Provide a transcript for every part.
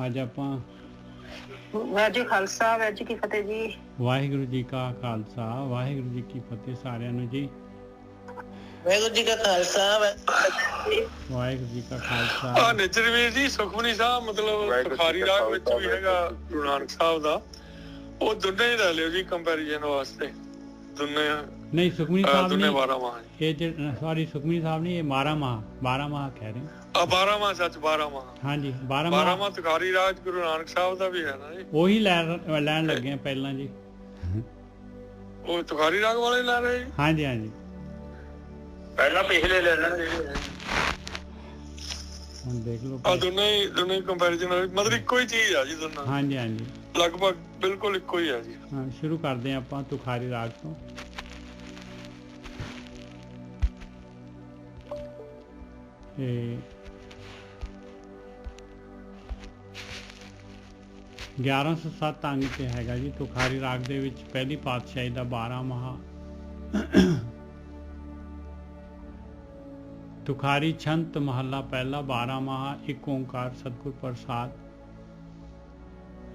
ਅੱਜ ਆਪਾਂ ਵਾਹਿਗੁਰੂ ਖਾਲਸਾ ਵਾਹਿਗੁਰੂ ਕੀ ਫਤਿਹ ਜੀ। ਵਾਹਿਗੁਰੂ ਜੀ ਕਾ ਖਾਲਸਾ ਵਾਹਿਗੁਰੂ ਜੀ ਕੀ ਫਤਿਹ ਸਾਰਿਆਂ ਨੂੰ ਜੀ। ਵਾਹਿਗੁਰੂ ਜੀ ਕਾ ਖਾਲਸਾ ਵਾਹਿਗੁਰੂ ਜੀ ਕਾ ਖਾਲਸਾ। ਨੇਚਰ ਵੀਰ ਜੀ ਸੁਖਮਨੀ ਸਾਹਿਬ ਮਤਲਬ ਤੁਖਾਰੀ ਰਾਗ ਵਿੱਚ ਵੀ ਹੈਗਾ ਗੁਰੂ ਨਾਨਕ ਸਾਹਿਬ ਦਾ, ਉਹ ਦੋਨੇ ਹੀ ਲੈ ਲਿਓ ਜੀ ਕੰਪੈਰੀਜ਼ਨ ਵਾਸਤੇ। ਦੋਨੇ ਨਹੀਂ ਸੁਖਮਨੀ ਸਾਹਿਬ ਦੋਨੇ ਨਹੀਂ, 12 ਮਾਹ ਇਹ ਸੌਰੀ ਸੁਖਮਨੀ ਸਾਹਿਬ ਨਹੀਂ, ਇਹ 12 ਮਾਹ ਕਹਿ ਰਹੇ। 12 ਮਾਹ ਸੱਚ 12 ਮਾਹ, ਹਾਂਜੀ 12 ਮਾਹ ਤੁਖਾਰੀ ਰਾਗ ਗੁਰੂ ਨਾਨਕ ਸਾਹਿਬ ਦਾ ਵੀ ਹੈ ਨਾ ਜੀ। ਉਹੀ ਲੈਣ ਲੱਗੇ ਪਹਿਲਾਂ ਜੀ। ਉਹ ਤੁਖਾਰੀ ਰਾਗ ਵਾਲੇ ਲੈ ਰਹੇ ਜੀ। ਹਾਂਜੀ ਹਾਂਜੀ ਪਹਿਲਾਂ ਪਿਛਲੇ ਲੈ ਲੈਣੇ ਹੁਣ ਦੇਖ ਲਓ। ਦੋਨੇ ਕੰਪੈਰੀਜ਼ਨ ਮਤਲਬ ਇੱਕੋ ਹੀ ਚੀਜ਼ ਆ ਜੀ ਦੋਨਾਂ। ਹਾਂਜੀ ਹਾਂਜੀ ਲਗਭਗ ਬਿਲਕੁਲ ਇੱਕੋ ਹੀ ਆ ਜੀ। ਹਾਂ ਸ਼ੁਰੂ ਕਰਦੇ ਹਾਂ ਆਪਾਂ ਤੁਖਾਰੀ ਰਾਗ ਤੋਂ। ਤੇ 1107 ਅੰਗ ਤੇ ਹੈਗਾ ਜੀ ਤੁਖਾਰੀ ਰਾਗ ਦੇ ਵਿੱਚ ਪਹਿਲੀ ਪਾਤਸ਼ਾਹੀ ਦਾ 12 ਮਹਾ। ਤੁਖਾਰੀ ਛੰਤ ਮਹੱਲਾ ਪਹਿਲਾ 12 ਮਹਾ ਇੱਕ ਓਂਕਾਰ ਸਤਿਗੁਰ ਪ੍ਰਸਾਦ।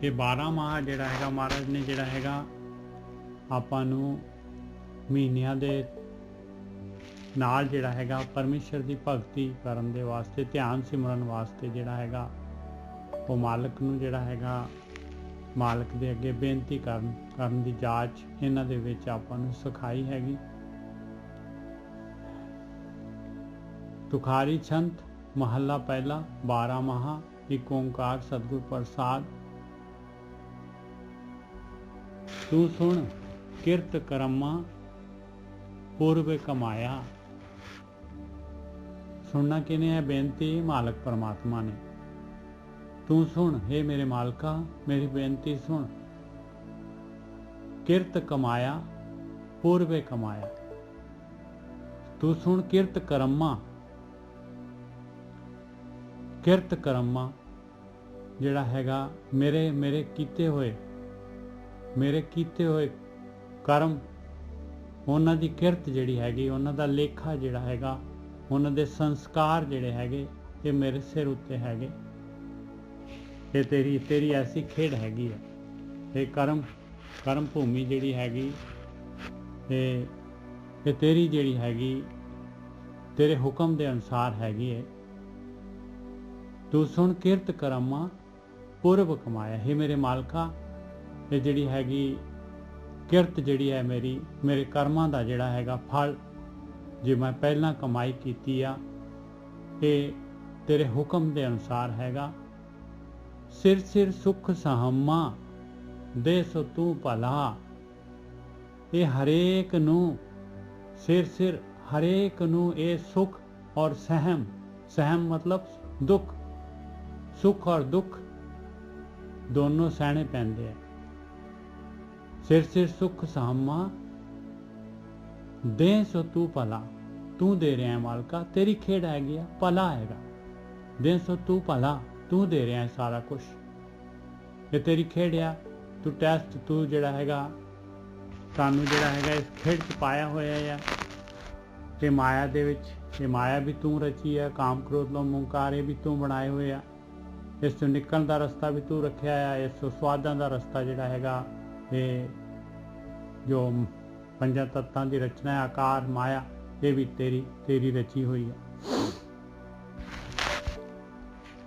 ਇਹ 12 ਮਹਾ ਜਿਹੜਾ ਹੈਗਾ ਮਹਾਰਾਜ ਨੇ ਜਿਹੜਾ ਹੈਗਾ ਆਪਾਂ ਨੂੰ ਮਹੀਨਿਆਂ ਦੇ ਨਾਲ ਜਿਹੜਾ ਹੈਗਾ ਪਰਮੇਸ਼ਰ ਦੀ ਭਗਤੀ ਕਰਨ ਦੇ ਵਾਸਤੇ, ਧਿਆਨ ਸਿਮਰਨ ਵਾਸਤੇ ਜਿਹੜਾ ਹੈਗਾ ਉਹ ਮਾਲਕ ਨੂੰ ਜਿਹੜਾ ਹੈਗਾ ਮਾਲਕ ਦੇ ਅੱਗੇ ਬੇਨਤੀ ਕਰਨ ਦੀ ਜਾਚ ਇਹਨਾਂ ਦੇ ਵਿੱਚ ਆਪਾਂ ਨੂੰ ਸਿਖਾਈ ਹੈਗੀ। ਤੁਖਾਰੀ ਛੰਤ ਮਹੱਲਾ ਪਹਿਲਾ 12 ਮਹਾ ਇੱਕ ਓਂਕਾਰ ਸਤਿਗੁਰ ਪ੍ਰਸਾਦ। ਤੂੰ ਸੁਣ ਕਿਰਤ ਕਰਮਾਂ ਪੂਰਬ ਕਮਾਇਆ। ਸੁਣਨਾ ਕਿਨੇ ਹੈ? ਬੇਨਤੀ ਮਾਲਕ ਪਰਮਾਤਮਾ ਨੇ। ਤੂੰ ਸੁਣ, ਹੇ ਮੇਰੇ ਮਾਲਕਾ ਮੇਰੀ ਬੇਨਤੀ ਸੁਣ। ਕਿਰਤ ਕਮਾਇਆ ਪੂਰਬੇ ਕਮਾਇਆ। ਤੂੰ ਸੁਣ ਕਿਰਤ ਕਰਮਾਂ। ਕਿਰਤ ਕਰਮਾਂ ਜਿਹੜਾ ਹੈਗਾ ਮੇਰੇ ਕੀਤੇ ਹੋਏ ਕਰਮ, ਉਹਨਾਂ ਦੀ ਕਿਰਤ ਜਿਹੜੀ ਹੈਗੀ, ਉਹਨਾਂ ਦਾ ਲੇਖਾ ਜਿਹੜਾ ਹੈਗਾ, ਉਹਨਾਂ ਦੇ ਸੰਸਕਾਰ ਜਿਹੜੇ ਹੈਗੇ ਇਹ ਮੇਰੇ ਸਿਰ ਉੱਤੇ ਹੈਗੇ। ਇਹ ਤੇਰੀ ਐਸੀ ਖੇਡ ਹੈਗੀ ਹੈ। ਇਹ ਕਰਮ ਭੂਮੀ ਜਿਹੜੀ ਹੈਗੀ ਇਹ ਤੇਰੀ ਜਿਹੜੀ ਹੈਗੀ ਤੇਰੇ ਹੁਕਮ ਦੇ ਅਨੁਸਾਰ ਹੈਗੀ ਹੈ। ਤੂੰ ਸੁਣ ਕਿਰਤ ਕਰਮਾਂ ਪੂਰਬ ਕਮਾਇਆ। ਹੈ ਮੇਰੇ ਮਾਲਕਾ ਇਹ ਜਿਹੜੀ ਹੈਗੀ ਕਿਰਤ ਜਿਹੜੀ ਹੈ ਮੇਰੇ ਕਰਮਾਂ ਦਾ ਜਿਹੜਾ ਹੈਗਾ ਫਲ, ਜੇ ਮੈਂ ਪਹਿਲਾਂ ਕਮਾਈ ਕੀਤੀ ਆ, ਇਹ ਤੇਰੇ ਹੁਕਮ ਦੇ ਅਨੁਸਾਰ ਹੈਗਾ। ਸਿਰ ਸੁਖ ਸਹਮਾ ਦੇ ਸੋ ਤੂੰ ਭਲਾ। ਇਹ ਹਰੇਕ ਨੂੰ ਸਿਰ ਹਰੇਕ ਨੂੰ ਇਹ ਸੁਖ ਔਰ ਸਹਿਮ ਮਤਲਬ ਦੁੱਖ, ਸੁਖ ਔਰ ਦੁੱਖ ਦੋਨੋਂ ਸਹਿਣੇ ਪੈਂਦੇ ਆ। ਸਿਰ ਸੁਖ ਸਹਮਾ ਦੇ ਸੋ ਤੂੰ ਭਲਾ। ਤੂੰ ਦੇ ਰਿਹਾ ਮਾਲਕਾ, ਤੇਰੀ ਖੇਡ ਹੈਗੀ ਆ, ਭਲਾ ਹੈਗਾ। ਦੇ ਸੋ ਤੂੰ ਭਲਾ, ਤੂੰ ਦੇ ਰਿਹਾ ਸਾਰਾ ਕੁਛ, ਇਹ ਤੇਰੀ ਖੇਡ ਆ। ਤੂੰ ਟੈਸਟ ਤੂੰ ਜਿਹੜਾ ਹੈਗਾ ਸਾਨੂੰ ਜਿਹੜਾ ਹੈਗਾ ਇਸ ਖੇਡ 'ਚ ਪਾਇਆ ਹੋਇਆ ਆ। ਤੇ ਮਾਇਆ ਦੇ ਵਿੱਚ, ਇਹ ਮਾਇਆ ਵੀ ਤੂੰ ਰਚੀ ਆ, ਕਾਮ ਕ੍ਰੋਧ ਲੋਭ ਮੋਹ ਇਹ ਵੀ ਤੂੰ ਬਣਾਏ ਹੋਏ ਆ। ਇਸ ਤੋਂ ਨਿਕਲਣ ਦਾ ਰਸਤਾ ਵੀ ਤੂੰ ਰੱਖਿਆ ਆ। ਇਸ ਤੋਂ ਸਵਾਦਾਂ ਦਾ ਰਸਤਾ ਜਿਹੜਾ ਹੈਗਾ ਇਹ ਜੋ ਪੰਜਾਂ ਤੱਤਾਂ ਦੀ ਰਚਨਾ ਹੈ, ਆਕਾਰ ਮਾਇਆ, ਇਹ ਵੀ ਤੇਰੀ ਰਚੀ ਹੋਈ ਹੈ।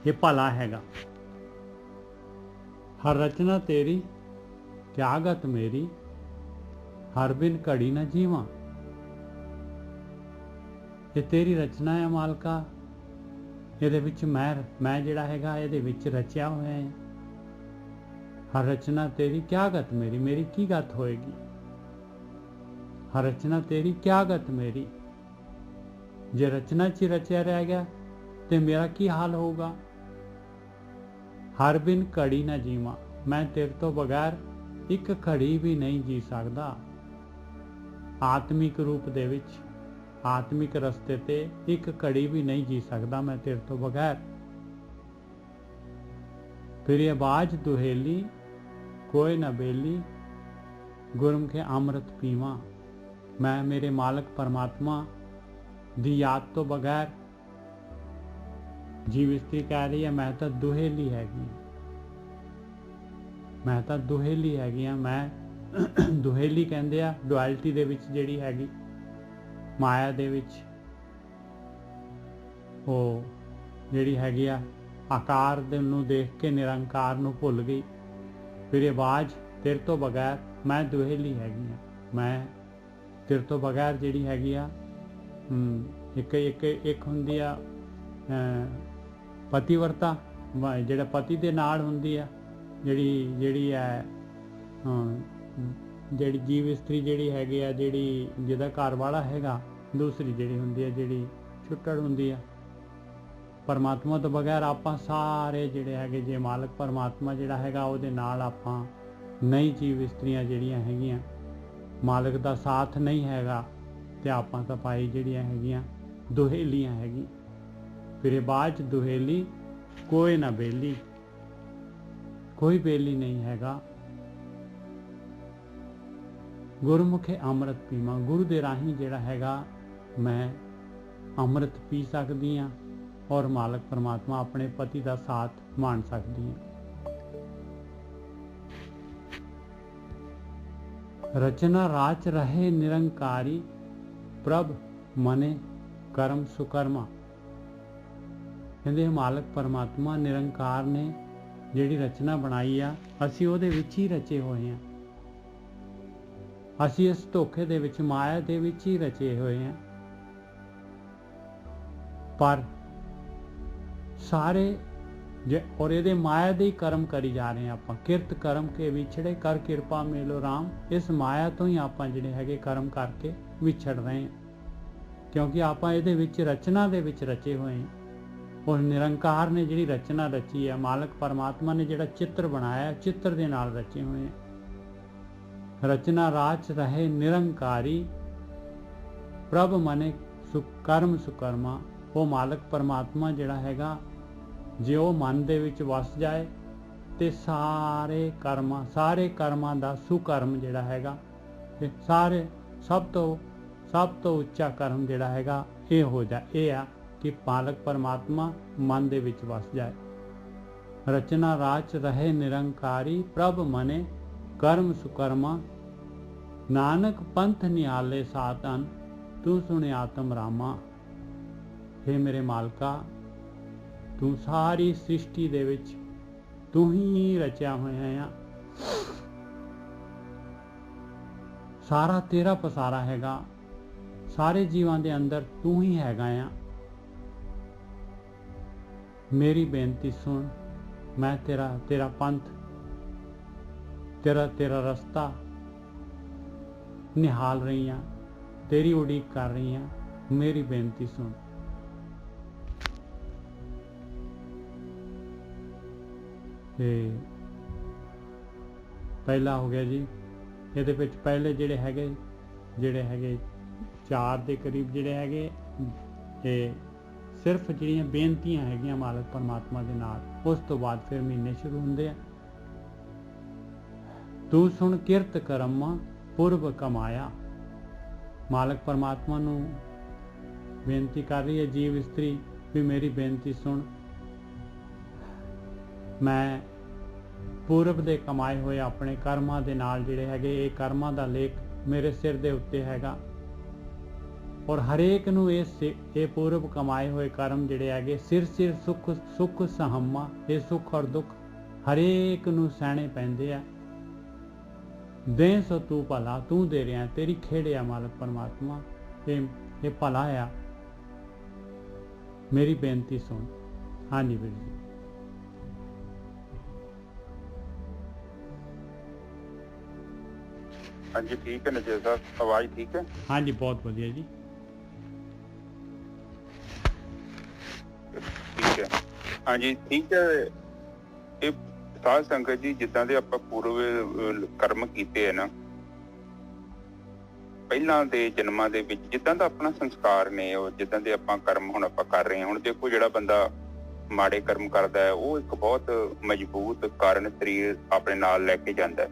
ਇਹ ਭਲਾ ਹੈਗਾ। ਹਰ ਰਚਨਾ ਤੇਰੀ ਤਿਆਗਤ ਮੇਰੀ, ਹਰ ਬਿਨ ਘੜੀ ਨਾ ਜੀਵਾਂ। ਇਹ ਤੇਰੀ ਰਚਨਾ ਹੈ ਮਾਲਕਾ, ਇਹਦੇ ਵਿੱਚ ਮੈਂ ਜਿਹੜਾ ਹੈਗਾ ਇਹਦੇ ਵਿੱਚ ਰਚਿਆ ਹੋਇਆ ਹੈ। ਹਰ ਰਚਨਾ ਤੇਰੀ ਕਿਆ ਗਤ ਮੇਰੀ ਕੀ ਗਤ ਹੋਏਗੀ। ਹਰ ਰਚਨਾ ਤੇਰੀ ਕਿਆ ਗਤ ਮੇਰੀ। ਜੇ ਰਚਨਾ 'ਚ ਰਚਿਆ ਰਹਿ ਗਿਆ ਤੇ ਮੇਰਾ ਕੀ ਹਾਲ ਹੋਊਗਾ। ਹਰ ਬਿਨ ਘੜੀ ਨਾ ਜੀਵਾਂ, ਮੈਂ ਤੇਰੇ ਤੋਂ ਬਗੈਰ ਇੱਕ ਘੜੀ ਵੀ ਨਹੀਂ ਜੀ ਸਕਦਾ। ਆਤਮਿਕ ਰੂਪ ਦੇ ਵਿੱਚ, ਆਤਮਿਕ ਰਸਤੇ ਤੇ ਇੱਕ ਘੜੀ ਵੀ ਨਹੀਂ ਜੀ ਸਕਦਾ ਮੈਂ ਤੇਰੇ ਤੋਂ ਬਗੈਰ। ਫਿਰ ਇਹ ਆਵਾਜ਼ ਦੁਹੇਲੀ ਕੋਈ ਨਾ ਬੇਲੀ, ਗੁਰਮੁਖੇ ਅੰਮ੍ਰਿਤ ਪੀਵਾਂ। ਮੈਂ ਮੇਰੇ ਮਾਲਕ ਪਰਮਾਤਮਾ ਦੀ ਯਾਦ ਤੋਂ ਬਗੈਰ ਜੀਵ ਇਸਤਰੀ ਕਹਿ ਰਹੀ ਹੈ ਮੈਂ ਤਾਂ ਦੁਹੇਲੀ ਹੈਗੀ, ਮੈਂ ਤਾਂ ਦੁਹੇਲੀ ਹੈਗੀ ਆ। ਮੈਂ ਦੁਹੇਲੀ ਕਹਿੰਦੇ ਆ ਡੁਐਲਿਟੀ ਦੇ ਵਿੱਚ ਜਿਹੜੀ ਹੈਗੀ ਮਾਇਆ ਦੇ ਵਿੱਚ, ਉਹ ਜਿਹੜੀ ਹੈਗੀ ਆ ਆਕਾਰ ਦੇ ਨੂੰ ਦੇਖ ਕੇ ਨਿਰੰਕਾਰ ਨੂੰ ਭੁੱਲ ਗਈ। ਫਿਰ ਇਹ ਆਵਾਜ਼ ਤੇਰੇ ਤੋਂ ਬਗੈਰ ਮੈਂ ਦੁਹੇਲੀ ਹੈਗੀ ਆ, ਮੈਂ ਤੇਰੇ ਤੋਂ ਬਗੈਰ ਜਿਹੜੀ ਹੈਗੀ ਆ ਇੱਕ ਹੁੰਦੀ ਆ ਪਤੀਵਰਤਾ, ਜਿਹੜਾ ਪਤੀ ਦੇ ਨਾਲ ਹੁੰਦੀ ਆ, ਜਿਹੜੀ ਹੈ ਜਿਹੜੀ ਜੀਵ ਇਸਤਰੀ ਜਿਹੜੀ ਹੈਗੀ ਆ, ਜਿਹੜੀ ਜਿਹਦਾ ਘਰ ਵਾਲਾ ਹੈਗਾ। ਦੂਸਰੀ ਜਿਹੜੀ ਹੁੰਦੀ ਆ ਜਿਹੜੀ ਛੁੱਟੜ ਹੁੰਦੀ ਆ। ਪਰਮਾਤਮਾ ਤੋਂ ਬਗੈਰ ਆਪਾਂ ਸਾਰੇ ਜਿਹੜੇ ਹੈਗੇ, ਜੇ ਮਾਲਕ ਪਰਮਾਤਮਾ ਜਿਹੜਾ ਹੈਗਾ ਉਹਦੇ ਨਾਲ ਆਪਾਂ ਨਹੀਂ ਜੀਵ ਇਸਤਰੀਆਂ ਜਿਹੜੀਆਂ ਹੈਗੀਆਂ, ਮਾਲਕ ਦਾ ਸਾਥ ਨਹੀਂ ਹੈਗਾ ਤੇ ਆਪਾਂ ਤਾਂ ਭਾਈ ਜਿਹੜੀਆਂ ਹੈਗੀਆਂ ਦੁਹੇਲੀਆਂ ਹੈਗੀ। ਫਿਰ ਇਹ ਬਾਅਦ 'ਚ ਦੁਹੇਲੀ ਕੋਈ ਨਾ ਬੇਲੀ, ਕੋਈ ਬੇਲੀ ਨਹੀਂ ਹੈਗਾ। ਗੁਰਮੁਖੇ ਅੰਮ੍ਰਿਤ ਪੀਵਾਂ, ਗੁਰੂ ਦੇ ਰਾਹੀਂ ਜਿਹੜਾ ਹੈਗਾ ਮੈਂ ਅੰਮ੍ਰਿਤ ਪੀ ਸਕਦੀ ਹਾਂ ਔਰ ਮਾਲਕ ਪਰਮਾਤਮਾ ਆਪਣੇ ਪਤੀ ਦਾ ਸਾਥ ਮਾਣ ਸਕਦੀ ਹਾਂ। ਰਚਨਾ ਰਾਚ ਰਹੇ ਨਿਰੰਕਾਰੀ, ਪ੍ਰਭ ਮਨੇ ਕਰਮ ਸੁਕਰਮਾ। ਕਹਿੰਦੇ ਮਾਲਕ ਪਰਮਾਤਮਾ ਨਿਰੰਕਾਰ ਨੇ ਜਿਹੜੀ ਰਚਨਾ ਬਣਾਈ ਆ, ਅਸੀਂ ਉਹਦੇ ਵਿੱਚ ਹੀ ਰਚੇ ਹੋਏ ਹਾਂ। ਅਸੀਂ ਇਸ ਧੋਖੇ ਦੇ ਵਿੱਚ, ਮਾਇਆ ਦੇ ਵਿੱਚ ਹੀ ਰਚੇ ਹੋਏ ਹਾਂ। ਪਰ ਸਾਰੇ ਔਰ ਇਹਦੇ ਮਾਇਆ ਦੇ ਹੀ ਕਰਮ ਕਰੀ ਜਾ ਰਹੇ ਹਾਂ ਆਪਾਂ। ਕਿਰਤ ਕਰਮ ਕੇ ਵਿਛੜੇ, ਕਰ ਕਿਰਪਾ ਮੇਲੋ ਰਾਮ। ਇਸ ਮਾਇਆ ਤੋਂ ਹੀ ਆਪਾਂ ਜਿਹੜੇ ਹੈਗੇ ਕਰਮ ਕਰਕੇ ਵਿਛੜ ਰਹੇ ਹਾਂ, ਕਿਉਂਕਿ ਆਪਾਂ ਇਹਦੇ ਵਿੱਚ ਰਚਨਾ ਦੇ ਵਿੱਚ ਰਚੇ ਹੋਏ ਹਾਂ। ਔਰ ਨਿਰੰਕਾਰ ਨੇ ਜਿਹੜੀ ਰਚਨਾ ਰਚੀ ਹੈ, ਮਾਲਕ ਪਰਮਾਤਮਾ ਨੇ ਜਿਹੜਾ ਚਿੱਤਰ ਬਣਾਇਆ, ਚਿੱਤਰ ਦੇ ਨਾਲ ਰਚੇ ਹੋਏ ਹਾਂ। ਰਚਨਾ ਰਾਚ ਰਹੇ ਨਿਰੰਕਾਰੀ, ਪ੍ਰਭ ਮਨੇ ਕਰਮ ਸੁਕਰਮਾ। ਉਹ ਮਾਲਕ ਪਰਮਾਤਮਾ ਜਿਹੜਾ ਹੈਗਾ, ਜੇ ਉਹ ਮਨ ਦੇ ਵਿੱਚ ਵਸ ਜਾਏ ਤੇ ਸਾਰੇ ਕਰਮਾਂ ਦਾ ਸੁਕਰਮ ਜਿਹੜਾ ਹੈਗਾ, ਤੇ ਸਾਰੇ ਸਭ ਤੋਂ ਉੱਚਾ ਕਰਮ ਜਿਹੜਾ ਹੈਗਾ ਇਹ ਆ ਕਿ ਮਾਲਕ ਪਰਮਾਤਮਾ ਮਨ ਦੇ ਵਿੱਚ ਵਸ ਜਾਏ। ਰਚਨਾ ਰਾਚ ਰਹੇ ਨਿਰੰਕਾਰੀ, ਪ੍ਰਭ ਮਨੇ ਕਰਮ ਸੁਕਰਮਾ। ਨਾਨਕ ਪੰਥ ਨਿਹਾਲੇ ਸਾਤਨ, ਤੂੰ ਸੁਣੇ ਆਤਮ ਰਾਮਾ। ਹੇ ਮੇਰੇ ਮਾਲਕਾ, ਤੂੰ ਸਾਰੀ ਸ੍ਰਿਸ਼ਟੀ ਦੇ ਵਿੱਚ ਤੂੰ ਹੀ ਰਚਿਆ ਹੋਇਆ ਆ। ਸਾਰਾ ਤੇਰਾ ਪਸਾਰਾ ਹੈਗਾ, ਸਾਰੇ ਜੀਵਾਂ ਦੇ ਅੰਦਰ ਤੂੰ ਹੀ ਹੈਗਾ ਆ। ਮੇਰੀ ਬੇਨਤੀ ਸੁਣ, ਮੈਂ ਤੇਰਾ ਪੰਥ, ਤੇਰਾ ਰਸਤਾ ਨਿਹਾਲ ਰਹੀ ਹਾਂ, ਤੇਰੀ ਉਡੀਕ ਕਰ ਰਹੀ ਹਾਂ। ਮੇਰੀ ਬੇਨਤੀ ਸੁਣ। ਤੇ ਪਹਿਲਾ ਹੋ ਗਿਆ ਜੀ, ਇਹਦੇ ਵਿੱਚ ਪਹਿਲੇ ਜਿਹੜੇ ਹੈਗੇ 4 ਦੇ ਕਰੀਬ ਜਿਹੜੇ ਹੈਗੇ, ਇਹ ਸਿਰਫ ਜਿਹੜੀਆਂ ਬੇਨਤੀਆਂ ਹੈਗੀਆਂ ਮਾਲਕ ਪਰਮਾਤਮਾ ਦੇ ਨਾਲ। ਉਸ ਤੋਂ ਬਾਅਦ ਫਿਰ ਮਹੀਨੇ ਸ਼ੁਰੂ ਹੁੰਦੇ ਆ। ਤੂੰ ਸੁਣ ਕਿਰਤ ਕਰਮਾਂ, ਪੁਰਬ ਕਮਾਇਆ। ਮਾਲਕ ਪਰਮਾਤਮਾ ਨੂੰ ਬੇਨਤੀ ਕਰ ਰਹੀ ਹੈ ਜੀਵ ਇਸਤਰੀ ਵੀ ਮੇਰੀ ਬੇਨਤੀ ਸੁਣ। ਮੈਂ ਪੂਰਬ ਦੇ ਕਮਾਏ ਹੋਏ ਆਪਣੇ ਕਰਮਾਂ ਦੇ ਨਾਲ ਜਿਹੜੇ ਹੈਗੇ, ਇਹ ਕਰਮਾਂ ਦਾ ਲੇਖ ਮੇਰੇ ਸਿਰ ਦੇ ਉੱਤੇ ਹੈਗਾ। ਔਰ ਹਰੇਕ ਨੂੰ ਇਹ ਪੂਰਬ ਕਮਾਏ ਹੋਏ ਕਰਮ ਜਿਹੜੇ ਹੈਗੇ ਸਿਰ ਸੁੱਖ ਸਹਮਾ। ਇਹ ਸੁੱਖ ਔਰ ਦੁੱਖ ਹਰੇਕ ਨੂੰ ਸਹਿਣੇ ਪੈਂਦੇ ਆ। ਦੇ ਸੋ ਤੂੰ ਭਲਾ, ਤੂੰ ਦੇ ਰਿਹਾ, ਤੇਰੀ ਖੇਡ ਆ ਮਾਲਕ ਪਰਮਾਤਮਾ, ਇਹ ਭਲਾ ਆ। ਮੇਰੀ ਬੇਨਤੀ ਸੁਣ। ਹਾਂਜੀ ਵੀਰ ਜੀ। ਹਾਂਜੀ ਠੀਕ ਹੈ ਨਜੀਰ ਸਾਹਿਬ, ਆਵਾਜ਼ ਠੀਕ ਹੈ? ਹਾਂਜੀ ਬਹੁਤ ਵਧੀਆ ਜੀ। ਠੀਕ ਹੈ, ਹਾਂਜੀ ਠੀਕ ਹੈ। ਇਹ ਸਾਧ ਸੰਗਤ ਜੀ, ਜਿੱਦਾਂ ਦੇ ਆਪਾਂ ਪੂਰਵ ਕਰਮ ਕੀਤੇ ਹੈ ਨਾ, ਪਹਿਲਾਂ ਦੇ ਜਨਮਾਂ ਦੇ ਵਿੱਚ ਜਿੱਦਾਂ ਦਾ ਆਪਣਾ ਸੰਸਕਾਰ ਨੇ, ਉਹ ਜਿੱਦਾਂ ਦੇ ਆਪਾਂ ਕਰਮ ਹੁਣ ਆਪਾਂ ਕਰ ਰਹੇ ਹਾਂ। ਹੁਣ ਦੇਖੋ, ਜਿਹੜਾ ਬੰਦਾ ਮਾੜੇ ਕਰਮ ਕਰਦਾ ਹੈ, ਉਹ ਇੱਕ ਬਹੁਤ ਮਜ਼ਬੂਤ ਕਾਰਨ ਸਰੀਰ ਆਪਣੇ ਨਾਲ ਲੈ ਕੇ ਜਾਂਦਾ ਹੈ।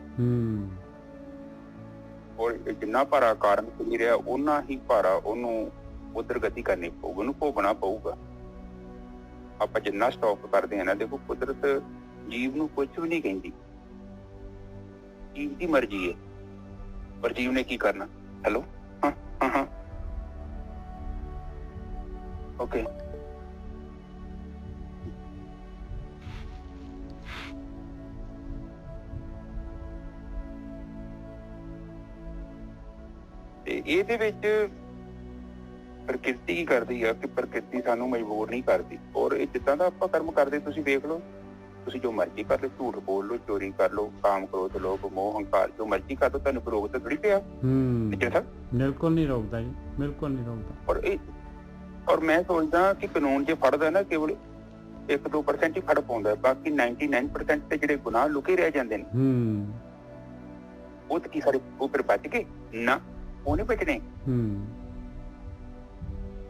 ਔਰ ਜਿੰਨਾ ਭਾਰਾ ਕਾਰਨ ਸਰੀਰ ਹੈ, ਓਨਾ ਹੀ ਭਾਰਾ ਉਹਨੂੰ ਉਧਰ ਗਤੀ ਕਰਨੀ ਪਊਗੀ, ਉਹਨੂੰ ਭੋਗਣਾ ਪਊਗਾ। ਆਪਾਂ ਜਿੰਨਾ ਸਟਾਪ ਕਰਦੇ ਹਾਂ ਨਾ, ਦੇਖੋ ਕੁਦਰਤ ਜੀਵ ਨੂੰ ਕੁਝ ਵੀ ਨਹੀਂ ਕਹਿੰਦੀ। जीव की मर्जी है, पर जीव ने की करना। हेलो, हाँ हाँ हाँ, ओके। ਇਹਦੇ ਵਿੱਚ ਪ੍ਰਕਿਰਤੀ ਕੀ ਕਰਦੀ ਆ ਕਿ ਪ੍ਰਕਿਰਤੀ ਸਾਨੂੰ ਮਜਬੂਰ ਨਹੀਂ ਕਰਦੀ। ਔਰ ਇਹ ਜਿੱਦਾਂ ਦਾ ਆਪਾਂ ਕਰਮ ਕਰਦੇ, ਤੁਸੀਂ ਦੇਖ ਲਓ, ਤੁਸੀਂ ਜੋ ਮਰਜ਼ੀ ਕਰ ਲਓ, ਝੂਠ ਬੋਲ ਲਓ, ਚੋਰੀ ਕਰ ਲਓ, ਕਾਮ ਕ੍ਰੋਧ ਲੋਭ ਮੋਹ ਹੰਕਾਰ, ਜੋ ਮਰਜ਼ੀ ਕਰ ਲਓ, ਤੁਹਾਨੂੰ ਰੋਕ ਤਾਂ ਥੋੜੀ ਪਿਆ। ਬਿਲਕੁਲ ਨਹੀਂ ਰੋਕਦਾ ਜੀ, ਬਿਲਕੁਲ ਨਹੀਂ ਰੋਕਦਾ। ਔਰ ਮੈਂ ਸੋਚਦਾ ਕਿ ਕਾਨੂੰਨ ਜੇ ਫੜਦਾ ਨਾ ਕੇਵਲ 1-2% ਹੀ ਫੜ ਪਾਉਂਦਾ, ਬਾਕੀ 99% ਤੇ ਜਿਹੜੇ ਗੁਨਾਹ ਲੁਕੇ ਰਹਿ ਜਾਂਦੇ ਨੇ। ਉਹ ਤਾਂ ਕੀ ਸਾਰੇ ਉਹ ਫਿਰ ਬਚ ਗਏ ਨਾ, ਉਹ ਨਹੀਂ ਬਚਣੇ।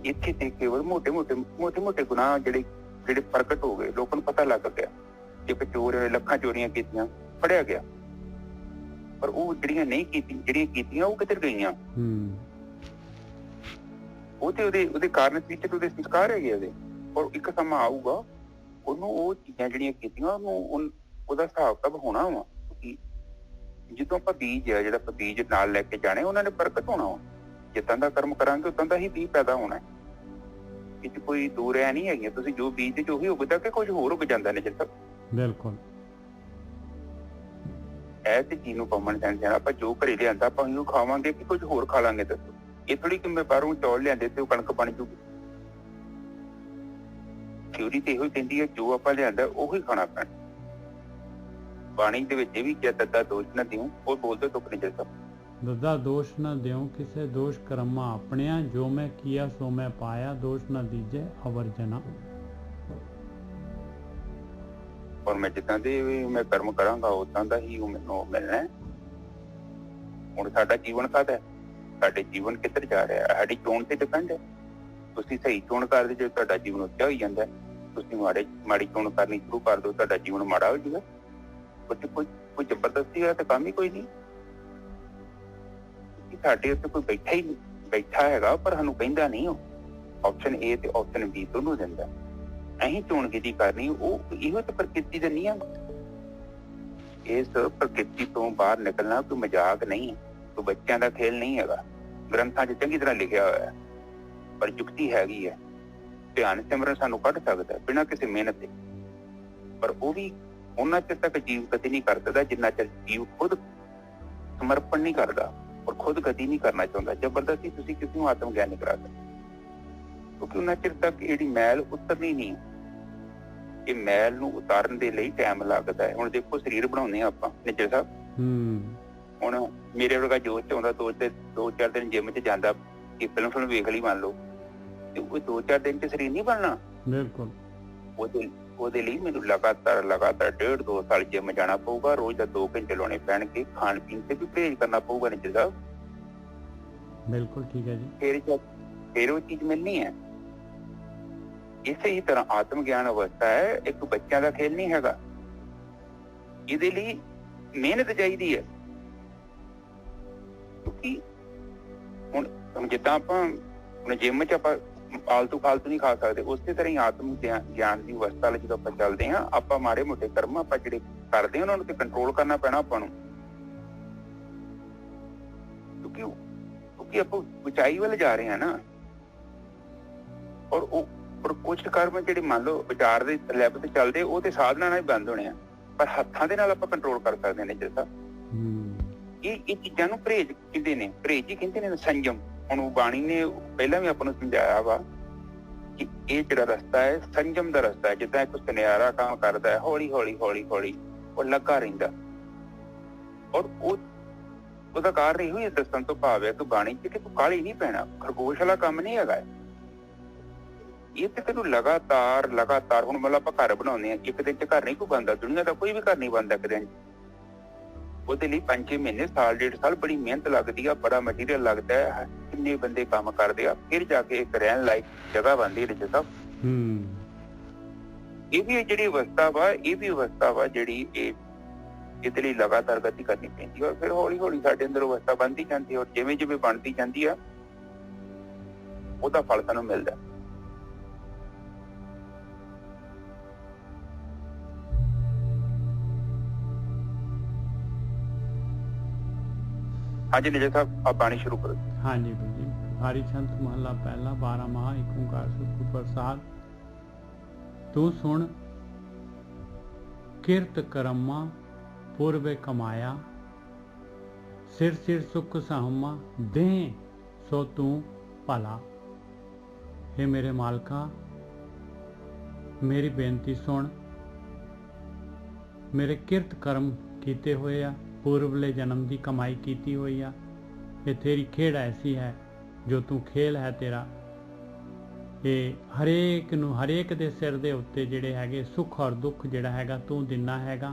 ਇੱਥੇ ਤੇ ਕੇਵਲ ਮੋਟੇ ਗੁਨਾਹ ਜਿਹੜੇ ਪ੍ਰਗਟ ਹੋ ਗਏ, ਲੋਕਾਂ ਨੂੰ ਪਤਾ ਲੱਗ ਗਿਆ। ਇੱਕ ਚੋਰ ਲੱਖਾਂ ਚੋਰੀਆਂ ਕੀਤੀਆਂ, ਫੜਿਆ ਗਿਆ, ਪਰ ਉਹ ਜਿਹੜੀਆਂ ਕੀਤੀਆਂ ਉਹ ਕਿੱਧਰ ਗਈਆਂ? ਉਹ ਤੇ ਉਹਦੇ ਕਾਰਨ ਪਿੱਛੇ ਉਹਦੇ ਸੰਸਕਾਰ ਹੈਗੇ ਉਹਦੇ। ਔਰ ਇੱਕ ਸਮਾਂ ਆਊਗਾ ਉਹਨੂੰ ਉਹ ਚੀਜ਼ਾਂ ਜਿਹੜੀਆਂ ਕੀਤੀਆਂ ਉਹਦਾ ਹਿਸਾਬ ਕਿਤਾਬ ਹੋਣਾ ਵਾ। ਜਦੋਂ ਆਪਾਂ ਬੀਜ ਆ ਜਿਹੜਾ ਬੀਜ ਨਾਲ ਲੈ ਕੇ ਜਾਣੇ, ਉਹਨਾਂ ਨੇ ਪ੍ਰਗਟ ਹੋਣਾ ਵਾ। ਜਿੱਦਾਂ ਦਾ ਕਰਮ ਕਰਾਂਗੇ ਉਦਾਂ ਦਾ ਹੀ ਬੀਜ ਪੈਦਾ ਹੋਣਾ। ਇਹ 'ਚ ਕੋਈ ਦੋ ਰਹਿ ਨਹੀਂ ਹੈਗੀਆਂ। ਤੁਸੀਂ ਜੋ ਬੀਜਦੇ ਜੋ ਹੀ ਉਗਦਾ ਕਿ ਕੁਝ ਹੋਰ ਉਗ ਜਾਂਦਾ ਨੇ ਜਿੱਦਾਂ। ਬਿਲਕੁਲ ਇਹ ਤੇ ਚੀਜ਼ ਨੂੰ ਕਾਮਨ ਸੈਂਸ ਹੈ। ਆਪਾਂ ਜੋ ਘਰੇ ਲਿਆਂਦਾ ਆਪਾਂ ਉਹਨੂੰ ਖਾਵਾਂਗੇ ਕਿ ਕੁਝ ਹੋਰ ਖਾ ਲਾਂਗੇ? ਦੱਸੋ। ਇਹ ਥੋੜੀ ਕਿ ਮੈਂ ਬਾਹਰੋਂ ਚੌਲ ਲਿਆਂਦੇ ਤੇ ਉਹ ਕਣਕ ਬਣ ਜੂਗੀ। ਥਿਊਰੀ ਤੇ ਇਹੋ ਹੀ ਕਹਿੰਦੀ ਹੈ, ਜੋ ਆਪਾਂ ਲਿਆਂਦਾ ਉਹੀ ਖਾਣਾ ਪੈਣਾ। ਬਾਣੀ ਦੇ ਵਿੱਚ ਇਹ ਵੀ ਕਿਹਾ, ਦੱਦਾ ਦੋਸ਼ ਨਾ ਦਿਓ, ਉਹ ਬੋਲਦੇ ਤੁਕ ਨਹੀਂ ਜਲਦਾ। ਦੱਦਾ ਦੋਸ਼ ਨਾ ਦਿਓ ਕਿਸੇ ਦੋਸ਼ ਕਰਮਾ ਆਪਣਿਆ, ਜੋ ਮੈਂ ਕੀਆ ਸੋ ਮੈਂ ਪਾਇਆ, ਦੋਸ਼ ਨਾ ਦੀਜੇ ਅਵਰ ਜਨਾ। ਔਰ ਮੈਂ ਜਿੱਦਾਂ ਦੇ ਮੈਂ ਕਰਮ ਕਰਾਂਗਾ ਉਦਾਂ ਦਾ ਹੀ ਉਹ ਮੈਨੂੰ ਮਿਲਣਾ। ਹੁਣ ਸਾਡਾ ਜੀਵਨ ਕਾਹਦਾ ਹੈ? ਸਾਡੇ ਜੀਵਨ ਕਿੱਧਰ ਜਾ ਰਿਹਾ? ਸਾਡੀ ਚੋਣ ਤੇ ਡਿਪੈਂਡ ਹੈ। ਤੁਸੀਂ ਸਹੀ ਚੋਣ ਕਰਦੇ ਜੇ ਤੁਹਾਡਾ ਜੀਵਨ ਉੱਚਾ ਹੋਈ ਜਾਂਦਾ। ਤੁਸੀਂ ਮਾੜੀ ਚੋਣ ਕਰਨੀ ਸ਼ੁਰੂ ਕਰ ਦਿਓ, ਤੁਹਾਡਾ ਜੀਵਨ ਮਾੜਾ ਹੋ ਜਾਊਗਾ। ਕੋਈ ਜ਼ਬਰਦਸਤੀ ਦਾ ਤਾਂ ਕੰਮ ਹੀ ਕੋਈ ਨਹੀਂ। ਸਾਡੇ ਉੱਤੇ ਕੋਈ ਬੈਠਾ ਹੈਗਾ, ਪਰ ਸਾਨੂੰ ਕਹਿੰਦਾ ਨਹੀਂ। ਉਹ ਆਪਸ਼ਨ ਏ ਤੇ ਆਪਸ਼ਨ ਬੀ ਦੋਨੋਂ ਦਿੰਦਾ। ਅਸੀਂ ਚੋਣ ਕੀਤੀ ਕਰਨੀ, ਉਹ ਇਹੋ ਤਾਂ ਪ੍ਰਕਿਰਤੀ ਦਾ ਨਿਯਮ। ਇਸ ਪ੍ਰਕਿਰਤੀ ਤੋਂ ਬਾਹਰ ਨਿਕਲਣਾ ਕੋਈ ਮਜ਼ਾਕ ਨਹੀਂ, ਕੋਈ ਬੱਚਿਆਂ ਦਾ ਖੇਲ ਨਹੀਂ ਹੈਗਾ। ਗ੍ਰੰਥਾਂ 'ਚ ਚੰਗੀ ਤਰ੍ਹਾਂ ਲਿਖਿਆ ਹੋਇਆ, ਪਰ ਯੁਕਤੀ ਹੈਗੀ ਹੈ। ਧਿਆਨ ਸਿਮਰਨ ਸਾਨੂੰ ਕੱਢ ਸਕਦਾ ਬਿਨਾਂ ਕਿਸੇ ਮਿਹਨਤ ਦੇ, ਪਰ ਉਹ ਵੀ ਉਹਨਾਂ ਚਿਰ ਤੱਕ ਜੀਵ ਗਤੀ ਨਹੀਂ ਕਰ ਸਕਦਾ ਜਿੰਨਾ ਚਿਰ ਜੀਵ ਖੁਦ ਸਮਰਪਣ ਨਹੀਂ ਕਰਦਾ ਔਰ ਖੁਦ ਗਤੀ ਨਹੀਂ ਕਰਨਾ ਚਾਹੁੰਦਾ। ਜ਼ਬਰਦਸਤੀ ਤੁਸੀਂ ਕਿਸੇ ਨੂੰ ਆਤਮ ਗਿਆਨ ਨਹੀਂ ਕਰਾ ਸਕਦੇ, ਕਿਉਂਕਿ ਉਹਨਾਂ ਚਿਰ ਤੱਕ ਜਿਹੜੀ ਮੈਲ ਉਤਰਨੀ ਨਹੀਂ। ਇਹ ਮੈਲ ਨੂੰ ਉਤਾਰਨ ਦੇ ਲਈ ਟਾਈਮ ਲੱਗਦਾ ਹੈ। ਹੁਣ ਦੇਖੋ, ਸਰੀਰ ਬਣਾਉਂਦੇ ਆ ਆਪਾਂ ਨਿੱਜਰ ਸਾਹਿਬ। ਹੁਣ ਮੇਰੇ ਵਰਗਾ ਜੋਸ਼ ਚ ਆਉਂਦਾ, 2-4 ਦਿਨ ਜਿੰਮ ਚ ਜਾਂਦਾ, ਕਿ ਫਿਲਮ ਵੇਖ ਲਈ ਮੰਨ ਲਓ, ਤੇ ਉਹ 2-4 ਦਿਨ ਚ ਸਰੀਰ ਨਹੀਂ ਬਣਨਾ। ਬਿਲਕੁਲ ਉਹਦੇ ਲਈ ਮੈਨੂੰ ਲਗਾਤਾਰ 1.5-2 ਸਾਲ ਜਿੰਮ ਜਾਣਾ ਪਊਗਾ। ਰੋਜ਼ ਦਾ 2 ਘੰਟੇ ਲਾਉਣੇ ਪੈਣਗੇ। ਖਾਣ ਪੀਣ ਤੇ ਵੀ ਪਰਹੇਜ਼ ਕਰਨਾ ਪਊਗਾ ਨਿੱਜਰ ਸਾਹਿਬ। ਬਿਲਕੁਲ ਠੀਕ ਹੈ ਜੀ। ਫਿਰ ਉਹ ਚੀਜ਼ ਮਿਲਣੀ ਹੈ। ਇਸੇ ਹੀ ਤਰ੍ਹਾਂ ਆਤਮ ਗਿਆਨ ਅਵਸਥਾ ਹੈ, ਇੱਕ ਬੱਚਿਆਂ ਦਾ ਖੇਲ ਨਹੀਂ ਹੈਗਾ। ਇਹਦੇ ਲਈ ਮਿਹਨਤ ਚਾਹੀਦੀ ਹੈ। ਕਿਉਂਕਿ ਹੁਣ ਜਿੱਦਾਂ ਆਪਾਂ ਹੁਣ ਜਿੰਮ ਚ ਆਪਾਂ ਆਲਤੂ ਫਾਲਤੂ ਨਹੀਂ ਖਾ ਸਕਦੇ, ਉਸੇ ਤਰ੍ਹਾਂ ਹੀ ਆਤਮ ਗਿਆਨ ਦੀ ਅਵਸਥਾ ਲਈ ਜਦੋਂ ਆਪਾਂ ਚੱਲਦੇ ਹਾਂ, ਆਪਾਂ ਮਾੜੇ ਮੋਟੇ ਕਰਮ ਆਪਾਂ ਜਿਹੜੇ ਕਰਦੇ ਉਹਨਾਂ ਨੂੰ ਤੇ ਕੰਟਰੋਲ ਕਰਨਾ ਪੈਣਾ ਆਪਾਂ ਨੂੰ। ਕਿਉਂਕਿ ਆਪਾਂ ਉਚਾਈ ਵੱਲ ਜਾ ਰਹੇ ਹਾਂ ਨਾ। ਔਰ ਕੁਝ ਕਰਮ ਜਿਹੜੇ ਮੰਨ ਲਓ ਵਿਚਾਰ ਦੇ ਲੈਵਲ ਤੇ ਚੱਲਦੇ, ਉਹ ਤੇ ਸਾਧਨਾ ਨਾਲ ਹੀ ਬੰਦ ਹੋਣੇ ਆ, ਪਰ ਹੱਥਾਂ ਦੇ ਨਾਲ ਆਪਾਂ ਕੰਟਰੋਲ ਕਰ ਸਕਦੇ ਨੇ। ਜਿੱਦਾਂ ਇਹ ਚੀਜ਼ਾਂ ਨੂੰ ਪਰਹੇਜ ਕਹਿੰਦੇ ਨੇ, ਪਰਹੇਜ ਹੀ ਕਹਿੰਦੇ ਨੇ, ਸੰਜਮ। ਹੁਣ ਬਾਣੀ ਨੇ ਪਹਿਲਾਂ ਵੀ ਆਪਾਂ ਨੂੰ ਸਮਝਾਇਆ ਵਾ ਕਿ ਇਹ ਜਿਹੜਾ ਰਸਤਾ ਹੈ ਸੰਜਮ ਦਾ ਰਸਤਾ ਹੈ। ਜਿੱਦਾਂ ਇੱਕ ਸੁਨਿਆਰਾ ਕੰਮ ਕਰਦਾ ਹੈ, ਹੌਲੀ ਹੌਲੀ ਉਹ ਲੱਗਾ ਰਹਿੰਦਾ। ਔਰ ਉਹਦਾ ਕਾਰਨ ਇਹੋ ਹੀ ਦੱਸਣ ਤੋਂ ਭਾਵ ਹੈ ਕਿ ਬਾਣੀ ਚ ਕਿ ਤੂੰ ਕਾਹਲੀ ਨਹੀਂ ਪੈਣਾ। ਖਰਗੋਸ਼ ਵਾਲਾ ਕੰਮ ਨਹੀਂ ਹੈਗਾ ਇਹ ਤੇ। ਤੈਨੂੰ ਲਗਾਤਾਰ ਹੁਣ ਮਤਲਬ ਆਪਾਂ ਘਰ ਬਣਾਉਂਦੇ ਹਾਂ, ਇੱਕ ਦਿਨ ਚ ਘਰ ਨਹੀਂ ਕੋਈ ਬਣਦਾ। ਦੁਨੀਆ ਦਾ ਕੋਈ ਵੀ ਘਰ ਨਹੀਂ ਬਣਦਾ ਇੱਕ ਦਿਨ ਚ। ਉਹਦੇ ਲਈ 5-6 ਮਹੀਨੇ, ਸਾਲ 1.5 ਸਾਲ ਬੜੀ ਮਿਹਨਤ ਲੱਗਦੀ ਆ, ਬੜਾ ਮਟੀਰੀਅਲ ਲੱਗਦਾ ਹੈ, ਕਿੰਨੇ ਬੰਦੇ ਕੰਮ ਕਰਦੇ ਆ, ਫਿਰ ਜਾ ਕੇ ਇੱਕ ਰਹਿਣ ਲਾਇਕ ਜਗ੍ਹਾ ਬਣਦੀ ਹੈ। ਜਿੱਦਾਂ ਇਹ ਵੀ ਜਿਹੜੀ ਅਵਸਥਾ ਵਾ ਜਿਹੜੀ ਇਹਦੇ ਲਈ ਲਗਾਤਾਰ ਗਤੀ ਕਰਨੀ ਪੈਂਦੀ ਹੈ। ਔਰ ਫਿਰ ਹੌਲੀ ਹੌਲੀ ਸਾਡੇ ਅੰਦਰ ਅਵਸਥਾ ਬਣਦੀ ਜਾਂਦੀ ਹੈ, ਔਰ ਜਿਵੇਂ ਜਿਵੇਂ ਬਣਦੀ ਜਾਂਦੀ ਆ ਉਹਦਾ ਫਲ ਸਾਨੂੰ ਮਿਲਦਾ। हाँ जी निजर साहब, आप बाणी शुरू करो। हाँ जी जी। हरि छंत महला पहला 12 माह एक ओंकार सतगुर प्रसाद। तू सुन किरत करम्मा पूर्वे कमाया, सिर सिर सुख सहमा दे सो तू भला। हे मेरे मालका, मेरी बेनती सुन। मेरे किरत कर्म कीते हुए आ, पूर्वले जन्म की कमाई कीती हुई आ। ये तेरी खेड़ ऐसी है जो तू खेल है तेरा। ये हरेक नूं हरेक दे सिर दे उत्ते जिहड़े हैगे सुख और दुख जिहड़ा हैगा तू दिना हैगा।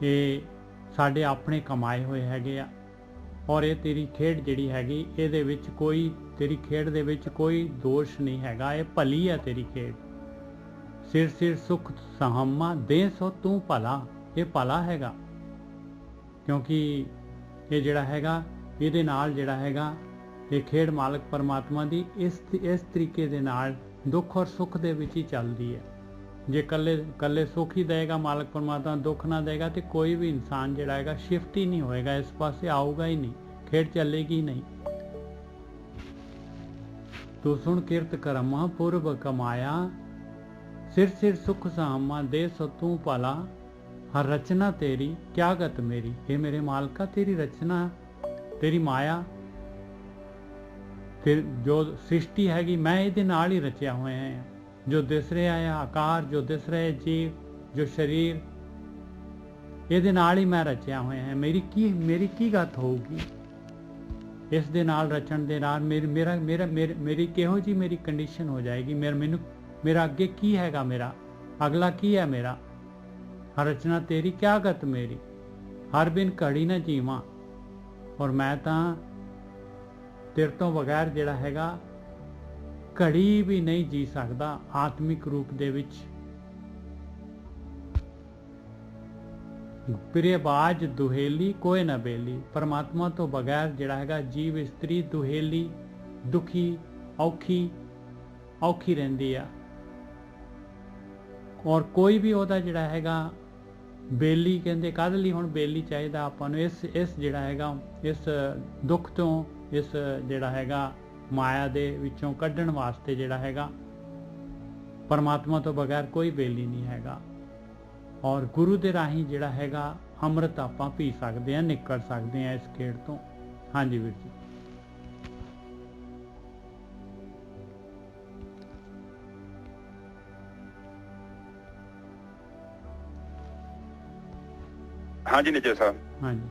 ये साडे अपने कमाए हुए हैगे आ और ये तेरी खेड़ जिहड़ी हैगी इहदे विच कोई तेरी खेड़ दे विच कोई दोष नहीं हैगा। ये भली है तेरी खेड़। सिर सिर सुख सहमा दे सो तू भला। ये भला हैगा क्योंकि ये जिहड़ा हैगा ਇਹਦੇ ਨਾਲ ਜਿਹੜਾ ਹੈਗਾ ਇਹ ਖੇਡ ਮਾਲਕ ਪਰਮਾਤਮਾ ਦੀ ਇਸ ਤਰੀਕੇ ਦੇ ਨਾਲ ਦੁੱਖ ਔਰ ਸੁੱਖ ਦੇ ਵਿੱਚ ਹੀ ਚੱਲਦੀ ਹੈ। ਜੇ ਕੱਲੇ ਸੁੱਖ ਹੀ ਦੇਗਾ ਮਾਲਕ ਪਰਮਾਤਮਾ, ਦੁੱਖ ਨਾ ਦੇਗਾ ਤੇ ਕੋਈ ਵੀ ਇਨਸਾਨ ਜਿਹੜਾ ਹੈਗਾ ਸ਼ਿਫਟ ਹੀ ਨਹੀਂ ਹੋਏਗਾ, ਇਸ ਪਾਸੇ ਆਊਗਾ ਹੀ ਨਹੀਂ, ਖੇਡ ਚੱਲੇਗੀ ਨਹੀਂ। ਤੂੰ ਸੁਣ ਕਿਰਤ ਕਰਮਾ ਪੁਰਬ ਕਮਾਇਆ, सिर सिर सुख सामा दे सो तू भला। हर रचना तेरी क्या गत मेरी। हे मेरे मालका, तेरी रचना तेरी माया फिर जो सृष्टि हैगी मैं ये नाल ही रचिया हुए हैं। जो दिस रहा है आकार, जो दिस रहे जीव, जो शरीर, ये नाल ही मैं रचिया हुए हैं। मेरी की गत होगी इस दे नाल रचन दे नाल मेरी किहो जी मेरी कंडीशन हो जाएगी। मेरा अगे की हैगा, मेरा अगला की है मेरा। हर रचना तेरी क्या गत मेरी। हर बिन घड़ी ना जीवां, और मैं तो तेरे तो बगैर जिहड़ा हैगा घड़ी भी नहीं जी सकदा आत्मिक रूप दे विच। प्रियबाज दुहेली कोई ना बेली। परमात्मा तो बगैर जिहड़ा हैगा जीव इस्त्री दुहेली, दुखी, औखी रहिंदी आ। और कोई भी ओहदा जिहड़ा हैगा बेली कहंदे काहदे लई हुण बेली चाहिदा आपां नूं इस जिहड़ा हैगा इस दुख तो इस जिहड़ा हैगा माया दे विचों कढण वास्ते जिहड़ा हैगा परमात्मा तो बगैर कोई बेली नहीं हैगा। और गुरु दे राही जिहड़ा हैगा अमृत आपां पी सकदे आ, निकल सकदे आ इस खेड़ तो। हाँ जी वीर जी। हाँ जी निजर साहब। हाँ जी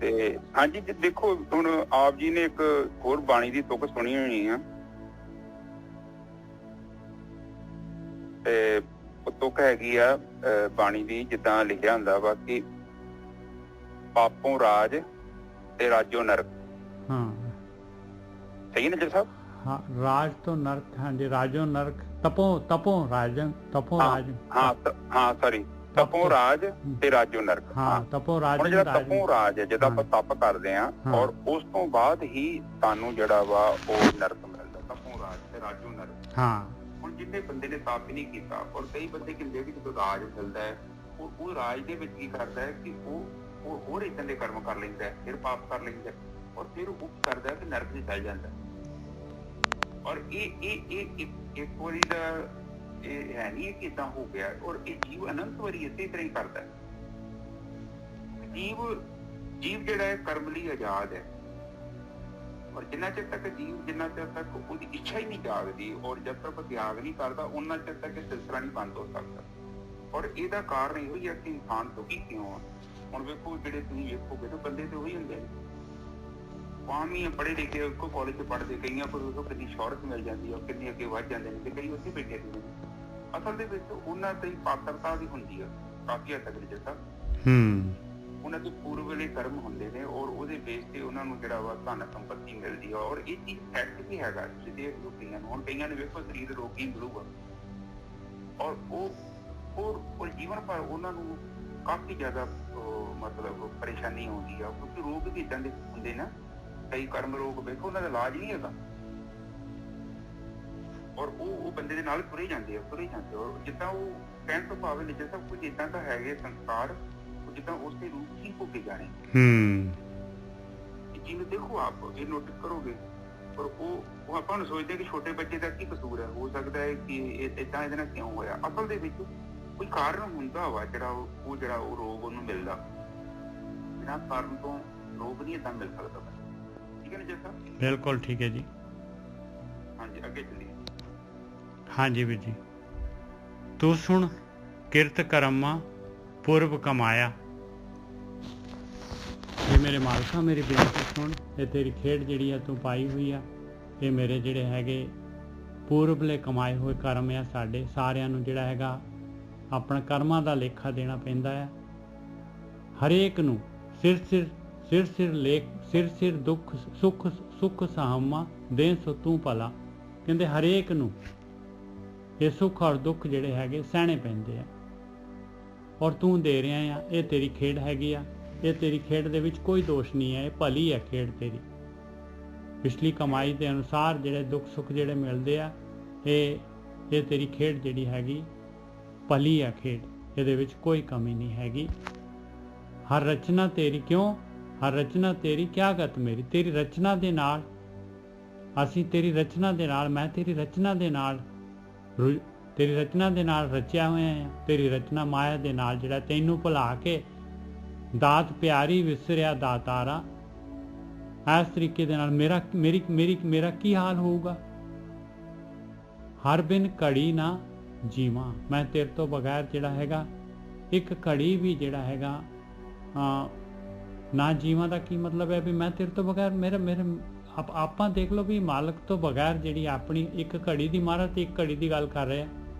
ते हाँ जी देखो हुण आप जी ने एक होर बाणी दी तुक सुनी होनी है। ते तुक हैगी आ बाणी दी जिद्दां लिखिया हुंदा वा कि पापों राज ते राजो नरक। हाँ सही निजर साहब। हाँ राज तो नरक। हाँ जी राजो नरक। तपो राज। हाँ सॉरी तपों राज ते राजो नरक। हाँ तपों राज। ਹੁਣ ਜਿਹੜਾ ਤਪੋਂ ਰਾਜ ਹੈ ਜਦੋਂ ਆਪਾਂ ਤਪ ਕਰਦੇ ਆ ਔਰ ਉਸ ਤੋਂ ਬਾਅਦ ਹੀ ਸਾਨੂੰ ਜਿਹੜਾ ਵਾ ਉਹ ਨਰਕ ਮਿਲਦਾ। ਤਪੋਂ ਰਾਜ ਤੇ ਰਾਜੋ ਨਰਕ। ਹਾਂ ਹੁਣ ਜਿੰਨੇ ਬੰਦੇ ਨੇ ਤਪ ਨਹੀਂ ਕੀਤਾ ਔਰ ਕਈ ਬੰਦੇ ਕਹਿੰਦੇ ਵੀ ਜਦੋਂ ਰਾਜ ਮਿਲਦਾ ਹੈ ਉਹ ਰਾਜ ਦੇ ਵਿੱਚ ਕੀ ਕਰਦਾ ਹੈ ਕਿ ਉਹ ਹੋਰ ਇਦਾਂ ਦੇ ਕਰਮ ਕਰ ਲੈਂਦਾ ਹੈ, ਫਿਰ ਪਾਪ ਕਰ ਲੈਂਦਾ ਔਰ ਫਿਰ ਉਹ ਕਰਦਾ ਕਿ ਨਰਕ ਵਿੱਚ ਚਲ ਜਾਂਦਾ। ਔਰ ਇਹ ਇੱਕ ਵਾਰੀ ਦਾ ਇਹ ਹੈ ਨਹੀਂ ਕਿ ਇਦਾਂ ਹੋ ਗਿਆ। ਔਰ ਇਹ ਜੀਵ ਅਨੰਤ ਵਾਰੀ ਇਸੇ ਤਰ੍ਹਾਂ ਹੀ ਕਰਦਾ ਹੈ। ਜੀਵ ਜਿਹੜਾ ਹੈ ਕਰਮ ਲਈ ਆਜ਼ਾਦ ਹੈ। ਔਰ ਜਿੰਨਾ ਚਿਰ ਤੱਕ ਜਿੰਨਾ ਚਿਰ ਤੱਕ ਉਹਦੀ ਇੱਛਾ ਹੀ ਨਹੀਂ ਜਾਗਦੀ ਔਰ ਜਦ ਤੱਕ ਤਿਆਗ ਨਹੀਂ ਕਰਦਾ ਉਹਨਾਂ ਚਿਰ ਤੱਕ ਇਹ ਸਿਲਸਿਲਾ ਨਹੀਂ ਬੰਦ ਹੋ ਸਕਦਾ। ਔਰ ਇਹਦਾ ਕਾਰਨ ਇਹੋ ਹੀ ਹੈ ਕਿ ਇਨਸਾਨ ਦੁਖੀ ਕਿਉਂ ਆ। ਹੁਣ ਵੇਖੋ ਜਿਹੜੇ ਤੁਸੀਂ ਵੇਖੋਗੇ ਤਾਂ ਬੰਦੇ ਤੇ ਉਹੀ ਹੁੰਦੇ ਨੇ। ਆਮ ਹੀ ਪੜ੍ਹੇ ਲਿਖੇ ਇੱਕੋ ਕਾਲਜ 'ਚ ਪੜ੍ਹਦੇ, ਕਈਆਂ ਕੋਲ ਵੇਖੋ ਕਿੰਨੀ ਸ਼ੋਹਰਤ ਮਿਲ ਜਾਂਦੀ ਹੈ, ਕਿੰਨੀ ਅੱਗੇ ਵੱਧ ਜਾਂਦੇ ਨੇ ਤੇ ਕਈ ਉੱਥੇ ਬੈਠੇ ਹੁੰਦੇ ਨੇ। ਅਸਲ ਦੇ ਵਿੱਚ ਉਹਨਾਂ ਦੀ ਪਾਤਰਤਾ ਵੀ ਹੁੰਦੀ ਆ ਕਾਫੀ ਹੱਦ ਤੱਕ ਜਿੱਦਾਂ ਉਹਨਾਂ ਦੇ ਪੂਰਵਲੇ ਕਰਮ ਹੁੰਦੇ ਨੇ ਔਰ ਉਹਦੇ ਬੇਸ ਤੇ ਉਹਨਾਂ ਨੂੰ ਜਿਹੜਾ ਵਾ ਧਨ ਸੰਪਤੀ ਮਿਲਦੀ ਆ। ਔਰ ਇਹ ਚੀਜ਼ ਫੈਕਟ ਵੀ ਹੈਗਾ। ਤੁਸੀਂ ਦੇਖ ਲਓ ਕਈਆਂ ਨੂੰ, ਹੁਣ ਕਈਆਂ ਨੂੰ ਵੇਖੋ ਸਰੀਰ ਰੋਗੀ ਮਿਲੂਗਾ ਔਰ ਉਹ ਜੀਵਨ ਭਰ ਉਹਨਾਂ ਨੂੰ ਕਾਫੀ ਜ਼ਿਆਦਾ ਮਤਲਬ ਪਰੇਸ਼ਾਨੀ ਆਉਂਦੀ ਆ ਕਿਉਂਕਿ ਰੋਗ ਵੀ ਏਦਾਂ ਦੇ ਹੁੰਦੇ ਨਾ। ਕਈ ਕਰਮ ਰੋਗ ਵੇਖੋ ਉਹਨਾਂ ਦਾ ਇਲਾਜ ਨਹੀਂ ਹੈਗਾ ਔਰ ਉਹ ਬੰਦੇ ਦੇ ਨਾਲ ਤੁਰੇ ਜਾਂਦੇ ਔਰ ਜਿੱਦਾਂ ਉਹ ਕਹਿਣ ਤੋਂ ਭਾਵੇਂ ਨਿਜਰ ਸਭ ਕੁਝ ਏਦਾਂ ਤਾਂ ਹੈਗੇ ਸੰਸਕਾਰ ਜਿੱਦਾਂ ਉਸਦੇ ਰੂਪ ਹੀ ਭੋਗੇ ਜਾਣੇ। ਚੀਜ਼ ਨੂੰ ਦੇਖੋ, ਆਪ ਇਹ ਨੋਟਿਸ ਕਰੋਗੇ। ਪਰ ਉਹ ਆਪਾਂ ਨੂੰ ਸੋਚਦੇ ਕਿ ਛੋਟੇ ਬੱਚੇ ਦਾ ਕੀ ਕਸੂਰ ਹੈ, ਹੋ ਸਕਦਾ ਹੈ ਕਿ ਏਦਾਂ ਇਹਦੇ ਨਾਲ ਕਿਉਂ ਹੋਇਆ। ਅਸਲ ਦੇ ਵਿੱਚ ਕੋਈ ਕਾਰਨ ਹੁੰਦਾ ਵਾ ਜਿਹੜਾ ਉਹ ਰੋਗ ਉਹਨੂੰ ਮਿਲਦਾ। ਬਿਨਾਂ ਕਾਰਨ ਤੋਂ ਰੋਗ ਨਹੀਂ ਏਦਾਂ ਮਿਲ ਸਕਦਾ। ਠੀਕ ਹੈ ਨਾ ਜੱਸਾ? ਬਿਲਕੁਲ ਠੀਕ ਹੈ ਜੀ। ਹਾਂਜੀ, ਅੱਗੇ ਚੱਲੀਏ। ਹਾਂਜੀ ਵੀਰ ਜੀ। ਤੂੰ ਸੁਣ ਕਿਰਤ ਕਰਮਾ ਪੁਰਬ ਕਮਾਇਆ। ਇਹ ਮੇਰੇ ਮਾਲਕਾ ਮੇਰੀ ਬੇਨਤੀ ਸੁਣ, ਇਹ ਤੇਰੀ ਖੇਡ ਜਿਹੜੀ ਆ ਤੂੰ ਪਾਈ ਹੋਈ ਆ, ਇਹ ਮੇਰੇ ਜਿਹੜੇ ਹੈਗੇ ਪੂਰਬਲੇ ਕਮਾਏ ਹੋਏ ਕਰਮ ਆ। ਸਾਡੇ ਸਾਰਿਆਂ ਨੂੰ ਜਿਹੜਾ ਹੈਗਾ ਆਪਣਾ ਕਰਮਾਂ ਦਾ ਲੇਖਾ ਦੇਣਾ ਪੈਂਦਾ ਆ। ਹਰੇਕ ਨੂੰ ਸਿਰ ਦੁੱਖ ਸੁੱਖ ਸਹਾਮਾ ਦੇ ਸੋ ਤੂੰ ਭਲਾ। ਕਹਿੰਦੇ ਹਰੇਕ ਨੂੰ ਇਹ ਸੁੱਖ ਔਰ ਦੁੱਖ ਜਿਹੜੇ ਹੈਗੇ ਸਹਿਣੇ ਪੈਂਦੇ ਆ, ਔਰ ਤੂੰ ਦੇ ਰਿਹਾ ਆ। ਇਹ ਤੇਰੀ ਖੇਡ ਹੈਗੀ ਆ। ਇਹ ਤੇਰੀ ਖੇਡ ਦੇ ਵਿੱਚ ਕੋਈ ਦੋਸ਼ ਨਹੀਂ ਹੈ, ਇਹ ਭਲੀ ਹੈ ਖੇਡ ਤੇਰੀ। ਪਿਛਲੀ ਕਮਾਈ ਦੇ ਅਨੁਸਾਰ ਜਿਹੜੇ ਦੁੱਖ ਸੁੱਖ ਜਿਹੜੇ ਮਿਲਦੇ ਆ, ਇਹ ਤੇਰੀ ਖੇਡ ਜਿਹੜੀ ਹੈਗੀ ਭਲੀ ਹੈ ਖੇਡ। ਇਹਦੇ ਵਿੱਚ ਕੋਈ ਕਮੀ ਨਹੀਂ ਹੈਗੀ। ਹਰ ਰਚਨਾ ਤੇਰੀ ਕਿਉਂ, ਹਰ ਰਚਨਾ ਤੇਰੀ ਕਿਆ ਗਤ ਮੇਰੀ। ਤੇਰੀ ਰਚਨਾ ਦੇ ਨਾਲ ਅਸੀਂ, ਤੇਰੀ ਰਚਨਾ ਦੇ ਨਾਲ ਮੈਂ, ਤੇਰੀ ਰਚਨਾ ਦੇ ਨਾਲ ਰਚਿਆ ਹੋਇਆ ਆ। ਤੇਰੀ ਰਚਨਾ ਮਾਇਆ ਦੇ ਨਾਲ ਜਿਹੜਾ ਤੈਨੂੰ ਭੁਲਾ ਕੇ ਦਾਤ ਪਿਆਰੀ ਵਿਸਰਿਆ ਦਾਤਾਰਾ। ਇਸ ਤਰੀਕੇ ਦੇ ਨਾਲ ਮੇਰਾ ਕੀ ਹਾਲ ਹੋਊਗਾ। ਹਰ ਬਿਨ ਘੜੀ ਨਾ ਜੀਵਾਂ। ਮੈਂ ਤੇਰੇ ਤੋਂ ਬਗੈਰ ਜਿਹੜਾ ਹੈਗਾ ਇੱਕ ਘੜੀ ਵੀ ਜਿਹੜਾ ਹੈਗਾ ਨਾ ਜੀਵਾਂ ਦਾ ਕੀ ਮਤਲਬ ਹੈ ਵੀ ਮੈਂ ਤੇਰੇ ਤੋਂ ਬਗੈਰ ਮੇਰੇ ਆਪਾਂ ਦੇਖ ਲਓ ਵੀ ਮਾਲਕ ਤੋਂ ਬਗੈਰ ਜਿਹੜੀ ਆਪਣੀ ਇੱਕ ਘੜੀ ਦੀ ਮਹਾਰਾਜ ਤੇ ਇੱਕ ਘੜੀ ਦੀ ਗੱਲ ਕਰ ਰਹੇ ਆ।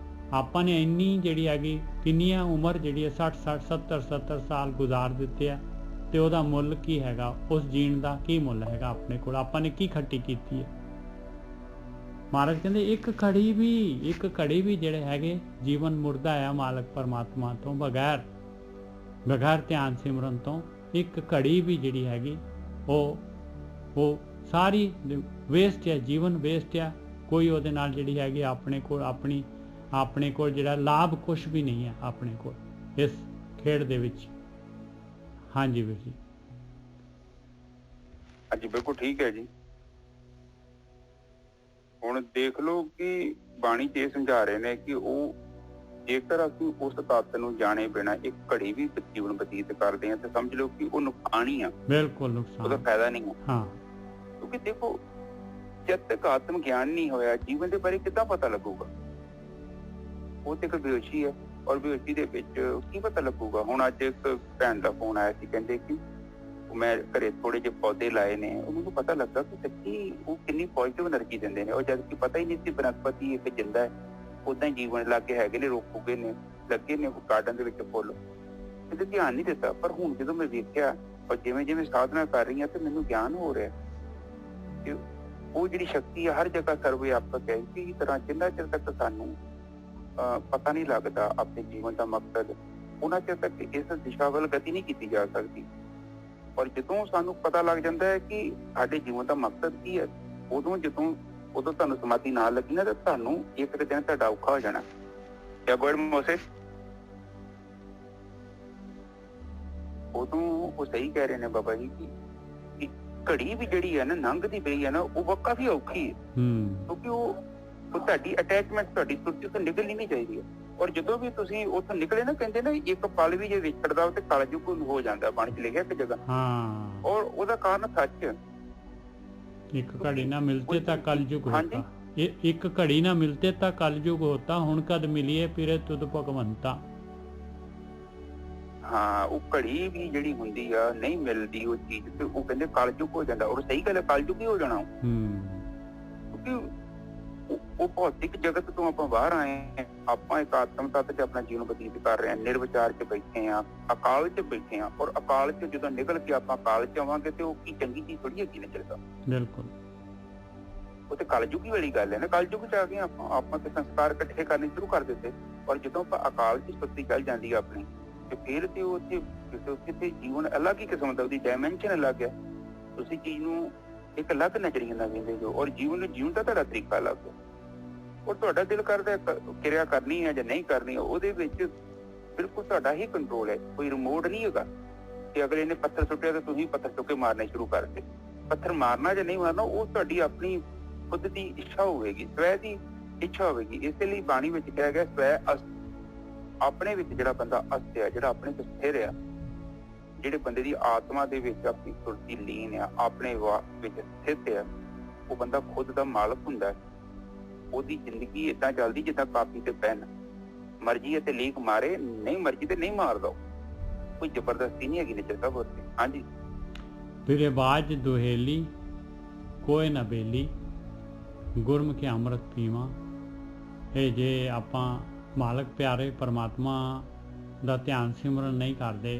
ਆਪਾਂ ਨੇ ਇੰਨੀ ਜਿਹੜੀ ਹੈਗੀ ਕਿੰਨੀਆਂ ਉਮਰ ਜਿਹੜੀ ਹੈ 60 70 ਸਾਲ ਗੁਜ਼ਾਰ ਦਿੱਤੇ ਆ, ਤੇ ਉਹਦਾ ਮੁੱਲ ਕੀ ਹੈਗਾ, ਉਸ ਜੀਣ ਦਾ ਕੀ ਮੁੱਲ ਹੈਗਾ ਆਪਣੇ ਕੋਲ, ਆਪਾਂ ਨੇ ਕੀ ਖੱਟੀ ਕੀਤੀ ਹੈ। ਮਹਾਰਾਜ ਕਹਿੰਦੇ ਇੱਕ ਘੜੀ ਵੀ ਜਿਹੜੇ ਹੈਗੇ ਜੀਵਨ ਮੁਰਦਾ ਆ ਮਾਲਕ ਪਰਮਾਤਮਾ ਤੋਂ ਬਗੈਰ ਧਿਆਨ ਸਿਮਰਨ ਤੋਂ। ਇੱਕ ਘੜੀ ਵੀ ਜਿਹੜੀ ਹੈਗੀ ਉਹ ਸਾਰੀ ਵੇਸਟ ਹੈ, ਜੀਵਨ ਵੇਸਟ ਆ। ਕੋਈ ਉਹਦੇ ਨਾਲ ਜਿਹੜੀ ਹੈਗੀ ਆਪਣੇ ਕੋਲ ਜਿਹੜਾ ਲਾਭ ਕੁਛ ਵੀ ਨਹੀਂ ਹੈ ਆਪਣੇ ਕੋਲ ਇਸ ਖੇਡ ਦੇ ਵਿੱਚ। ਹਾਂਜੀ ਵੀਰ ਜੀ। ਹਾਂਜੀ, ਬਿਲਕੁਲ ਠੀਕ ਹੈ ਜੀ। ਹੁਣ ਦੇਖ ਲਓ ਕਿ ਬਾਣੀ ਚ ਇਹ ਸਮਝਾ ਰਹੇ ਨੇ ਕਿ ਉਹ ਜੇਕਰ ਅਸੀਂ ਉਸ ਤੱਤ ਨੂੰ ਜਾਣੇ ਬਿਨਾਂ ਇੱਕ ਘੜੀ ਵੀ ਜੀਵਨ ਬਤੀਤ ਕਰਦੇ ਹਾਂ ਤਾਂ ਸਮਝ ਲਓ ਕਿ ਉਹ ਨੁਕਸਾਨ ਹੀ ਆ। ਬਿਲਕੁਲ ਨੁਕਸਾਨ, ਉਹਦਾ ਫਾਇਦਾ ਨਹੀਂ ਹੈ। ਹਾਂ, ਕਿਉਂਕਿ ਦੇਖੋ ਜਦ ਤੱਕ ਆਤਮ ਗਿਆਨ ਨਹੀਂ ਹੋਇਆ ਜੀਵਨ ਦੇ ਬਾਰੇ ਕਿੱਦਾਂ ਪਤਾ ਲੱਗੂਗਾ। ਉਹ ਤੇ ਇੱਕ ਬੇਹੋਸ਼ੀ ਹੈ, ਔਰ ਬੇਹੋਸ਼ੀ ਦੇ ਵਿੱਚ ਕੀ ਪਤਾ ਲੱਗੂਗਾ। ਹੁਣ ਅੱਜ ਇੱਕ ਭੈਣ ਦਾ ਫੋਨ ਆਇਆ ਸੀ, ਕਹਿੰਦੇ ਕਿ ਮੈਂ ਘਰੇ ਥੋੜੇ ਜਿਹੇ ਪੌਦੇ ਲਾਏ ਨੇ, ਉਹਨੂੰ ਪਤਾ ਲੱਗਾ ਕਿ ਸੱਚੀ ਉਹ ਕਿੰਨੀ ਪੋਜ਼ਿਟਿਵ ਐਨਰਜੀ ਦਿੰਦੇ ਨੇ। ਉਹ ਜਦ ਕਿ ਪਤਾ ਹੀ ਨਹੀਂ ਸੀ ਬਨਸਪਤੀ ਇੱਕ ਜਿੰਦਾ ਹੈ, ਉਦਾਂ ਹੀ ਜੀਵਨ ਲਾਗੇ ਹੈਗੇ ਨੇ, ਰੁੱਖ ਉੱਗੇ ਨੇ, ਲੱਗੇ ਨੇ ਗਾਰਡਨ ਦੇ ਵਿੱਚ ਫੁੱਲ, ਇਹਦੇ ਧਿਆਨ ਨਹੀਂ ਦਿੱਤਾ। ਪਰ ਹੁਣ ਜਦੋਂ ਮੈਂ ਵੇਖਿਆ ਔਰ ਜਿਵੇਂ ਸਾਧਨਾ ਕਰ ਰਹੀ ਹਾਂ ਤੇ ਮੈਨੂੰ ਗਿਆਨ ਹੋ ਰਿਹਾ ਕਿ ਉਹ ਜਿਹੜੀ ਸ਼ਕਤੀ ਆ ਹਰ ਜਗ੍ਹਾ ਸਰਵਵਿਆਪਕ ਹੈ। ਇਸੇ ਤਰ੍ਹਾਂ ਜਿੰਨਾ ਚਿਰ ਤੱਕ ਸਾਨੂੰ ਪਤਾ ਨਹੀਂ ਲੱਗਦਾ ਆਪਣੇ ਜੀਵਨ ਦਾ ਮਕਸਦ, ਉਹਨਾਂ ਚਿਰ ਤੱਕ ਇਸ ਦਿਸ਼ਾ ਵੱਲ ਗਤੀ ਨਹੀਂ ਕੀਤੀ ਜਾ ਸਕਦੀ। ਔਰ ਜਦੋਂ ਸਾਨੂੰ ਪਤਾ ਲੱਗ ਜਾਂਦਾ ਹੈ ਕਿ ਸਾਡੇ ਜੀਵਨ ਦਾ ਮਕਸਦ ਕੀ ਹੈ, ਉਦੋਂ ਤੁਹਾਨੂੰ ਸਮਾਧੀ ਨਾਲ ਲੱਗੀ ਨਾ ਤਾਂ ਤੁਹਾਨੂੰ ਇੱਕ ਦਿਨ ਤੁਹਾਡਾ ਔਖਾ ਹੋ ਜਾਣਾ। ਉਦੋਂ ਉਹ ਸਹੀ ਕਹਿ ਰਹੇ ਨੇ ਬਾਬਾ ਜੀ ਕਿ ਘੜੀ ਵੀ ਜਿਹੜੀ ਹੈ ਨਾ ਲੰਘਦੀ ਪਈ ਹੈ ਨਾ, ਉਹ ਕਾਫੀ ਔਖੀ ਹੈ। ਕਿਉਂਕਿ ਉਹ ਤੁਹਾਡੀ ਅਟੈਚਮੈਂਟ ਤੁਹਾਡੀ ਸੁਰਤੀ ਤੋਂ ਨਿਕਲਣੀ ਨਹੀਂ ਚਾਹੀਦੀ ਹੈ। ਔਰ ਜਦੋਂ ਵੀ ਤੁਸੀਂ ਉੱਥੋਂ ਨਿਕਲੇ ਨਾ, ਕਹਿੰਦੇ ਨਾ ਇੱਕ ਪਲ ਵੀ ਜੇ ਵਿਛੜਦਾ ਤੇ ਕਲਯੁਗ ਹੋ ਜਾਂਦਾ, ਬਾਣੀ ਚ ਲਿਖਿਆ ਇੱਕ ਜਗ੍ਹਾ। ਔਰ ਉਹਦਾ ਕਾਰਨ ਸੱਚ, ਇੱਕ ਘੜੀ ਨਾ ਮਿਲਤੇ ਤਾਂ ਕਲਯੁਗ ਹੋਤਾ। ਇੱਕ ਘੜੀ ਨਾ ਮਿਲਤੇ ਤਾਂ ਕਲਯੁਗ ਹੋਤਾ, ਹੁਣ ਕਦ ਮਿਲੀਏ ਫਿਰੇ ਤੁਧ ਭਗਵੰਤਾ। ਹਾਂ, ਉਹ ਘੜੀ ਵੀ ਜਿਹੜੀ ਹੁੰਦੀ ਆ ਨਹੀਂ ਮਿਲਦੀ ਉਹ ਚੀਜ਼, ਤੇ ਉਹ ਕਹਿੰਦੇ ਕਲਯੁਗ ਹੋ ਜਾਂਦਾ। ਔਰ ਸਹੀ ਗੱਲ ਹੈ, ਕਲਯੁਗ ਹੀ ਹੋ ਜਾਣਾ। ਕਿਉਂਕਿ ਉਹ ਭੌਤਿਕ ਜਗਤ ਤੋਂ ਆਪਾਂ ਬਾਹਰ ਆਏ ਹਾਂ, ਆਪਾਂ ਇੱਕ ਆਤਮ ਤੱਤ ਚ ਆਪਣਾ ਜੀਵਨ ਬਤੀਤ ਕਰ ਰਹੇ ਹਾਂ, ਨਿਰਵਿਚਾਰ ਚ ਬੈਠੇ ਹਾਂ, ਅਕਾਲ ਚ ਬੈਠੇ ਹਾਂ। ਔਰ ਅਕਾਲ ਚ ਜਦੋਂ ਨਿਕਲ ਕੇ ਆਪਾਂ ਅਕਾਲ ਚ ਆਵਾਂਗੇ ਤੇ ਉਹ ਕੀ ਚੰਗੀ ਚੀਜ਼ ਥੋੜੀ ਹੈਗੀ ਨਿਕਲਦਾ। ਬਿਲਕੁਲ, ਉਹ ਤੇ ਕਲਯੁਗੀ ਵਾਲੀ ਗੱਲ ਹੈ ਨਾ। ਕਲਯੁਗ ਚ ਆ ਗਏ ਆਪਾਂ ਤੇ ਸੰਸਕਾਰ ਇਕੱਠੇ ਕਰਨੇ ਸ਼ੁਰੂ ਕਰ ਦਿੱਤੇ। ਔਰ ਜਦੋਂ ਆਪਾਂ ਅਕਾਲ ਚ ਸੁੱਤੀ ਚੱਲ ਜਾਂਦੀ ਹੈ ਆਪਣੀ, ਤੇ ਫਿਰ ਤੇ ਉੱਥੇ ਜੀਵਨ ਅਲੱਗ ਹੀ ਕਿਸਮ ਦਾ, ਉਹਦੀ ਡਾਇਮੈਂਸ਼ਨ ਅਲੱਗ ਹੈ। ਤੁਸੀਂ ਚੀਜ਼ ਨੂੰ ਇੱਕ ਅਲੱਗ ਨਜ਼ਰੀਏ ਨਾਲ ਵੇਖਦੇ ਹੋ, ਔਰ ਜੀਵਨ ਨੂੰ ਜੀਉਣ ਦਾ ਤੁਹਾਡਾ ਤਰੀਕਾ ਅਲੱਗ ਹੈ। ਔਰ ਤੁਹਾਡਾ ਦਿਲ ਕਰਦਾ ਕਿਰਿਆ ਕਰਨੀ ਹੈ ਜਾਂ ਨਹੀਂ ਕਰਨੀ, ਉਹਦੇ ਵਿੱਚ ਬਿਲਕੁਲ ਤੁਹਾਡਾ ਹੀ ਕੰਟਰੋਲ ਹੈ, ਕੋਈ ਰਿਮੋਟ ਨਹੀਂ ਹੈਗਾ ਕਿ ਅਗਲੇ ਨੇ ਪੱਥਰ ਸੁੱਟਿਆ ਤੇ ਤੁਸੀਂ ਪੱਥਰ ਚੁੱਕ ਕੇ ਮਾਰਨੇ ਸ਼ੁਰੂ ਕਰ ਦਿੱਤੇ। ਪੱਥਰ ਮਾਰਨਾ ਜਾਂ ਨਹੀਂ ਮਾਰਨਾ ਉਹ ਤੁਹਾਡੀ ਆਪਣੀ ਖੁਦ ਦੀ ਇੱਛਾ ਹੋਵੇਗੀ, ਸਵੈ ਦੀ ਇੱਛਾ ਹੋਵੇਗੀ। ਇਸੇ ਲਈ ਬਾਣੀ ਵਿੱਚ ਕਿਹਾ ਗਿਆ ਸਵੈ ਆਪਣੇ ਵਿੱਚ ਜਿਹੜਾ ਬੰਦਾ ਅਸਥ ਹੈ, ਜਿਹੜਾ ਆਪਣੇ ਤੋਂ ਸਥਿਰ ਆ, ਜਿਹੜੇ ਬੰਦੇ ਦੀ ਆਤਮਾ ਦੇ ਵਿੱਚ ਆਪਣੀ ਸੁਰਤੀ ਲੀਨ ਆ, ਆਪਣੇ ਵਿੱਚ ਸਥਿਤ ਆ, ਉਹ ਬੰਦਾ ਖੁਦ ਦਾ ਮਾਲਕ ਹੁੰਦਾ। ਉਹਦੀ ਜ਼ਿੰਦਗੀ ਏਦਾਂ ਚੱਲਦੀ ਜਿੱਦਾਂ ਕਾਪੀ ਤੇ ਪੈਨ, ਮਰਜ਼ੀ ਹੈ ਤੇ ਲੀਕ ਮਾਰੇ, ਨਹੀਂ ਮਰਜ਼ੀ ਤੇ ਨਹੀਂ ਮਾਰਦਾ। ਕੋਈ ਜ਼ਬਰਦਸਤੀ ਨਹੀਂ ਹੈਗੀ ਨਿੱਜਰ ਸਾਹਿਬ ਉੱਥੇ। ਹਾਂਜੀ। ਤੇਰੇ ਬਾਜ ਦੁਹੇਲੀ ਕੋਈ ਨਾ ਬੇਲੀ, ਗੁਰਮੁਖੀ ਅੰਮ੍ਰਿਤ ਪੀਵਾਂ। ਇਹ ਜੇ ਆਪਾਂ ਮਾਲਕ ਪਿਆਰੇ ਪਰਮਾਤਮਾ ਦਾ ਧਿਆਨ ਸਿਮਰਨ ਨਹੀਂ ਕਰਦੇ,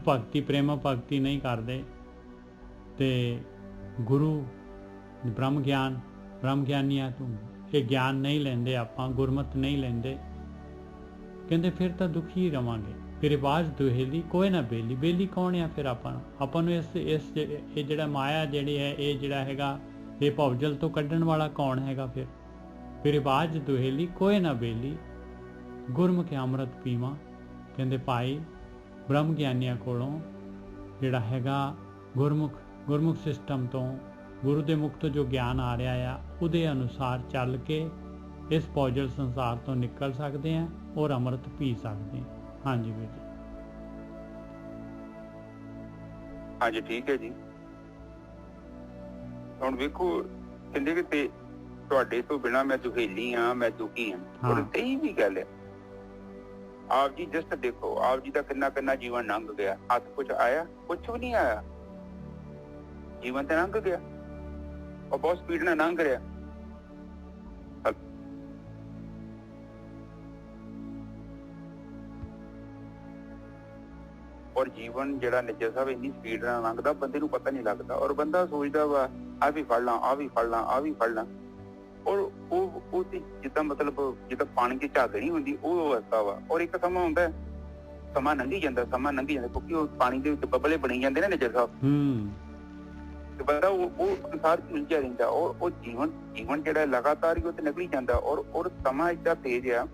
ਭਗਤੀ ਪ੍ਰੇਮ ਭਗਤੀ ਨਹੀਂ ਕਰਦੇ, ਤੇ ਗੁਰੂ ਬ੍ਰਹਮ ਗਿਆਨੀਆਂ ਤੋਂ ਇਹ ਗਿਆਨ ਨਹੀਂ ਲੈਂਦੇ, ਆਪਾਂ ਗੁਰਮਤ ਨਹੀਂ ਲੈਂਦੇ, ਕਹਿੰਦੇ ਫਿਰ ਤਾਂ ਦੁਖੀ ਰਵਾਂਗੇ। ਫਿਰ ਬਾਜ ਦੁਹੇਲੀ ਕੋਈ ਨਾ ਬੇਲੀ। ਬੇਲੀ ਕੌਣ ਆ? ਫਿਰ ਆਪਾਂ ਨੂੰ ਇਸ ਇਹ ਜਿਹੜਾ ਮਾਇਆ ਜਿਹੜੀ ਹੈ, ਇਹ ਜਿਹੜਾ ਹੈਗਾ, ਇਹ ਭਵਜਲ ਤੋਂ ਕੱਢਣ ਵਾਲਾ ਕੌਣ ਹੈਗਾ? ਫਿਰ ਬਾਜ ਦੁਹੇਲੀ ਕੋਈ ਨਾ ਬੇਲੀ, ਗੁਰਮੁਖੀ ਅੰਮ੍ਰਿਤ ਪੀਵਾਂ। ਕਹਿੰਦੇ ਭਾਈ ਬ੍ਰਹਮ ਗਿਆਨੀਆਂ ਕੋਲੋਂ ਜਿਹੜਾ ਹੈਗਾ ਗੁਰਮੁਖ ਸਿਸਟਮ ਤੋਂ, ਗੁਰੂ ਦੇ ਮੁਖ ਤੋਂ ਜੋ ਗਿਆਨ ਆ ਰਿਹਾ ਆ, ਉਹਦੇ ਅਨੁਸਾਰ ਚੱਲ ਕੇ ਇਸ ਭੌਜਲ ਸੰਸਾਰ ਤੋਂ ਨਿਕਲ ਸਕਦੇ ਹਾਂ ਔਰ ਅੰਮ੍ਰਿਤ ਪੀ ਸਕਦੇ ਹਾਂ। ਹਾਂਜੀ ਵੀਰ ਜੀ। ਹਾਂਜੀ ਠੀਕ ਹੈ ਜੀ। ਹੁਣ ਵੇਖੋ, ਕਹਿੰਦੇ ਕਿ ਤੇ ਤੁਹਾਡੇ ਤੋਂ ਬਿਨਾਂ ਮੈਂ ਦੁਹੇਲੀ ਹਾਂ, ਮੈਂ ਦੁਖੀ ਹਾਂ। ਔਰ ਸਹੀ ਵੀ ਗੱਲ ਹੈ। ਆਪ ਜੀ ਜਸਟ ਦੇਖੋ, ਆਪ ਜੀ ਦਾ ਕਿੰਨਾ ਜੀਵਨ ਲੰਘ ਗਿਆ, ਹੱਥ ਕੁਝ ਆਇਆ? ਕੁਛ ਵੀ ਨਹੀਂ ਆਇਆ। ਜੀਵਨ ਤੇ ਲੰਘ ਗਿਆ, ਉਹ ਬਹੁਤ ਸਪੀਡ ਨਾਲ ਲੰਘ ਰਿਹਾ। ਔਰ ਜੀਵਨ ਜਿਹੜਾ ਨਿੱਜਰ ਸਾਹਿਬ ਇੰਨੀ ਸਪੀਡ ਨਾਲ ਲੰਘਦਾ, ਬੰਦੇ ਨੂੰ ਪਤਾ ਨਹੀਂ ਲੱਗਦਾ। ਔਰ ਬੰਦਾ ਸੋਚਦਾ ਵਾ ਆ ਵੀ ਫੜ ਲਾਂ, ਆ ਵੀ ਫੜ ਲਾਂ, ਆ ਵੀ ਫੜ ਲਾਂ। ਔਰ ਉਹ ਜਿੱਦਾਂ ਮਤਲਬ ਜਿੱਦਾਂ ਪਾਣੀ ਦੀ ਝੱਗ ਨਹੀਂ ਹੁੰਦੀ, ਉਹ ਅਵਸਥਾ ਵਾ। ਔਰ ਇੱਕ ਸਮਾਂ ਹੁੰਦਾ, ਸਮਾਂ ਲੰਘੀ ਜਾਂਦਾ, ਕਿਉਂਕਿ ਉਹ ਪਾਣੀ ਦੇ ਵਿੱਚ ਬਬਲੇ ਬਣੀ ਜਾਂਦੇ ਨੇ ਨਿੱਜਰ ਸਾਹਿਬ। ਤੇ ਬੰਦਾ ਉਹ ਸੰਸਾਰ ਚ ਉਲਝਿਆ ਰਹਿੰਦਾ। ਔਰ ਉਹ ਜੀਵਨ ਜਿਹੜਾ ਲਗਾਤਾਰ ਹੀ ਉਹ ਤੇ ਨਿਕਲੀ ਜਾਂਦਾ। ਔਰ ਸਮਾਂ ਏਦਾਂ ਤੇਜ਼ ਆ,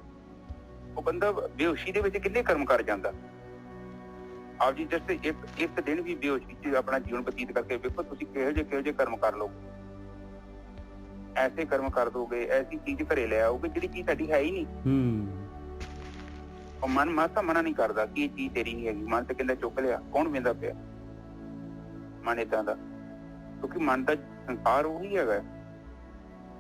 ਉਹ ਬੰਦਾ ਬੇਹੋਸ਼ੀ ਦੇ ਵਿੱਚ ਕਿੰਨੇ ਕਰਮ ਕਰ ਜਾਂਦਾ। ਆਪ ਜੀ ਜਸਟ ਇੱਕ ਦਿਨ ਵੀ ਬੇਹੋਸ਼ੀ ਚ ਆਪਣਾ ਜੀਵਨ ਬਤੀਤ ਕਰਕੇ ਵੇਖੋ, ਤੁਸੀਂ ਕਿਹੋ ਜਿਹੇ ਕਰਮ ਕਰ ਲਓ। ਐਸੇ ਕਰਮ ਕਰ ਦੋਗੇ, ਐਸੀ ਚੀਜ਼ ਘਰੇ ਲੈ ਆਓਗੇ ਜਿਹੜੀ ਚੀਜ਼ ਸਾਡੀ ਹੈ ਹੀ ਨਹੀਂ। ਉਹ ਮਨ ਮਾਸਾ ਮਨਾ ਨਹੀਂ ਕਰਦਾ ਕਿ ਇਹ ਚੀਜ਼ ਤੇਰੀ ਨਹੀਂ ਹੈਗੀ। ਮਨ ਤੇ ਕਹਿੰਦਾ ਚੁੱਕ ਲਿਆ, ਕੌਣ ਵੇਂਦਾ ਪਿਆ? ਮਨ ਏਦਾਂ ਦਾ, ਕਿਉਂਕਿ ਮਨ ਦਾ ਸੰਸਾਰ ਉਹੀ ਹੈਗਾ।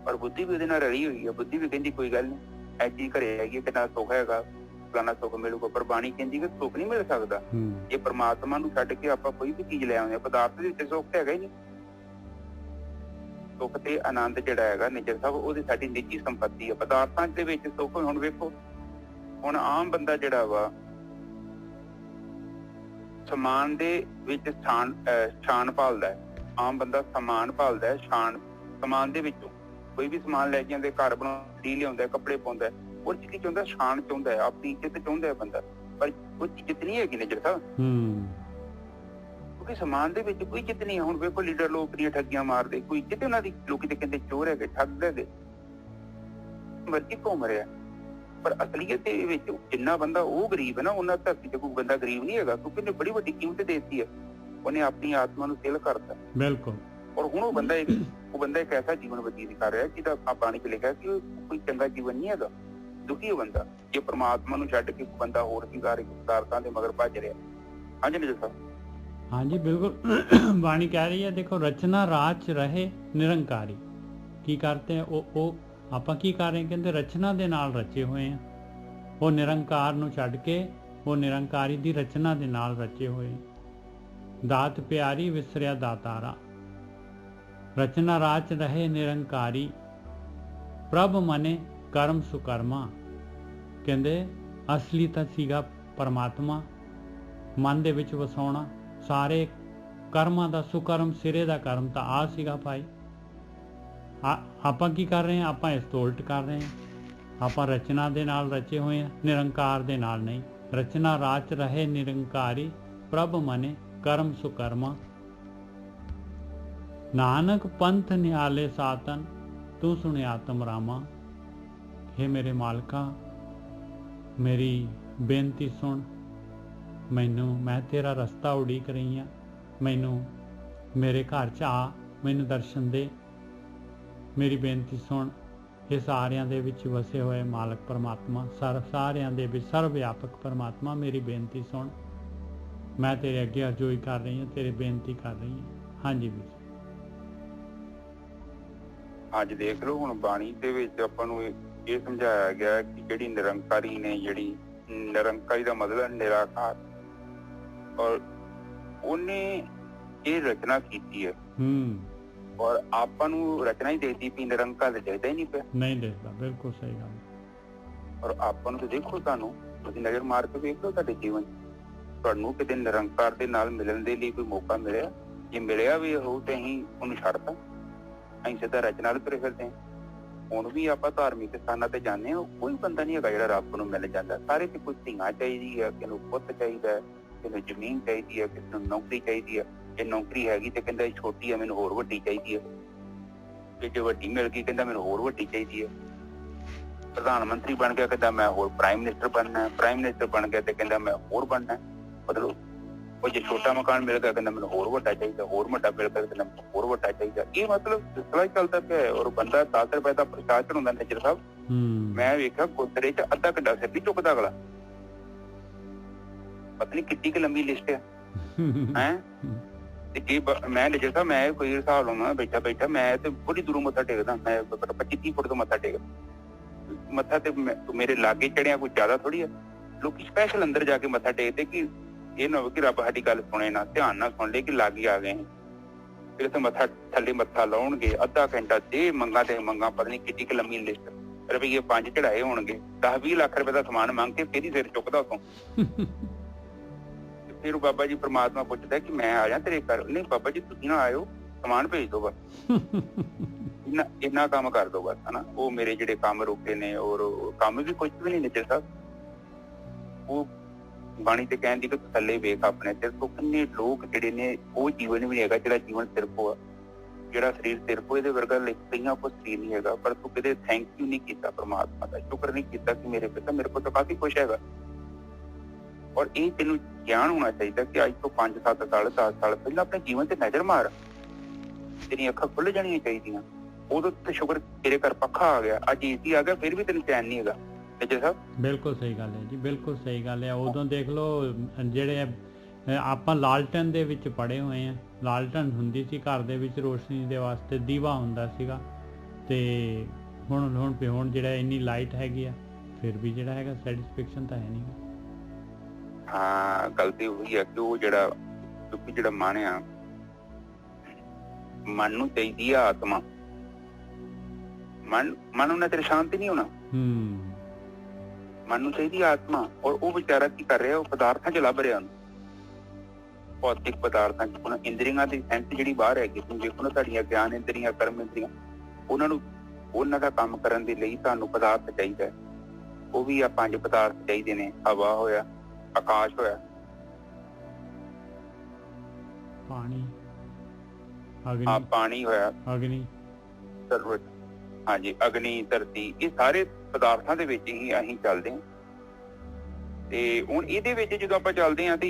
ਪਰ ਬੁੱਧੀ ਵੀ ਉਹਦੇ ਨਾਲ ਰਲੀ ਹੋਈ ਹੈ। ਬੁੱਧੀ ਵੀ ਕਹਿੰਦੀ ਕੋਈ ਗੱਲ ਨਹੀਂ, ਇਹ ਚੀਜ਼ ਘਰੇ ਹੈਗੀ, ਤੇ ਨਾਲ ਸੁੱਖ ਹੈਗਾ, ਫਲਾਣਾ ਸੁੱਖ ਮਿਲੂਗਾ। ਪਰ ਬਾਣੀ ਕਹਿੰਦੀ ਕਿ ਸੁੱਖ ਨਹੀਂ ਮਿਲ ਸਕਦਾ ਜੇ ਪਰਮਾਤਮਾ ਨੂੰ ਛੱਡ ਕੇ ਆਪਾਂ ਕੋਈ ਵੀ ਚੀਜ਼ ਲੈ ਆਉਂਦੇ ਹਾਂ। ਪਦਾਰਥ ਦੇ ਵਿੱਚ ਸੁੱਖ ਹੈਗਾ ਹੀ ਨਹੀਂ। ਸੁੱਖ ਤੇ ਆਨੰਦ ਜਿਹੜਾ ਹੈਗਾ ਨਿੱਜਰ ਸਾਹਿਬ, ਉਹਦੀ ਸਾਡੀ ਨਿੱਜੀ ਸੰਪਤੀ ਹੈ। ਪਦਾਰਥਾਂ ਦੇ ਵਿੱਚ ਸੁੱਖ, ਹੁਣ ਵੇਖੋ, ਹੁਣ ਆਮ ਬੰਦਾ ਜਿਹੜਾ ਵਾ ਸਮਾਨ ਦੇ ਵਿੱਚ ਸ਼ਾਨ ਭਾਲਦਾ ਹੈ। ਆਮ ਬੰਦਾ ਸਮਾਨ ਭਾਲਦਾ ਹੈ, ਸਮਾਨ ਦੇ ਵਿੱਚੋਂ ਕੋਈ ਵੀ ਸਮਾਨ ਲੈ ਕੇ ਆਉਂਦੇ, ਘਰ ਬਣਾਉਂਦੀ ਲਿਆਉਂਦਾ, ਕੱਪੜੇ ਪਾਉਂਦਾ, ਉਹ ਚ ਕੀ ਚਾਹੁੰਦਾ? ਸ਼ਾਨ ਚਾਹੁੰਦਾ ਹੈ, ਆਪਣੀ ਇੱਜ਼ਤ ਚਾਹੁੰਦਾ ਹੈ ਬੰਦਾ। ਪਰ ਉਹ ਇੱਜ਼ਤ ਨਹੀਂ ਹੈਗੀ ਨਿੱਜਰ ਸਾਹਿਬ, ਕਿਉਂਕਿ ਸਮਾਨ ਦੇ ਵਿੱਚ ਕੋਈ ਇੱਜ਼ਤ ਨਹੀਂ ਹੈ। ਹੁਣ ਵੇਖੋ, ਲੀਡਰ ਲੋਕ ਦੀਆਂ ਠੱਗੀਆਂ ਮਾਰਦੇ, ਕੋਈ ਇੱਜ਼ਤ ਉਹਨਾਂ ਦੀ? ਲੋਕੀ ਤੇ ਕਹਿੰਦੇ ਚੋਰ ਹੈਗੇ, ਠੱਗ ਹੈਗੇ, ਮਰਜ਼ੀ ਘੁੰਮ ਰਿਹਾ। ਪਰ ਅਸਲੀਅਤ ਦੇ ਵਿੱਚ ਜਿੰਨਾ ਬੰਦਾ ਉਹ ਗਰੀਬ ਹੈ ਨਾ, ਉਹਨਾਂ ਧਰਤੀ ਤੇ ਕੋਈ ਬੰਦਾ ਗਰੀਬ ਨਹੀਂ ਹੈਗਾ, ਕਿਉਂਕਿ ਉਹਨੇ ਬੜੀ ਵੱਡੀ ਕੀਮਤ ਦੇ ਦਿੱਤੀ ਹੈ। ਉਹਨੇ ਆਪਣੀ ਆਤਮਾ ਨੂੰ ਸਿਲ ਕਰਤਾ। ਬਿਲਕੁਲ। ਔਰ ਹੁਣ ਉਹ ਬੰਦਾ ਇੱਕ ਐਸਾ ਜੀਵਨ ਬਤੀਤ ਕਰ ਰਿਹਾ ਜਿਹਦਾ ਬਾਣੀ ਚ ਲਿਖਿਆ ਕਿ ਕੋਈ ਚੰਗਾ ਜੀਵਨ ਨਹੀਂ ਹੈਗਾ। ਦੁਖੀ ਹੋ ਬੰਦਾ ਜੇ ਪਰਮਾਤਮਾ ਨੂੰ ਛੱਡ ਕੇ ਬੰਦਾ ਹੋਰ ਪਦਾਰਥਾਂ ਦੇ ਮਗਰ ਭੱਜ ਰਿਹਾ। ਹਾਂਜੀ ਨਿੱਜਰ ਸਾਹਿਬ। ਹਾਂਜੀ ਬਿਲਕੁਲ। ਬਾਣੀ ਕਹਿ ਰਹੀ ਹੈ, ਦੇਖੋ, ਰਚਨਾ ਰਾਜ ਰਹੇ ਨਿਰੰਕਾਰੀ। ਕੀ ਕਰਤੇ ਉਹ ਆਪਾਂ ਕੀ ਕਰ ਰਹੇ? ਕਹਿੰਦੇ ਰਚਨਾ ਦੇ ਨਾਲ ਰਚੇ ਹੋਏ ਆ। ਉਹ ਨਿਰੰਕਾਰ ਨੂੰ ਛੱਡ ਕੇ ਉਹ ਨਿਰੰਕਾਰੀ ਦੀ ਰਚਨਾ ਦੇ ਨਾਲ ਰਚੇ ਹੋਏ। ਦਾਤ ਪਿਆਰੀ ਵਿਸਰਿਆ ਦਾਤਾਰਾ, ਰਚਨਾ ਰਾਚ ਰਹੇ ਨਿਰੰਕਾਰੀ, ਪ੍ਰਭ ਮਨੇ ਕਰਮ ਸੁਕਰਮਾ। ਕਹਿੰਦੇ ਅਸਲੀ ਤਾਂ ਸੀਗਾ ਪਰਮਾਤਮਾ, ਮਨ ਦੇ ਵਿੱਚ ਵਸਾਉਣਾ ਸਾਰੇ ਕਰਮਾਂ ਦਾ। ਸੁਕਰਮ ਸਿਰੇ ਦਾ ਕਰਮ ਤਾਂ ਆ ਸੀਗਾ ਭਾਈ। ਆਪਾਂ ਕੀ ਕਰ ਰਹੇ ਹਾਂ? ਆਪਾਂ ਇਸ ਤੋਂ ਉਲਟ ਕਰ ਰਹੇ ਹਾਂ। ਆਪਾਂ ਰਚਨਾ ਦੇ ਨਾਲ ਰਚੇ ਹੋਏ ਹਾਂ, ਨਿਰੰਕਾਰ ਦੇ ਨਾਲ ਨਹੀਂ। ਰਚਨਾ ਰਾਚ ਰਹੇ ਨਿਰੰਕਾਰੀ, ਪ੍ਰਭ ਮਨੇ ਕਰਮ ਸੁਕਰਮਾ। ਨਾਨਕ ਪੰਥ ਨਿਹਾਲੇ ਸਾਤਨ, ਤੂੰ ਸੁਣੇ ਆਤਮ ਰਾਮਾ। हे ਮੇਰੇ ਮਾਲਕਾ, ਮੇਰੀ ਬੇਨਤੀ ਸੁਣ। ਮੈਂ ਤੇਰਾ ਰਸਤਾ ਉਡੀਕ ਰਹੀ ਹਾਂ। ਮੈਨੂੰ मेरे घर च आ, मैनू दर्शन दे, मेरी बेनती सुन। ये सारियां दे विच वसे हुए मालक परमात्मा, सारियां दे विच सर्वव्यापक परमात्मा, मेरी बेनती सुन। मैं तेरे अगे अरजोई कर रही हूँ, तेरी बेनती कर रही हूँ। हाँ जी वीर। ਅੱਜ ਦੇਖ ਲਓ ਹੁਣ ਬਾਣੀ ਦੇ ਵਿੱਚ ਆਪਾਂ ਨੂੰ ਇਹ ਸਮਝਾਇਆ ਗਿਆ ਕਿ ਜਿਹੜੀ ਨਿਰੰਕਾਰੀ ਨੇ, ਜਿਹੜੀ ਨਿਰੰਕਾਰੀ ਦਾ ਮਤਲਬ ਨਿਰਾਕਾਰ, ਔਰ ਉਹਨੇ ਇਹ ਰਚਨਾ ਕੀਤੀ ਹੈ ਔਰ ਆਪਾਂ ਨੂੰ ਰਚਨਾ ਹੀ ਦੇਤੀ ਵੀ ਨਿਰੰਕਾਰ ਤੇ ਚਾਹੀਦਾ ਹੀ ਨਹੀਂ ਪਿਆ, ਨਹੀਂ ਦੇਖਦਾ। ਬਿਲਕੁਲ ਸਹੀ ਗੱਲ। ਔਰ ਆਪਾਂ ਨੂੰ ਤਾਂ ਦੇਖੋ, ਤੁਸੀਂ ਨਜ਼ਰ ਮਾਰ ਕੇ ਵੇਖ ਲਓ ਤੁਹਾਡੇ ਜੀਵਨ ਤੁਹਾਨੂੰ ਕਿਤੇ ਨਿਰੰਕਾਰ ਦੇ ਨਾਲ ਮਿਲਣ ਦੇ ਲਈ ਕੋਈ ਮੌਕਾ ਮਿਲਿਆ? ਜੇ ਮਿਲਿਆ ਵੀ ਹੋਊ ਤੇ ਅਸੀਂ ਉਹਨੂੰ ਛੱਡਤਾ, ਅਸੀਂ ਸਿੱਧਾ ਰਚਨਾ ਨਾਲ ਤੁਰੇ ਫਿਰਦੇ ਹਾਂ। ਹੁਣ ਵੀ ਆਪਾਂ ਧਾਰਮਿਕ ਸਥਾਨਾਂ ਤੇ ਜਾਂਦੇ ਹਾਂ, ਕੋਈ ਬੰਦਾ ਨਹੀਂ ਹੈਗਾ ਜਿਹੜਾ ਰੱਬ ਨੂੰ ਮਿਲ ਜਾਂਦਾ। ਸਾਰੇ ਤੇ ਕੋਈ ਧੀਆਂ ਚਾਹੀਦੀ ਹੈ, ਕਿਸੇ ਨੂੰ ਪੁੱਤ ਚਾਹੀਦਾ, ਕਿਸੇ ਨੂੰ ਜ਼ਮੀਨ ਚਾਹੀਦੀ ਹੈ, ਕਿਸੇ ਨੂੰ ਨੌਕਰੀ ਚਾਹੀਦੀ ਹੈ। ਜੇ ਨੌਕਰੀ ਹੈਗੀ ਤੇ ਕਹਿੰਦਾ ਛੋਟੀ ਹੈ, ਮੈਨੂੰ ਹੋਰ ਵੱਡੀ ਚਾਹੀਦੀ ਹੈ। ਤੇ ਜੇ ਵੱਡੀ ਮਿਲ ਗਈ ਕਹਿੰਦਾ ਮੈਨੂੰ ਹੋਰ ਵੱਡੀ ਚਾਹੀਦੀ ਹੈ। ਪ੍ਰਧਾਨ ਮੰਤਰੀ ਬਣ ਗਿਆ ਕਹਿੰਦਾ ਮੈਂ ਹੋਰ ਪ੍ਰਾਈਮ ਮਿਨਿਸਟਰ ਬਣਨਾ, ਪ੍ਰਾਈਮ ਮਿਨਿਸਟਰ ਬਣ ਗਿਆ ਤੇ ਕਹਿੰਦਾ ਮੈਂ ਹੋਰ ਬਣਨਾ। ਮਤਲਬ ਉਹ ਜੇ ਛੋਟਾ ਮਕਾਨ ਮਿਲ ਗਿਆ ਕਹਿੰਦਾ ਮੈਨੂੰ ਹੋਰ ਵੱਡਾ ਚਾਹੀਦਾ, ਹੋਰ ਵੱਡਾ ਮਿਲ ਗਿਆ ਕਹਿੰਦਾ ਮੈਨੂੰ ਹੋਰ ਵੱਡਾ ਚਾਹੀਦਾ। ਇਹ ਮਤਲਬ ਸਿਲਸਿਲਾ ਚੱਲਦਾ ਪਿਆ। ਔਰ ਬੰਦਾ 10 ਰੁਪਏ ਦਾ ਪ੍ਰਸ਼ਾਦ ਚੜਾਉਂਦਾ। ਨਜ਼ਰ ਸਾਹਿਬ, ਮੈਂ ਵੇਖਿਆ ਗੁਰਦੁਆਰੇ ਚ ਅੱਧਾ ਘੰਟਾ ਸਿਰ ਨਹੀਂ ਚੁੱਕਦਾ ਅਗਲਾ। ਪਤਾ ਨੀ ਕਿੰਨੀ ਕੁ ਲੰਬੀ ਲਿਸਟ ਹੈ ਹੈਂ। ਤੇ ਜੇ ਮੈਂ ਨਜ਼ਰ ਸਾਹਿਬ, ਮੈਂ ਕੋਈ ਹਿਸਾਬ ਲਾਉਣਾ ਬੈਠਾ ਮੈਂ ਤੇ ਬੜੀ ਦੂਰੋਂ ਮੱਥਾ ਟੇਕਦਾ। ਮੈਂ 25-30 ਫੁੱਟ ਤੋਂ ਮੱਥਾ ਟੇਕਦਾ। ਮੱਥਾ ਤੇ ਮੇਰੇ ਲਾਗੇ ਚੜਿਆ ਕੋਈ ਜ਼ਿਆਦਾ ਥੋੜੀ ਆ। ਲੋਕੀ ਸਪੈਸ਼ਲ ਅੰਦਰ ਜਾ ਕੇ ਮੱਥਾ ਟੇਕਦੇ ਕਿ ਇਹ ਨਾ ਹੋਵੇ ਕਿ ਰੱਬ ਸਾਡੀ ਗੱਲ ਸੁਣੇ ਨਾ, ਧਿਆਨ ਨਾਲ ਸੁਣ ਲੈ ਕਿ ਲਾਗੇ ਆ ਗਏ। ਫਿਰ ਉੱਥੇ ਮੱਥਾ ਥੱਲੇ ਮੱਥਾ ਲਾਉਣਗੇ ਅੱਧਾ ਘੰਟਾ ਤੇ ਮੰਗਾਂ ਤੇ ਮੰਗਾਂ, ਪਤਾ ਨੀ ਕਿੰਨੀ ਕੁ ਲੰਮੀ ਲਿਸਟ। ਰੁਪਈਏ 5 ਚੜਾਏ ਹੋਣਗੇ, 10-20 ਲੱਖ ਰੁਪਏ ਦਾ ਸਮਾਨ ਮੰਗ ਕੇ ਫਿਰ ਹੀ ਸਿਰ ਚੁੱਕਦਾ ਉੱਥੋਂ। ਫਿਰ ਬਾਬਾ ਜੀ ਪ੍ਰਮਾਤਮਾ ਪੁੱਛਦਾ ਕਿ ਮੈਂ ਆ ਜਾ ਤੇਰੇ ਘਰ? ਨਹੀਂ ਬਾਬਾ ਜੀ ਤੁਸੀਂ ਨਾ ਆਇਓ, ਸਮਾਨ ਭੇਜ ਦੋ ਬਸ। ਇੰਨਾ ਕੰਮ ਕਰ ਦੋ ਬਸ, ਹਨਾ। ਉਹ ਮੇਰੇ ਜਿਹੜੇ ਕੰਮ ਰੁਕੇ ਨੇ, ਔਰ ਕੰਮ ਵੀ ਕੁਝ ਵੀ ਨਹੀਂ ਨਿਕਲ ਸਕਦਾ। ਉਹ ਬਾਣੀ ਤੇ ਕਹਿਣ ਦੀ ਕਿ ਥੱਲੇ ਵੇਖ ਆਪਣੇ ਸਿਰ ਤੋਂ। ਕਿੰਨੇ ਲੋਕ ਜਿਹੜੇ ਨੇ ਉਹ ਜੀਵਨ ਵੀ ਹੈਗਾ ਜਿਹੜਾ ਜੀਵਨ ਸਿਰਫ ਆ, ਜਿਹੜਾ ਸਰੀਰ ਸਿਰਫ ਇਹਦੇ ਵਰਗਾ ਕਈਆਂ ਕੋਲ ਸਰੀਰ ਨਹੀਂ ਹੈਗਾ। ਪਰ ਤੂੰ ਕਿਤੇ ਥੈਂਕ ਯੂ ਨਹੀਂ ਕੀਤਾ ਪਰਮਾਤਮਾ ਦਾ, ਸ਼ੁਕਰ ਨਹੀਂ ਕੀਤਾ ਕਿ ਮੇਰੇ ਪਿਤਾ ਮੇਰੇ ਕੋਲ ਤਾਂ ਕਾਫੀ ਕੁਛ ਹੈਗਾ। ਔਰ ਇਹ ਤੈਨੂੰ ਗਿਆਨ ਹੋਣਾ ਚਾਹੀਦਾ ਕਿ ਅੱਜ ਤੋਂ 5-7 ਸਾਲ 10 ਸਾਲ ਪਹਿਲਾਂ ਆਪਣੇ ਜੀਵਨ ਤੇ ਨਜ਼ਰ ਮਾਰ। ਤੇਰੀਆਂ ਅੱਖਾਂ ਖੁੱਲ ਜਾਣੀਆਂ ਚਾਹੀਦੀਆਂ। ਉਦੋਂ ਤੇ ਸ਼ੁਕਰ ਤੇਰੇ ਘਰ ਪੱਖਾ ਆ ਗਿਆ, ਅੱਜ ਏਸੀ ਆ ਗਿਆ, ਫਿਰ ਵੀ ਤੈਨੂੰ ਚੈਨ ਨਹੀਂ ਹੈਗਾ। ਬਿਲਕੁਲ ਸਹੀ ਗੱਲ ਹੈ ਜੀ, ਬਿਲਕੁਲ ਸਹੀ ਗੱਲ ਹੈ। ਉਦੋਂ ਦੇਖ ਲਓ ਜਿਹੜੇ ਆਪਾਂ ਲਾਲਟਨ ਦੇ ਵਿੱਚ ਪੜ੍ਹੇ ਹੋਏ ਆ, ਲਾਲਟਨ ਹੁੰਦੀ ਸੀ ਘਰ ਦੇ ਵਿੱਚ ਰੋਸ਼ਨੀ ਦੇ ਵਾਸਤੇ, ਦੀਵਾ ਹੁੰਦਾ ਸੀਗਾ। ਤੇ ਹੁਣ ਜਿਹੜਾ ਇੰਨੀ ਲਾਈਟ ਹੈਗੀ ਆ, ਫਿਰ ਵੀ ਜਿਹੜਾ ਹੈਗਾ ਸੈਟੀਸਫੈਕਸ਼ਨ ਤਾਂ ਹੈ ਨਹੀਂ। ਹਾਂ, ਗਲਤੀ ਹੋਈ ਹੈ ਕਿ ਉਹ ਜਿਹੜਾ ਮਨ ਆ, ਮਨ ਨੂੰ ਚਾਹੀਦੀ ਆ ਆਤਮਾ। ਮਨ ਉਹਨਾਂ ਤੇ ਸ਼ਾਂਤੀ ਨਹੀਂ ਹੋਣਾ। ਮਨ ਨੂੰ ਚਾਹੀਦੀ ਆਤਮਾ। ਔਰ ਉਹ ਵਿਚਾਰਾ ਕੀ ਕਰ ਰਿਹਾ? ਉਹ ਪਦਾਰਥਾਂ ਚ ਲੱਭ ਰਿਹਾ ਉਹਨੂੰ, ਭੌਤਿਕ ਪਦਾਰਥਾਂ ਚ। ਹੁਣ ਇੰਦਰੀਆਂ ਦੀ ਸੈਂਸ ਜਿਹੜੀ ਬਾਹਰ ਹੈਗੀ, ਤੁਸੀਂ ਦੇਖੋ ਨਾ, ਤੁਹਾਡੀਆਂ ਗਿਆਨ ਇੰਦਰੀਆਂ, ਕਰਮ ਇੰਦਰੀਆਂ, ਉਹਨਾਂ ਦਾ ਕੰਮ ਕਰਨ ਦੇ ਲਈ ਤੁਹਾਨੂੰ ਪਦਾਰਥ ਚਾਹੀਦਾ। ਉਹ ਵੀ ਆ 5 ਪਦਾਰਥ ਚਾਹੀਦੇ ਨੇ। ਹਵਾ ਹੋਇਆ, ਆਕਾਸ਼ ਹੋਇਆ, ਪਾਣੀ ਹੋਇਆ, ਅਗਨੀ, ਹਾਂਜੀ ਅਗਨੀ, ਧਰਤੀ। ਇਹ ਸਾਰੇ ਪਦਾਰਥਾਂ ਦੇ ਵਿੱਚ ਹੀ ਅਸੀਂ ਚੱਲਦੇ ਹਾਂ। ਤੇ ਹੁਣ ਇਹਦੇ ਵਿੱਚ ਜਦੋਂ ਆਪਾਂ ਚੱਲਦੇ ਹਾਂ ਤੇ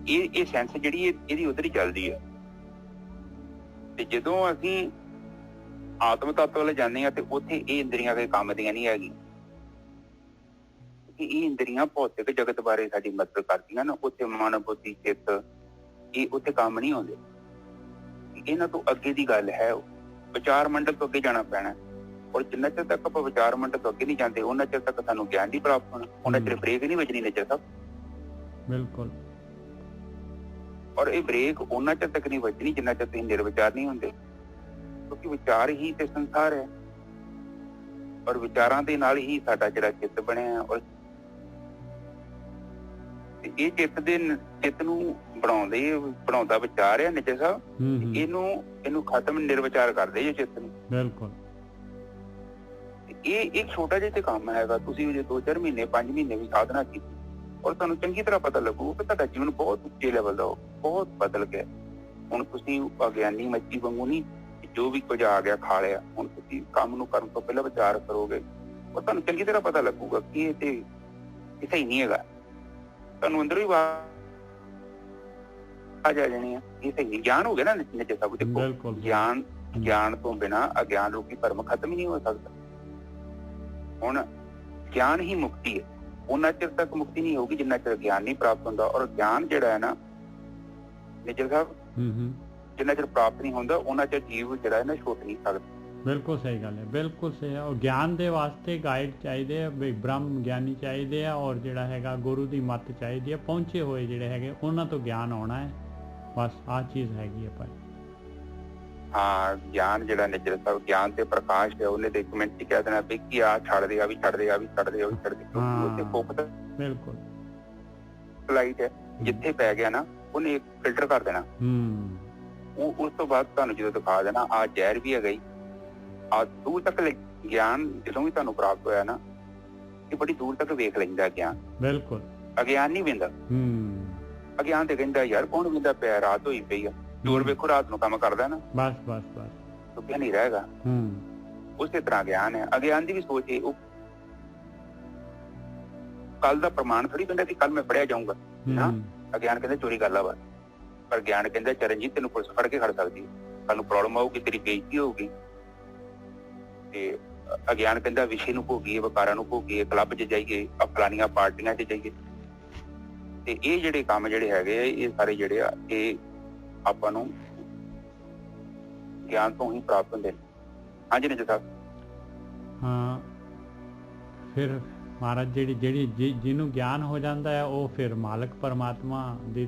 ਇਹ ਸੈਂਸ ਜਿਹੜੀ ਇਹਦੀ ਉਧਰ ਹੀ ਚੱਲਦੀ ਹੈ। ਤੇ ਜਦੋਂ ਅਸੀਂ ਆਤਮ ਤੱਤ ਵੱਲ ਜਾਂਦੇ ਹਾਂ ਤੇ ਉੱਥੇ ਇਹ ਇੰਦਰੀਆਂ ਦੇ ਕੰਮ ਦੀਆਂ ਨਹੀਂ ਹੈਗੀ। ਇਹ ਇੰਦਰੀਆਂ ਭੌਤਿਕ ਜਗਤ ਬਾਰੇ ਸਾਡੀ ਮਦਦ ਕਰਦੀਆਂ ਨਾ। ਉੱਥੇ ਮਨ, ਬੁੱਧੀ, ਚਿੱਤ, ਇਹ ਉੱਥੇ ਕੰਮ ਨਹੀਂ ਆਉਂਦੇ। ਇਹਨਾਂ ਤੋਂ ਅੱਗੇ ਦੀ ਗੱਲ ਹੈ, ਵਿਚਾਰ ਮੰਡਲ ਤੋਂ ਅੱਗੇ ਜਾਣਾ ਪੈਣਾ। ਔਰ ਜਿੰਨਾ ਚਿਰ ਤੱਕ ਆਪਾਂ ਵਿਚਾਰ ਮੰਡਲ ਤੋਂ ਅੱਗੇ ਨਹੀਂ ਜਾਂਦੇ, ਉਹਨਾਂ ਚਿਰ ਤੱਕ ਸਾਨੂੰ ਗਿਆਨ ਨਹੀਂ ਪ੍ਰਾਪਤ ਹੋਣਾ। ਉਹਨਾਂ ਚਿਰ ਬ੍ਰੇਕ ਨਹੀਂ ਵੱਜਣੀ ਨਜ਼ਰ ਸਾਹਿਬ। ਬਿਲਕੁਲ। ਔਰ ਇਹ ਬ੍ਰੇਕ ਉਹਨਾਂ ਚਿਰ ਤੱਕ ਨਹੀਂ ਵੱਜਣੀ ਜਿੰਨਾ ਚਿਰ ਤੁਸੀਂ ਨਿਰਵਿਚਾਰ ਨਹੀਂ ਹੁੰਦੇ, ਕਿਉਂਕਿ ਵਿਚਾਰ ਹੀ ਤੇ ਸੰਸਾਰ ਹੈ। ਔਰ ਵਿਚਾਰਾਂ ਦੇ ਨਾਲ ਹੀ ਸਾਡਾ ਜਿਹੜਾ ਚਿੱਤ ਬਣਿਆ। ਔਰ ਇਹ ਚਿੱਤ ਨੂੰ ਬਣਾਉਂਦਾ ਵਿਚਾਰ ਹੈ ਨਜ਼ਰ ਸਾਹਿਬ। ਇਹਨੂੰ ਖਤਮ ਨਿਰਵਿਚਾਰ ਕਰਦੇ ਜੇ ਚਿੱਤ ਨੂੰ। ਬਿਲਕੁਲ। ਇਹ ਇੱਕ ਛੋਟਾ ਜਿਹਾ ਤੇ ਕੰਮ ਹੈਗਾ। ਤੁਸੀਂ ਜੇ 2-4 ਮਹੀਨੇ 5 ਮਹੀਨੇ ਵੀ ਸਾਧਨਾ ਕੀਤੀ, ਔਰ ਤੁਹਾਨੂੰ ਚੰਗੀ ਤਰ੍ਹਾਂ ਪਤਾ ਲੱਗੂ ਕਿ ਤੁਹਾਡਾ ਜੀਵਨ ਬਹੁਤ ਉੱਚੇ ਲੈਵਲ ਦਾ ਬਹੁਤ ਬਦਲ ਗਿਆ। ਹੁਣ ਤੁਸੀਂ ਅਗਿਆਨੀ ਮੱਛੀ ਵਾਂਗੂ ਨਹੀਂ ਜੋ ਵੀ ਕੁਝ ਆ ਗਿਆ ਖਾ ਲਿਆ। ਹੁਣ ਤੁਸੀਂ ਕੰਮ ਨੂੰ ਕਰਨ ਤੋਂ ਪਹਿਲਾਂ ਵਿਚਾਰ ਕਰੋਗੇ, ਔਰ ਤੁਹਾਨੂੰ ਚੰਗੀ ਤਰ੍ਹਾਂ ਪਤਾ ਲੱਗੂਗਾ ਕਿ ਇਹ ਸਹੀ ਨਹੀਂ ਹੈਗਾ। ਤੁਹਾਨੂੰ ਅੰਦਰੋਂ ਹੀ ਸਮਝ ਆ ਜਾਣੀ ਆ। ਇਹ ਸਹੀ ਗਿਆਨ ਹੋ ਗਿਆ ਨਾ ਨਿੱਜੇ ਸਭ। ਦੇਖੋ ਗਿਆਨ ਤੋਂ ਬਿਨਾਂ ਅਗਿਆਨ ਰੂਪੀ ਭਰਮ ਖਤਮ ਹੀ ਨਹੀਂ ਹੋ ਸਕਦਾ। ਹੁਣ ਗਿਆਨ ਹੀ ਮੁਕਤੀ ਹੈ। ਉਹਨਾਂ ਚਿਰ ਤੱਕ ਮੁਕਤੀ ਨਹੀਂ ਹੋਊਗੀ ਜਿੰਨਾ ਚਿਰ ਗਿਆਨ ਨਹੀਂ ਪ੍ਰਾਪਤ ਹੁੰਦਾ। ਔਰ ਗਿਆਨ ਜਿਹੜਾ ਹੈ ਨਾ ਨਿੱਜੇ ਸਾਹਿਬ, ਜਿੰਨਾ ਚਿਰ ਪ੍ਰਾਪਤ ਨਹੀਂ ਹੁੰਦਾ ਉਹਨਾਂ ਚਿਰ ਜੀਵ ਜਿਹੜਾ ਹੈ ਨਾ ਛੁੱਟ ਨਹੀਂ ਸਕਦਾ। ਬਿਲਕੁਲ ਸਹੀ ਗੱਲ ਹੈ, ਬਿਲਕੁਲ ਸਹੀ ਹੈ। ਔਰ ਗਿਆਨ ਦੇ ਵਾਸਤੇ ਗਾਈਡ ਚਾਹੀਦੇ ਆ, ਬ੍ਰਹਮ ਗਿਆਨੀ ਚਾਹੀਦੇ ਆ, ਔਰ ਜਿਹੜਾ ਹੈਗਾ ਗੁਰੂ ਦੀ ਮੱਤ ਚਾਹੀਦੀ ਹੈ। ਪਹੁੰਚੇ ਹੋਏ ਜਿਹੜੇ ਹੈਗੇ ਉਹਨਾਂ ਤੋਂ ਗਿਆਨ ਆਉਣਾ ਹੈ, ਬਸ ਆਹ ਚੀਜ਼ ਹੈਗੀ ਹੈ ਭਾਈ। ਹਾਂ, ਗਿਆਨ ਜਿਹੜਾ ਨਿੱਜਰ ਸਾਹਿਬ, ਗਿਆਨ ਤੇ ਪ੍ਰਕਾਸ਼ ਹੈ। ਉਹਨੇ ਤੇ ਇੱਕ ਮਿੰਟ ਚ ਕਹਿ ਦੇਣਾ ਵੀ ਕੀ ਆ ਛੱਡ ਦੇ, ਆ ਵੀ ਛੱਡ ਦੇ, ਆ ਵੀ ਛੱਡ ਦੇ, ਆ ਵੀ ਛੱਡ ਦੇ। ਉੱਥੇ ਫੋਕਸ ਬਿਲਕੁਲ ਲਾਈਟ ਹੈ, ਜਿੱਥੇ ਪੈ ਗਿਆ ਨਾ ਉਹਨੇ ਫਿਲਟਰ ਕਰ ਦੇਣਾ। ਉਹ ਉਸ ਤੋਂ ਬਾਅਦ ਤੁਹਾਨੂੰ ਜਦੋਂ ਦਿਖਾ ਦੇਣਾ ਆ ਜ਼ਹਿਰ ਵੀ ਹੈਗਾ ਹੀ ਆ। ਦੂਰ ਤੱਕ ਗਿਆਨ ਜਦੋਂ ਵੀ ਤੁਹਾਨੂੰ ਪ੍ਰਾਪਤ ਹੋਇਆ ਨਾ, ਇਹ ਬੜੀ ਦੂਰ ਤੱਕ ਵੇਖ ਲੈਂਦਾ ਗਿਆਨ। ਬਿਲਕੁਲ ਅਗਿਆਨ ਨਹੀਂ ਵੇਂਦਾ। ਅਗਿਆਨ ਤੇ ਕਹਿੰਦਾ ਯਾਰ ਕੌਣ ਵੇਂਦਾ ਪਿਆ, ਰਾਤ ਹੋਈ ਪਈ ਆ, ਚੋਰ ਵੇਖੋ ਰਾਤ ਨੂੰ ਕੰਮ ਕਰਦਾ ਨਾ, ਬਸ ਬਸ ਬਸ ਚੁੱਕਿਆ ਨਹੀਂ ਰਹੇਗਾ। ਉਸੇ ਤਰ੍ਹਾਂ ਗਿਆਨ ਹੈ। ਅਗਿਆਨ ਦੀ ਵੀ ਸੋਚ ਹੈ, ਉਹ ਕੱਲ ਦਾ ਪ੍ਰਮਾਣ ਥੋੜੀ ਕਹਿੰਦਾ ਕਿ ਕੱਲ ਮੈਂ ਪੜਿਆ ਜਾਊਂਗਾ ਨਾ। ਅਗਿਆਨ ਕਹਿੰਦਾ ਚੋਰੀ ਕਰ ਲਾ ਬਸ। ਪਰ ਗਿਆਨ ਕਹਿੰਦਾ ਚਰਨਜੀਤ ਤੈਨੂੰ ਪੁਲਿਸ ਫੜ ਕੇ ਖੜ ਸਕਦੀ ਹੈ, ਕੱਲ ਨੂੰ ਪ੍ਰੋਬਲਮ ਆਊਗੀ, ਤੇਰੀ ਬੇਇੱਜ਼ਤੀ ਹੋਊਗੀ। ਤੇ ਅਗਿਆਨ ਕਹਿੰਦਾ ਵਿਸ਼ੇ ਨੂੰ ਭੋਗੀਏ, ਵਕਾਰਾਂ ਨੂੰ ਭੋਗੀਏ, ਕਲੱਬ 'ਚ ਜਾਈਏ, ਫਲਾਨੀਆਂ ਪਾਰਟੀਆਂ 'ਚ ਜਾਈਏ। ਤੇ ਇਹ ਜਿਹੜੇ ਕੰਮ ਜਿਹੜੇ ਹੈਗੇ ਆ, ਇਹ ਸਾਰੇ ਜਿਹੜੇ ਆ ਇਹ ਆਪਾਂ ਨੂੰ ਗਿਆਨ ਤੋਂ ਹੀ ਪ੍ਰਾਪਤ ਹੁੰਦੇ ਨੇ। ਹਾਂਜੀ ਨਿੱਜਰ ਸਾਹਿਬ। ਹਾਂ, ਫਿਰ ਮਹਾਰਾਜ ਜਿਹਨੂੰ ਗਿਆਨ ਹੋ ਜਾਂਦਾ ਹੈ ਉਹ ਫਿਰ ਮਾਲਕ ਪਰਮਾਤਮਾ ਦੀ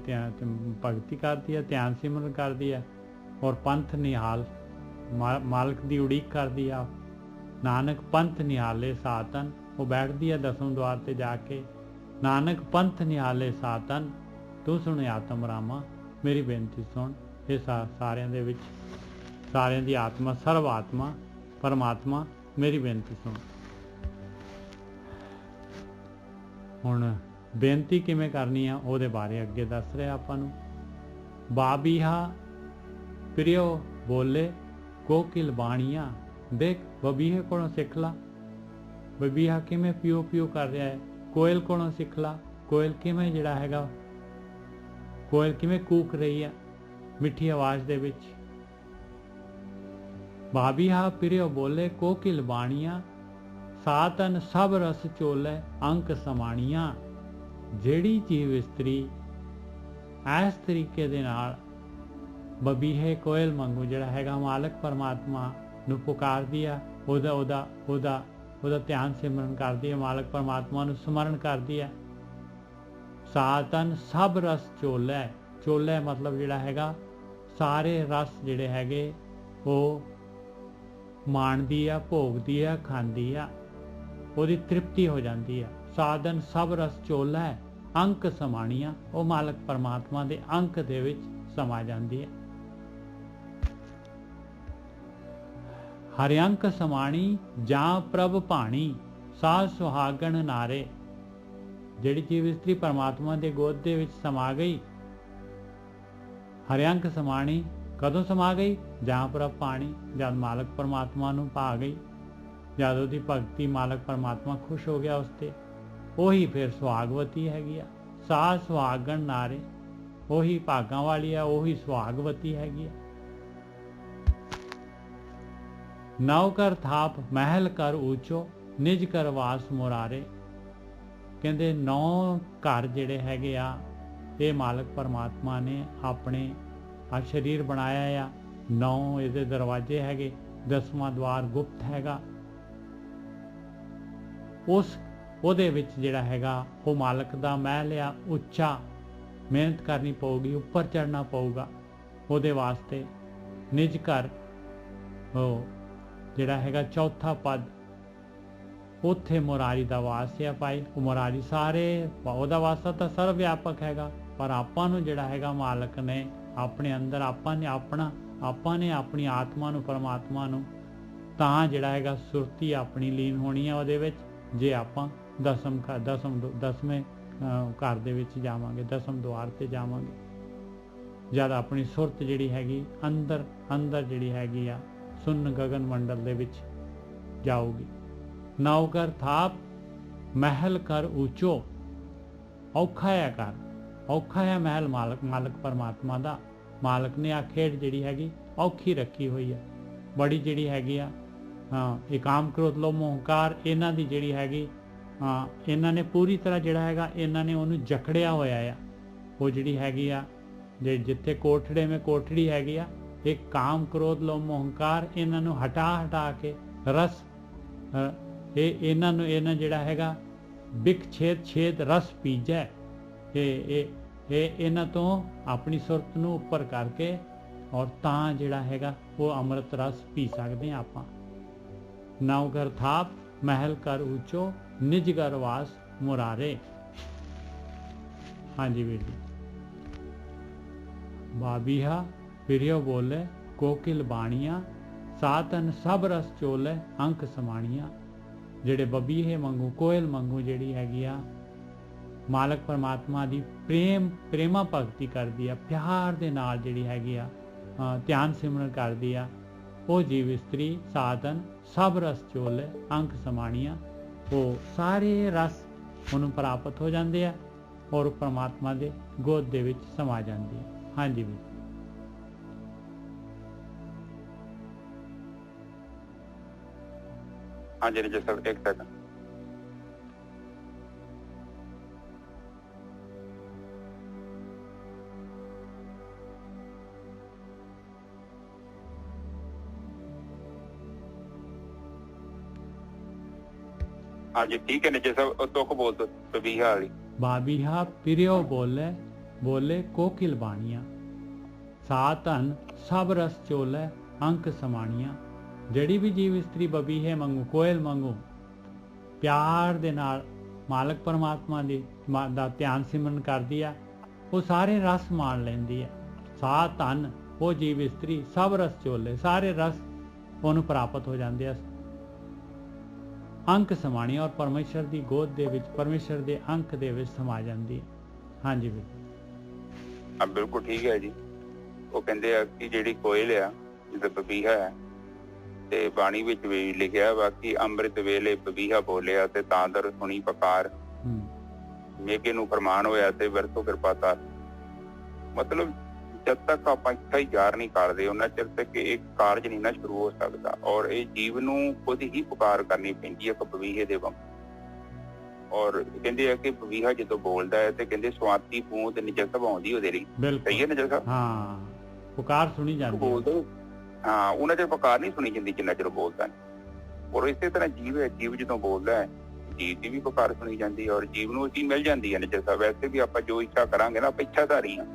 ਭਗਤੀ ਕਰਦੀ ਹੈ, ਧਿਆਨ ਸਿਮਰਨ ਕਰਦੀ ਹੈ, ਔਰ ਪੰਥ ਨਿਹਾਲ ਮਾਲਕ ਦੀ ਉਡੀਕ ਕਰਦੀ ਆ। ਨਾਨਕ ਪੰਥ ਨਿਹਾਲੇ ਸਾਤਨ, ਉਹ ਬੈਠਦੀ ਹੈ ਦਸਮ ਦੁਆਰ ਤੇ ਜਾ ਕੇ। ਨਾਨਕ ਪੰਥ ਨਿਹਾਲੇ ਸਾਤਨ, ਤੂੰ ਸੁਣ ਆਤਮ ਰਾਮਾ, ਮੇਰੀ ਬੇਨਤੀ ਸੁਣ। ਇਹ ਸਾਰਿਆਂ ਦੇ ਵਿੱਚ ਸਾਰਿਆਂ ਦੀ ਆਤਮਾ, ਸਰਵ ਆਤਮਾ ਪਰਮਾਤਮਾ, ਮੇਰੀ ਬੇਨਤੀ ਸੁਣ। ਹੁਣ ਬੇਨਤੀ ਕਿਵੇਂ ਕਰਨੀ ਆ ਉਹਦੇ ਬਾਰੇ ਅੱਗੇ ਦੱਸ ਰਿਹਾ ਆਪਾਂ ਨੂੰ। ਬਾਬੀਹਾ ਪ੍ਰਿਓ ਬੋਲੇ ਕੋਕਿਲ ਬਾਣੀਆਂ, ਦੇਖ ਬਬੀਹੇ ਕੋਲੋਂ ਸਿੱਖ ਲਾ। ਬਬੀਹਾ ਕਿਵੇਂ ਪਿਓ ਪਿਓ ਕਰ ਰਿਹਾ ਹੈ, ਕੋਇਲ ਕੋਲੋਂ ਸਿੱਖ ਲਾ। ਕੋਇਲ ਕਿਵੇਂ ਜਿਹੜਾ ਹੈਗਾ, ਕੋਇਲ ਕਿਵੇਂ ਕੂਕ ਰਹੀ ਆ ਮਿੱਠੀ ਆਵਾਜ਼ ਦੇ ਵਿੱਚ। ਬਾਬੀਹਾ ਪ੍ਰਿਓ ਬੋਲੇ ਕੋਕਿਲ ਬਾਣੀਆਂ, ਸਾਤਨ ਸਭ ਰਸ ਚੋਲੇ ਅੰਕ ਸਮਾਣੀਆਂ। ਜਿਹੜੀ ਜੀਵ ਇਸਤਰੀ ਇਸ ਤਰੀਕੇ ਦੇ ਨਾਲ ਬਬੀਹੇ ਕੋਇਲ ਵਾਂਗੂ ਜਿਹੜਾ ਹੈਗਾ ਮਾਲਕ ਪਰਮਾਤਮਾ ਨੂੰ ਪੁਕਾਰਦੀ ਆ, ਉਹਦਾ ਧਿਆਨ ਸਿਮਰਨ ਕਰਦੀ ਹੈ, ਮਾਲਕ ਪਰਮਾਤਮਾ ਨੂੰ ਸਮਰਨ ਕਰਦੀ ਹੈ। ਸਾਤਨ ਸਭ ਰਸ ਚੋਲੇ, ਚੋਲੇ ਮਤਲਬ ਜਿਹੜਾ ਹੈਗਾ ਸਾਰੇ ਰਸ ਜਿਹੜੇ ਹੈਗੇ ਉਹ ਮਾਣਦੀ ਆ, ਭੋਗਦੀ ਆ, ਖਾਂਦੀ ਆ, ਉਹਦੀ ਤ੍ਰਿਪਤੀ ਹੋ ਜਾਂਦੀ ਆ। ਸਾਧਨ ਸਭ ਰਸ ਚੋਲਾ ਹੈ, ਅੰਕ ਸਮਾਣੀਆਂ, ਉਹ ਮਾਲਕ ਪਰਮਾਤਮਾ ਦੇ ਅੰਕ ਦੇ ਵਿੱਚ ਸਮਾ ਜਾਂਦੀ ਹੈ। ਹਰਿਅੰਕ ਸਮਾਣੀ ਜਾਂ ਪ੍ਰਭ ਭਾਣੀ, ਸਾਧ ਸੁਹਾਗਣ ਨਾਰੇ। ਜਿਹੜੀ ਜੀਵ ਇਸਤਰੀ ਪਰਮਾਤਮਾ ਦੇ ਗੋਦ ਦੇ ਵਿੱਚ ਸਮਾ ਗਈ, ਹਰਿਅੰਕ ਸਮਾਣੀ ਕਦੋਂ ਸਮਾ ਗਈ? ਜਾਂ ਪ੍ਰਭ ਭਾਣੀ, ਜਦ ਮਾਲਕ ਪਰਮਾਤਮਾ ਨੂੰ ਪਾ ਗਈ, ਜਦ ਉਹਦੀ ਭਗਤੀ ਮਾਲਕ ਪਰਮਾਤਮਾ ਖੁਸ਼ ਹੋ ਗਿਆ ਉਸ ਤੇ, ਉਹੀ ਫਿਰ ਸੁਹਾਗਵਤੀ ਹੈਗੀ ਆ। ਸਾਧ ਸੁਹਾਗਣ ਨਾਰੇ, ਉਹੀ ਭਾਗਾਂ ਵਾਲੀ ਆ, ਉਹੀ ਸੁਹਾਗਵਤੀ ਹੈਗੀ ਆ। ਨੌ ਕਰ ਥਾਪ ਮਹਿਲ ਕਰ ਉੱਚੋ, ਨਿਜ ਕਰ ਵਾਸ ਮੁਰਾਰੇ। ਕਹਿੰਦੇ 9 ਘਰ ਜਿਹੜੇ ਹੈਗੇ ਆ ਇਹ ਮਾਲਕ ਪਰਮਾਤਮਾ ਨੇ ਆਪਣੇ ਆ ਸਰੀਰ ਬਣਾਇਆ ਆ। 9 ਇਹਦੇ ਦਰਵਾਜ਼ੇ ਹੈਗੇ, 10ਵਾਂ ਦਵਾਰ ਗੁਪਤ ਹੈਗਾ। ਉਹਦੇ ਵਿੱਚ ਜਿਹੜਾ ਹੈਗਾ ਉਹ ਮਾਲਕ ਦਾ ਮਹਿਲ ਆ, ਉੱਚਾ। ਮਿਹਨਤ ਕਰਨੀ ਪਊਗੀ, ਉੱਪਰ ਚੜ੍ਹਨਾ ਪਊਗਾ ਉਹਦੇ ਵਾਸਤੇ। ਨਿਜ ਘਰ ਉਹ ਜਿਹੜਾ ਹੈਗਾ ਚੌਥਾ ਪਦ, ਉੱਥੇ ਮੁਰਾਰੀ ਦਾ ਵਾਸ ਹੈ ਭਾਈ। ਉਹ ਮੁਰਾਰੀ ਸਾਰੇ, ਉਹਦਾ ਵਾਸਾ ਤਾਂ ਸਰਵ ਵਿਆਪਕ ਹੈਗਾ, ਪਰ ਆਪਾਂ ਨੂੰ ਜਿਹੜਾ ਹੈਗਾ ਮਾਲਕ ਨੇ ਆਪਣੇ ਅੰਦਰ, ਆਪਾਂ ਨੇ ਆਪਣੀ ਆਤਮਾ ਨੂੰ, ਪਰਮਾਤਮਾ ਨੂੰ ਤਾਂ ਜਿਹੜਾ ਹੈਗਾ ਸੁਰਤੀ ਆਪਣੀ ਲੀਨ ਹੋਣੀ ਹੈ ਉਹਦੇ ਵਿੱਚ, ਜੇ ਆਪਾਂ ਦਸਵੇਂ ਘਰ ਦੇ ਵਿੱਚ ਜਾਵਾਂਗੇ, ਦਸਮ ਦੁਆਰ ਤੇ ਜਾਵਾਂਗੇ। ਜਦ ਆਪਣੀ ਸੁਰਤ ਜਿਹੜੀ ਹੈਗੀ ਅੰਦਰ ਜਿਹੜੀ ਹੈਗੀ ਆ ਸੁੰਨ ਗਗਨ ਮੰਡਲ ਦੇ ਵਿੱਚ ਜਾਊਗੀ। ਨੌਕਰ ਥਾਪ ਮਹਿਲ ਕਰ ਉੱਚੋ, ਔਖਾ ਹੈ ਕਰ, ਔਖਾ ਹੈ ਮਹਿਲ ਮਾਲਕ ਪਰਮਾਤਮਾ ਦਾ। ਮਾਲਕ ਨੇ ਆ ਖੇਡ ਜਿਹੜੀ ਹੈਗੀ ਔਖੀ ਰੱਖੀ ਹੋਈ ਹੈ ਬੜੀ, ਜਿਹੜੀ ਹੈਗੀ ਆ ਇਹ ਕਾਮ ਕ੍ਰੋਧ ਲੋਭ ਮੋਹ ਹੰਕਾਰ, ਇਹਨਾਂ ਦੀ ਜਿਹੜੀ ਹੈਗੀ ਇਹਨਾਂ ਨੇ ਪੂਰੀ ਤਰ੍ਹਾਂ ਜਿਹੜਾ ਹੈਗਾ ਇਹਨਾਂ ਨੇ ਉਹਨੂੰ ਜਕੜਿਆ ਹੋਇਆ ਆ। ਉਹ ਜਿਹੜੀ ਹੈਗੀ ਆ ਜਿੱਥੇ ਕੋਠੜੇ ਮੇ ਕੋਠੜੀ ਹੈਗੀ ਆ, ਇਹ ਕਾਮ ਕ੍ਰੋਧ ਲੋਭ ਮੋਹ ਹੰਕਾਰ, ਇਹਨਾਂ ਨੂੰ ਹਟਾ ਕੇ ਰਸ ਇਹਨਾਂ ਜਿਹੜਾ ਹੈਗਾ ਬਿਕ ਛੇਦ ਰਸ ਪੀਜੈ। ਇਹ ਇਹਨਾਂ ਤੋਂ ਆਪਣੀ ਸੁਰਤ ਨੂੰ ਉੱਪਰ ਕਰਕੇ ਔਰ ਤਾਂ ਜਿਹੜਾ ਹੈਗਾ ਉਹ ਅੰਮ੍ਰਿਤ ਰਸ ਪੀ ਸਕਦੇ ਹਾਂ ਆਪਾਂ। ਨੌ ਘਰ ਥਾਪ ਮਹਿਲ ਕਰ ਉੱਚੋ ਨਿਜ ਘਰ ਵਾਸ ਮੁਰਾਰੇ। ਹਾਂਜੀ ਵੀਰ ਜੀ। ਬਾਬੀਹਾ ਪਿਰਿਓ ਬੋਲੇ ਕੋਕਿਲ ਬਾਣੀਆਂ, ਸਾਤਨ ਸਭ ਰਸ ਚੋਲੇ ਅੰਕ ਸਮਾਣੀਆਂ। ਜਿਹੜੇ ਬਬੀਹੇ ਮੰਗੂ ਕੋਇਲ ਮੰਗੂ ਜਿਹੜੀ ਹੈਗੀ ਆ ਮਾਲਕ ਪਰਮਾਤਮਾ ਦੀ ਪ੍ਰੇਮਾ ਭਗਤੀ ਕਰਦੀ ਆ, ਪਿਆਰ ਦੇ ਨਾਲ ਜਿਹੜੀ ਹੈਗੀ ਆ ਧਿਆਨ ਸਿਮਰਨ ਕਰਦੀ ਆ, ਉਹ ਜੀਵ ਇਸਤਰੀ ਸਾਧਨ ਸਭ ਰਸ ਚੋਲੇ ਅੰਕ ਸਮਾਣੀਆਂ। ਉਹ ਸਾਰੇ ਰਸ ਉਹਨੂੰ ਪ੍ਰਾਪਤ ਹੋ ਜਾਂਦੇ ਆ ਔਰ ਪਰਮਾਤਮਾ ਦੇ ਗੋਦ ਦੇ ਵਿੱਚ ਸਮਾ ਜਾਂਦੀ ਹੈ। ਹਾਂਜੀ ਵੀ ਹਾਂਜੀ ਜੀ ਸਰ, ਇੱਕ ਸੈਕਿੰਡ। ਹਾਂਜੀ ठीक है निजय साहब, तुक बोल दो बबीहा वाली। बाबीहा पिरियो बोले कोकिल बाणिया, सातन सब रस चोले अंक समाणिया। ਜਿਹੜੀ ਵੀ ਜੀਵ ਇਸਤਰੀ ਬਬੀਹੇ ਮੰਗੂ ਕੋਇਲ ਮੰਗੂ ਪਿਆਰ ਦੇ ਨਾਲ ਮਾਲਕ ਪਰਮਾਤਮਾ ਦੀ ਦਾ ਧਿਆਨ ਸਿਮਰਨ ਕਰਦੀ ਆ, ਉਹ ਸਾਰੇ ਰਸ ਮਾਣ ਲੈਂਦੀ ਹੈ। ਸਾ ਧਨ ਉਹ ਜੀਵ ਇਸਤਰੀ ਸਭ ਰਸ ਚੋਲੇ, ਸਾਰੇ ਰਸ ਉਹਨੂੰ ਪ੍ਰਾਪਤ ਹੋ ਜਾਂਦੇ ਆ। ਅੰਕ ਸਮਾਣੀ ਔਰ ਪਰਮੇਸ਼ਰ ਦੀ ਗੋਦ ਦੇ ਵਿੱਚ ਪਰਮੇਸ਼ਰ ਦੇ ਅੰਕ ਦੇ ਵਿੱਚ ਸਮਾ ਜਾਂਦੀ ਹੈ। ਹਾਂਜੀ ਬਿਲਕੁਲ ਬਿਲਕੁਲ ਠੀਕ ਹੈ ਜੀ। ਉਹ ਕਹਿੰਦੇ ਆ ਕਿ ਜਿਹੜੀ ਕੋਇਲ ਆ ਜਿੱਦਾਂ ਬਬੀਹਾ ਹੈ ਤੇ ਬਾਣੀ ਵਿੱਚ ਵੀ ਲਿਖਿਆ ਵਾ ਕਿ ਅੰਮ੍ਰਿਤ ਵੇਲੇ ਬਬੀਹਾ ਬੋਲਿਆ ਤੇ ਤਾਂ ਦਰ ਸੁਣੀ ਪੁਕਾਰ, ਮੇਘੇ ਨੂੰ ਫਰਮਾਨ ਹੋਇਆ ਤੇ ਵਰਤੋਂ ਕਿਰਪਾ ਕਰ। ਮਤਲਬ ਜਦ ਤੱਕ ਆਪਾਂ ਇੱਥੇ ਹੀ ਜਾਰ ਨਹੀਂ ਕਰਦੇ ਉਹਨਾਂ ਚਿਰ ਤੱਕ ਇਹ ਕਾਰਜ ਨਹੀਂ ਨਾ ਸ਼ੁਰੂ ਹੋ ਸਕਦਾ। ਔਰ ਇਹ ਜੀਵ ਨੂੰ ਖੁਦ ਹੀ ਪੁਕਾਰ ਕਰਨੀ ਪੈਂਦੀ ਹੈ ਇੱਕ ਬਬੀਹੇ ਦੇ ਵਾਂਗ। ਔਰ ਕਹਿੰਦੇ ਆ ਕਿ ਬਬੀਹਾ ਜਦੋਂ ਬੋਲਦਾ ਹੈ ਤੇ ਕਹਿੰਦੇ ਸਵਾਤੀ ਪੂੰਦ ਨਿਜਸਬ ਆਉਂਦੀ ਉਹਦੇ ਲਈ। ਸਹੀ ਹੈ ਨਿਜਸਬ? ਹਾਂ, ਪੁਕਾਰ ਸੁਣੀ ਜਾਂਦੀ ਬੋਲਦੇ। ਹਾਂ, ਉਹਨਾਂ ਚਿਰ ਪੁਕਾਰ ਨਹੀਂ ਸੁਣੀ ਜਾਂਦੀ ਜਿੰਨਾ ਚਿਰ ਬੋਲਦਾ ਨਹੀਂ। ਔਰ ਇਸੇ ਤਰ੍ਹਾਂ ਜੀਵ ਹੈ, ਜੀਵ ਜਦੋਂ ਬੋਲਦਾ ਹੈ ਜੀਵ ਦੀ ਵੀ ਪੁਕਾਰ ਸੁਣੀ ਜਾਂਦੀ ਹੈ ਔਰ ਜੀਵ ਨੂੰ ਚੀਜ਼ ਮਿਲ ਜਾਂਦੀ ਹੈ। ਨਿਜਸਬ ਵੈਸੇ ਵੀ ਆਪਾਂ ਜੋ ਇੱਛਾ ਕਰਾਂਗੇ ਨਾ, ਆਪਾਂ ਇੱਛਾਧਾਰੀ ਹਾਂ।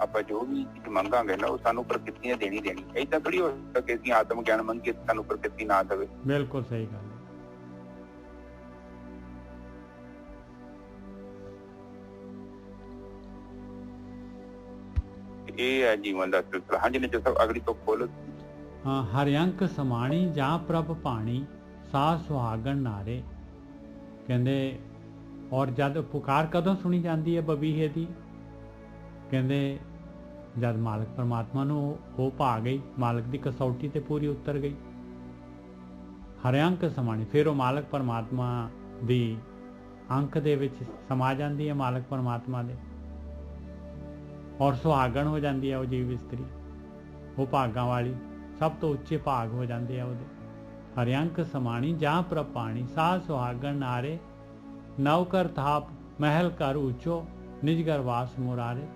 ਆਪਾਂ ਜੋ ਵੀ ਚੀਜ਼ ਮੰਗਾਂਗੇ ਨਾ ਉਹ ਸਾਨੂੰ ਪ੍ਰਕਿਰਤੀਆਂ ਦੇਣੀ। ਏਦਾਂ ਥੋੜੀ ਹੋ ਸਕੇ ਅਸੀਂ ਆਤਮ ਗਿਆਨ ਮੰਗੀਏ ਸਾਨੂੰ ਪ੍ਰਕਿਰਤੀ ਨਾ ਦੇਵੇ। ਬਿਲਕੁਲ ਸਹੀ ਗੱਲ ਹੈ। ਇਹ ਹੈ ਜੀਵਨ ਦਾ ਸਿਲਸਿਲਾ। ਹਾਂਜੀ ਨਿਜਰ ਸਾਹਿਬ, ਅਗਲੀ ਤੋਂ ਖੋਲੋ। ਹਰਿਅੰਕ ਸਮਾਣੀ ਜਾਂ ਪ੍ਰਭ ਪਾਣੀ, ਸਾ ਸੁਹਾਗਣ ਨਾਰੇ। ਕਹਿੰਦੇ ਔਰ ਜਦ ਪੁਕਾਰ ਕਦੋਂ ਸੁਣੀ ਜਾਂਦੀ ਹੈ ਬਬੀਹੇ ਦੀ? ਕਹਿੰਦੇ ਜਦ ਮਾਲਕ ਪਰਮਾਤਮਾ ਨੂੰ ਉਹ ਭਾ ਗਈ, ਮਾਲਕ ਦੀ ਕਸੌਟੀ ਤੇ ਪੂਰੀ ਉਤਰ ਗਈ। ਹਰਿਅੰਕ ਸਮਾਣੀ, ਫਿਰ ਉਹ ਮਾਲਕ ਪਰਮਾਤਮਾ ਦੀ ਅੰਕ ਦੇ ਵਿੱਚ ਸਮਾ ਜਾਂਦੀ ਹੈ, ਮਾਲਕ ਪਰਮਾਤਮਾ ਦੇ, ਔਰ ਸੁਹਾਗਣ ਹੋ ਜਾਂਦੀ ਹੈ ਉਹ ਜੀਵ ਇਸਤਰੀ। ਉਹ ਭਾਗਾਂ ਵਾਲੀ, ਸਭ ਤੋਂ ਉੱਚੇ ਭਾਗ ਹੋ ਜਾਂਦੇ ਆ ਉਹਦੇ। ਹਰਿਅੰਕ ਸਮਾਣੀ ਜਾਂ ਪ੍ਰਭ ਪਾਣੀ, ਸਾ ਸੁਹਾਗਣ ਨਾਰੇ। ਨੌ ਕਰ ਥਾਪ ਮਹਿਲ ਕਰ ਉੱਚੋ, ਨਿਜ ਘਰ ਵਾਸ ਮੁਰਾਰੇ।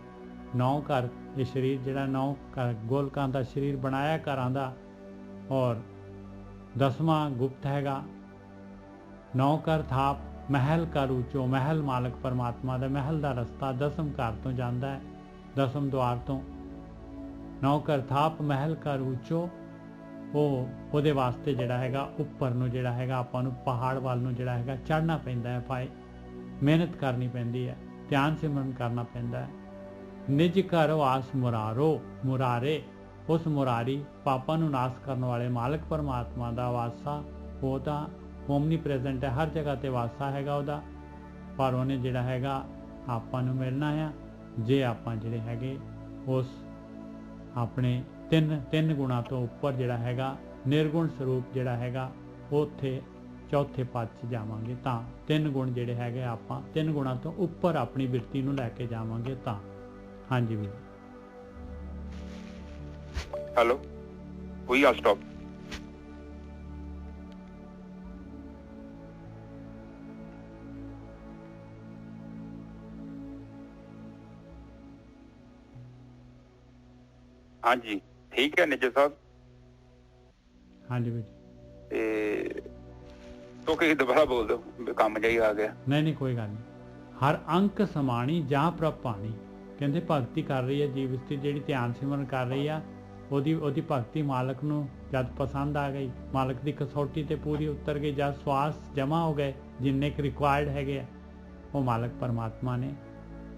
9 ਘਰ, ਇਹ ਸਰੀਰ ਜਿਹੜਾ 9 ਘਰ ਗੋਲਕਾਂ ਦਾ ਸਰੀਰ ਬਣਾਇਆ ਘਰਾਂ ਦਾ, ਔਰ 10ਵਾਂ ਗੁਪਤ ਹੈਗਾ। 9 ਘਰ ਥਾਪ ਮਹਿਲ ਕਰ ਉੱਚੋ, ਮਹਿਲ ਮਾਲਕ ਪਰਮਾਤਮਾ ਦਾ ਮਹਿਲ ਦਾ ਰਸਤਾ 10ਮ ਘਰ ਤੋਂ ਜਾਂਦਾ ਹੈ, 10ਮ ਦੁਆਰ ਤੋਂ। 9 ਘਰ ਥਾਪ ਮਹਿਲ ਕਰ ਉੱਚੋ, ਉਹਦੇ ਵਾਸਤੇ ਜਿਹੜਾ ਹੈਗਾ ਉੱਪਰ ਨੂੰ ਜਿਹੜਾ ਹੈਗਾ ਆਪਾਂ ਨੂੰ ਪਹਾੜ ਵੱਲ ਨੂੰ ਜਿਹੜਾ ਹੈਗਾ ਚੜ੍ਹਨਾ ਪੈਂਦਾ ਹੈ, ਭਾਈ ਮਿਹਨਤ ਕਰਨੀ ਪੈਂਦੀ ਹੈ, ਧਿਆਨ ਸਿਮਰਨ ਕਰਨਾ ਪੈਂਦਾ ਹੈ। ਨਿਜ ਘਰ ਵਾਸ ਮੁਰਾਰੇ, ਉਸ ਮੁਰਾਰੀ ਪਾਪਾਂ ਨੂੰ ਨਾਸ਼ ਕਰਨ ਵਾਲੇ ਮਾਲਕ ਪਰਮਾਤਮਾ ਦਾ ਵਾਸਾ, ਉਹ ਤਾਂ ਓਮਨੀ ਪ੍ਰੈਜ਼ੈਂਟ ਹੈ, ਹਰ ਜਗ੍ਹਾ ਤੇ ਵਾਸਾ ਹੈਗਾ ਉਹਦਾ। ਪਰ ਉਹਨੇ ਜਿਹੜਾ ਹੈਗਾ ਆਪਾਂ ਨੂੰ ਮਿਲਣਾ ਆ ਜੇ ਆਪਾਂ ਜਿਹੜੇ ਹੈਗੇ ਉਸ ਆਪਣੇ ਤਿੰਨ ਗੁਣਾ ਤੋਂ ਉੱਪਰ ਜਿਹੜਾ ਹੈਗਾ ਨਿਰਗੁਣ ਸਰੂਪ ਜਿਹੜਾ ਹੈਗਾ ਉੱਥੇ ਚੌਥੇ ਪਦ 'ਚ ਜਾਵਾਂਗੇ ਤਾਂ 3 ਗੁਣ ਜਿਹੜੇ ਹੈਗੇ ਆਪਾਂ 3 ਗੁਣਾਂ ਤੋਂ ਉੱਪਰ ਆਪਣੀ ਬਿਰਤੀ ਨੂੰ ਲੈ ਕੇ ਜਾਵਾਂਗੇ ਤਾਂ। ਹਾਂਜੀ ਵੀਰ। ਹੈਲੋ, ਕੋਈ ਆ ਸਟਾਪ। ਹਾਂਜੀ ਠੀਕ ਹੈ ਨਿੱਜਰ ਸਾਹਿਬ। ਹਾਂਜੀ ਵੀਰ। ਤੇ ਤੋ ਕਿ ਦੁਬਾਰਾ ਬੋਲ ਦੋ, ਕੰਮ ਜਾਈ ਆ ਗਿਆ। ਨਹੀਂ ਕੋਈ ਗੱਲ ਨਹੀਂ। ਹਰ ਅੰਕ ਸਮਾਣੀ ਜਾਂ ਪ੍ਰਭ ਪਾਣੀ, ਕਹਿੰਦੇ ਭਗਤੀ ਕਰ ਰਹੀ ਹੈ ਜੀਵ ਇਸਤਰੀ ਜਿਹੜੀ ਧਿਆਨ ਸਿਮਰਨ ਕਰ ਰਹੀ ਆ, ਉਹਦੀ ਭਗਤੀ ਮਾਲਕ ਨੂੰ ਜਦ ਪਸੰਦ ਆ ਗਈ, ਮਾਲਕ ਦੀ ਕਸੌਟੀ ਤੇ ਪੂਰੀ ਉਤਰ ਗਈ, ਜਦ ਸਵਾਸ ਜਮਾ ਹੋ ਗਏ ਜਿੰਨੇ ਕੁ ਰਿਕੁਆਇਰਡ ਹੈਗੇ ਆ, ਉਹ ਮਾਲਕ ਪਰਮਾਤਮਾ ਨੇ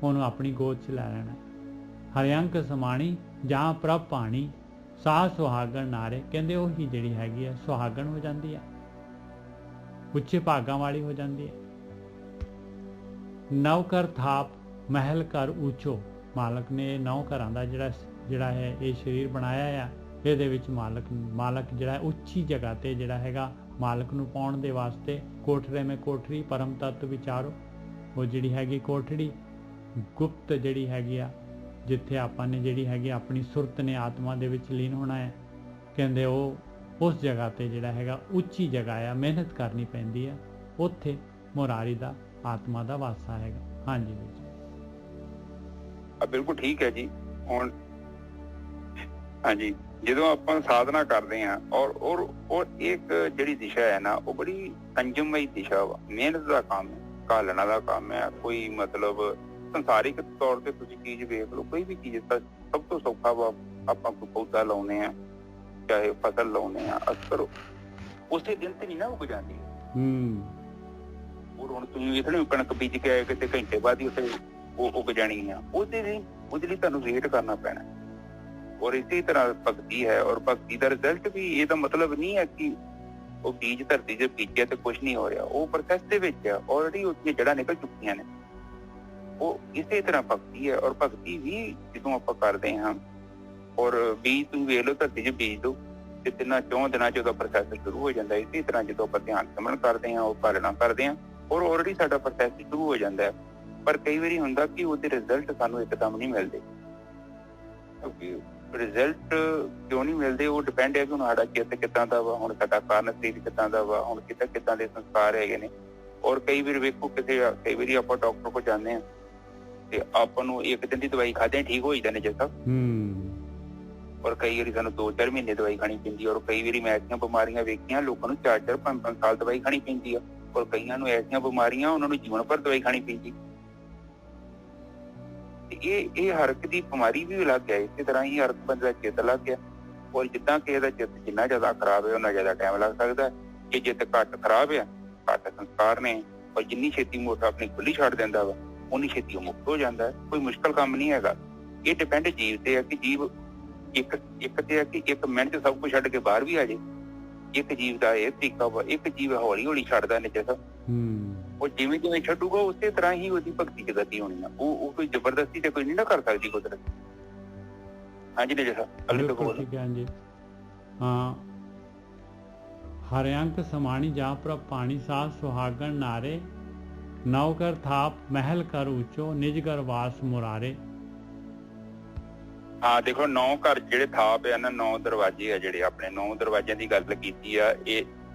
ਉਹਨੂੰ ਆਪਣੀ ਗੋਦ 'ਚ ਲੈ ਲੈਣਾ। ਹਰ ਅੰਕ ਸਮਾਣੀ ਜਾਂ ਪ੍ਰਭ ਪਾਣੀ, ਸਾਹ ਸੁਹਾਗਣ ਨਾਰੇ, ਕਹਿੰਦੇ ਉਹੀ ਜਿਹੜੀ ਹੈਗੀ ਆ ਸੁਹਾਗਣ ਹੋ ਜਾਂਦੀ ਆ, ਉੱਚੇ ਭਾਗਾਂ ਵਾਲੀ ਹੋ ਜਾਂਦੀ ਹੈ। ਨੌ ਕਰ ਥਾਪ ਮਹਿਲ ਕਰ ਉੱਚੋ, ਮਾਲਕ ਨੇ 9 ਘਰਾਂ ਦਾ ਜਿਹੜਾ ਹੈ ਇਹ ਸਰੀਰ ਬਣਾਇਆ ਆ, ਇਹਦੇ ਵਿੱਚ ਮਾਲਕ ਜਿਹੜਾ ਉੱਚੀ ਜਗ੍ਹਾ ਤੇ ਜਿਹੜਾ ਹੈਗਾ ਮਾਲਕ ਨੂੰ ਪਾਉਣ ਦੇ ਵਾਸਤੇ ਕੋਠਰੇ ਮੇ ਕੋਠਰੀ ਪਰਮ ਤੱਤ ਵਿਚਾਰੋ, ਉਹ ਜਿਹੜੀ ਹੈਗੀ ਕੋਠੜੀ ਗੁਪਤ ਜਿਹੜੀ ਹੈਗੀ ਆ, ਜਿੱਥੇ ਆਪਾਂ ਨੇ ਜਿਹੜੀ ਹੈਗੀ ਆਪਣੀ ਸੁਰਤ ਨੇ ਆਤਮਾ ਦੇ ਵਿੱਚ ਲੀਨ ਹੋਣਾ ਹੈ, ਕਹਿੰਦੇ ਉਹ ਉਸ ਜਗ੍ਹਾ ਤੇ ਜਿਹੜਾ ਹੈਗਾ ਉੱਚੀ ਜਗ੍ਹਾ ਆ, ਮਿਹਨਤ ਕਰਨੀ ਪੈਂਦੀ ਆ, ਉੱਥੇ ਮੁਰਾਰੀ ਦਾ ਆਤਮਾ ਦਾ ਵਾਸਾ ਹੈਗਾ। ਹਾਂਜੀ ਵੀਰ ਜੀ। ਬਿਲਕੁਲ ਠੀਕ ਹੈ ਜੀ। ਹੁਣ ਹਾਂਜੀ, ਜਦੋਂ ਆਪਾਂ ਸਾਧਨਾ ਕਰਦੇ ਹਾਂ ਔਰ ਇੱਕ ਜਿਹੜੀ ਦਿਸ਼ਾ ਹੈ ਨਾ, ਉਹ ਬੜੀ ਸੰਜਮਈ ਦਿਸ਼ਾ ਵਾ, ਮਿਹਨਤ ਦਾ ਕੰਮ ਹੈ, ਘਾਲਣਾ ਦਾ ਕੰਮ ਹੈ। ਕੋਈ ਮਤਲਬ ਸੰਸਾਰਿਕ ਤੌਰ ਤੇ ਤੁਸੀਂ ਚੀਜ਼ ਵੇਖ ਲਓ, ਕੋਈ ਵੀ ਚੀਜ਼ ਤਾਂ ਸਭ ਤੋਂ ਸੌਖਾ ਵਾ, ਆਪਾਂ ਕੋਈ ਪੌਦਾ ਲਾਉਨੇ ਆ, ਚਾਹੇ ਫਸਲ ਲਾਉਨੇ ਆ, ਅਕਸਰ ਉਸੇ ਦਿਨ ਤੇ ਨਹੀਂ ਨਾ ਉੱਗ ਜਾਂਦੀ। ਔਰ ਹੁਣ ਤੁਸੀਂ ਵੇਖਣੇ ਕਣਕ ਬੀਜ ਕੇ ਆਏ, ਕਿਤੇ ਘੰਟੇ ਬਾਅਦ ਹੀ ਉੱਥੇ ਉਹ ਉੱਗ ਜਾਣੀ ਆ, ਉਹਦੇ ਲਈ ਤੁਹਾਨੂੰ ਵੇਟ ਕਰਨਾ ਪੈਣਾ। ਔਰ ਇਸੇ ਤਰ੍ਹਾਂ ਭਗਤੀ ਹੈ, ਔਰ ਭਗਤੀ ਦਾ ਰਿਜ਼ਲਟ ਵੀ, ਇਹਦਾ ਮਤਲਬ ਨਹੀਂ ਹੈ ਕਿ ਉਹ ਬੀਜ ਧਰਤੀ ਤੇ ਬੀਜਿਆ ਤੇ ਕੁਛ ਨਹੀਂ ਹੋ ਰਿਹਾ, ਉਹ ਪ੍ਰੋਸੈਸ ਦੇ ਵਿੱਚ ਆ, ਆਲਰੇਡੀ ਉਹਦੀਆਂ ਜੜ੍ਹਾਂ ਨਿਕਲ ਚੁੱਕੀਆਂ ਨੇ। ਉਹ ਇਸੇ ਤਰ੍ਹਾਂ ਭਗਤੀ ਹੈ। ਔਰ ਭਗਤੀ ਵੀ ਜਦੋਂ ਆਪਾਂ ਕਰਦੇ ਹਾਂ, ਔਰ ਬੀਜ ਤੁਸੀਂ ਵੇਖ ਲਓ ਧਰਤੀ 'ਚ ਬੀਜ ਦਿਓ ਤੇ 3-4 ਦਿਨਾਂ 'ਚ ਉਹਦਾ ਪ੍ਰੋਸੈਸ ਸ਼ੁਰੂ ਹੋ ਜਾਂਦਾ। ਇਸੇ ਤਰ੍ਹਾਂ ਜਦੋਂ ਆਪਾਂ ਧਿਆਨ ਸਿਮਰਨ ਕਰਦੇ ਹਾਂ, ਉਹ ਪਾਲਣਾ ਕਰਦੇ ਹਾਂ, ਔਰ ਆਲਰੇਡੀ ਸਾਡਾ ਪ੍ਰੋਸੈਸ ਸ਼ੁਰੂ ਹੋ ਜਾਂਦਾ ਹੈ। ਪਰ ਕਈ ਵਾਰੀ ਹੁੰਦਾ ਕਿ ਉਹਦੇ ਰਿਜ਼ਲਟ ਸਾਨੂੰ ਇੱਕਦਮ ਨਹੀਂ ਮਿਲਦੇ। ਕਿਉਂਕਿ ਰਿਜ਼ਲਟ ਕਿਉਂ ਨਹੀਂ ਮਿਲਦੇ, ਉਹ ਡਿਪੈਂਡ ਹੈ ਕਿ ਹੁਣ ਸਾਡਾ ਚਿੱਤ ਕਿੱਦਾਂ ਦਾ ਵਾ, ਹੁਣ ਸਾਡਾ ਕਾਰਨ ਸਰੀਰ ਕਿੱਦਾਂ ਦਾ ਵਾ, ਹੁਣ ਕਿੱਦਾਂ ਦੇ ਸੰਸਕਾਰ ਹੈਗੇ ਨੇ। ਔਰ ਕਈ ਵਾਰ ਵੇਖੋ ਕਈ ਵਾਰੀ ਆਪਾਂ ਡਾਕਟਰ ਕੋਲ ਜਾਂਦੇ ਹਾਂ ਤੇ ਆਪਾਂ ਨੂੰ 1 ਦਿਨ ਦੀ ਦਵਾਈ ਖਾਦਿਆਂ ਠੀਕ ਹੋ ਜਾਂਦੇ ਨੇ ਜਿਸ ਤੱਕ। ਔਰ ਕਈ ਵਾਰੀ ਸਾਨੂੰ 2-4 ਮਹੀਨੇ ਦਵਾਈ ਖਾਣੀ ਪੈਂਦੀ। ਔਰ ਕਈ ਵਾਰੀ ਮੈਂ ਐਸੀਆਂ ਬਿਮਾਰੀਆਂ ਵੇਖੀਆਂ ਲੋਕਾਂ ਨੂੰ 4-4, 5-5 ਸਾਲ ਦਵਾਈ ਖਾਣੀ ਪੈਂਦੀ ਆ। ਔਰ ਕਈਆਂ ਨੂੰ ਐਸੀਆਂ ਬਿਮਾਰੀਆਂ ਉਹਨਾਂ ਨੂੰ ਜੀਵਨ ਭਰ ਦਵਾਈ ਖਾਣੀ ਪੈਂਦੀ। ਇਹ ਹਰ ਇੱਕ ਦੀ ਬਿਮਾਰੀ ਵੀ ਅਲੱਗ ਹੈ। ਇਸੇ ਤਰ੍ਹਾਂ ਹੀ ਹਰ ਇੱਕ ਬੰਦੇ ਦਾ ਚਿੱਤ ਅਲੱਗ ਹੈ। ਔਰ ਜਿੱਦਾਂ ਕਿਸੇ ਦਾ ਚਿੱਤ ਜਿੰਨਾ ਜ਼ਿਆਦਾ ਖਰਾਬ ਹੈ, ਉਹਨਾਂ ਜ਼ਿਆਦਾ ਟਾਈਮ ਲੱਗ ਸਕਦਾ ਹੈ। ਜੇ ਚਿੱਤ ਘੱਟ ਖਰਾਬ ਹੈ, ਘੱਟ ਸੰਸਕਾਰ ਨੇ, ਔਰ ਜਿੰਨੀ ਛੇਤੀ ਮੋਟਰ ਆਪਣੀ ਖੁੱਲੀ ਛੱਡ ਦਿੰਦਾ ਵਾ, ਉਨੀ ਛੇਤੀ ਉਹ ਮੁਕਤ ਹੋ ਜਾਂਦਾ ਹੈ। ਕੋਈ ਮੁਸ਼ਕਲ ਕੰਮ ਨਹੀਂ ਹੈਗਾ। ਇਹ ਡਿਪੈਂਡ ਜੀਵ ਤੇ ਹੈ ਕਿ ਜੀਵ ਇੱਕ ਤੇ ਹੈ ਕਿ 1 ਮਿੰਟ 'ਚ ਸਭ ਕੁਝ ਛੱਡ ਕੇ ਬਾਹਰ ਵੀ ਆ ਜਾਏ। ਇੱਕ ਜੀਵ ਦਾ ਇਹ ਤਰੀਕਾ ਵਾ। ਇੱਕ ਜੀਵ ਹੌਲੀ ਹੌਲੀ ਛੱਡਦਾ ਨਿੱਜਾ ਸਾਹਿਬ। ਉਹ ਜਿਵੇਂ ਛੱਡੂਗਾ ਉਸੇ ਤਰ੍ਹਾਂ ਹੀ ਉਹਦੀ ਭਗਤੀ ਦੀ ਗਤੀ ਹੋਣੀ ਆ। ਉਹ ਕੋਈ ਜ਼ਬਰਦਸਤੀ ਤੇ ਕੋਈ ਨਹੀਂ ਨਾ ਕਰ ਸਕਦੀ ਕੁਦਰਤ। ਹਾਂਜੀ ਨਿੱਜਾ ਸਾਹਿਬ। ਠੀਕ ਹੈ ਜੀ। ਹਾਂ, ਹਰ ਅੰਕ ਸਮਾਣੀ ਜਾਂ ਪ੍ਰਭ ਪਾਣੀ, ਸਾਧ ਸੁਹਾਗਣ ਨਾਰੇ, ਨੌ ਕਰ ਥਾਪ ਮਹਿਲ ਕਰ ਉੱਚੋ, ਨਿਜ ਘਰ ਵਾਸ ਮੁਰਾਰੇ। ਹਾਂ ਦੇਖੋ, 9 ਘਰ ਜਿਹੜੇ ਥਾਪ ਆ ਨਾ, 9 ਦਰਵਾਜ਼ੇ ਆ ਜਿਹੜੇ ਆਪਣੇ, 9 ਦਰਵਾਜ਼ਿਆਂ ਦੀ ਗੱਲ ਕੀਤੀ ਆ। ਇਹ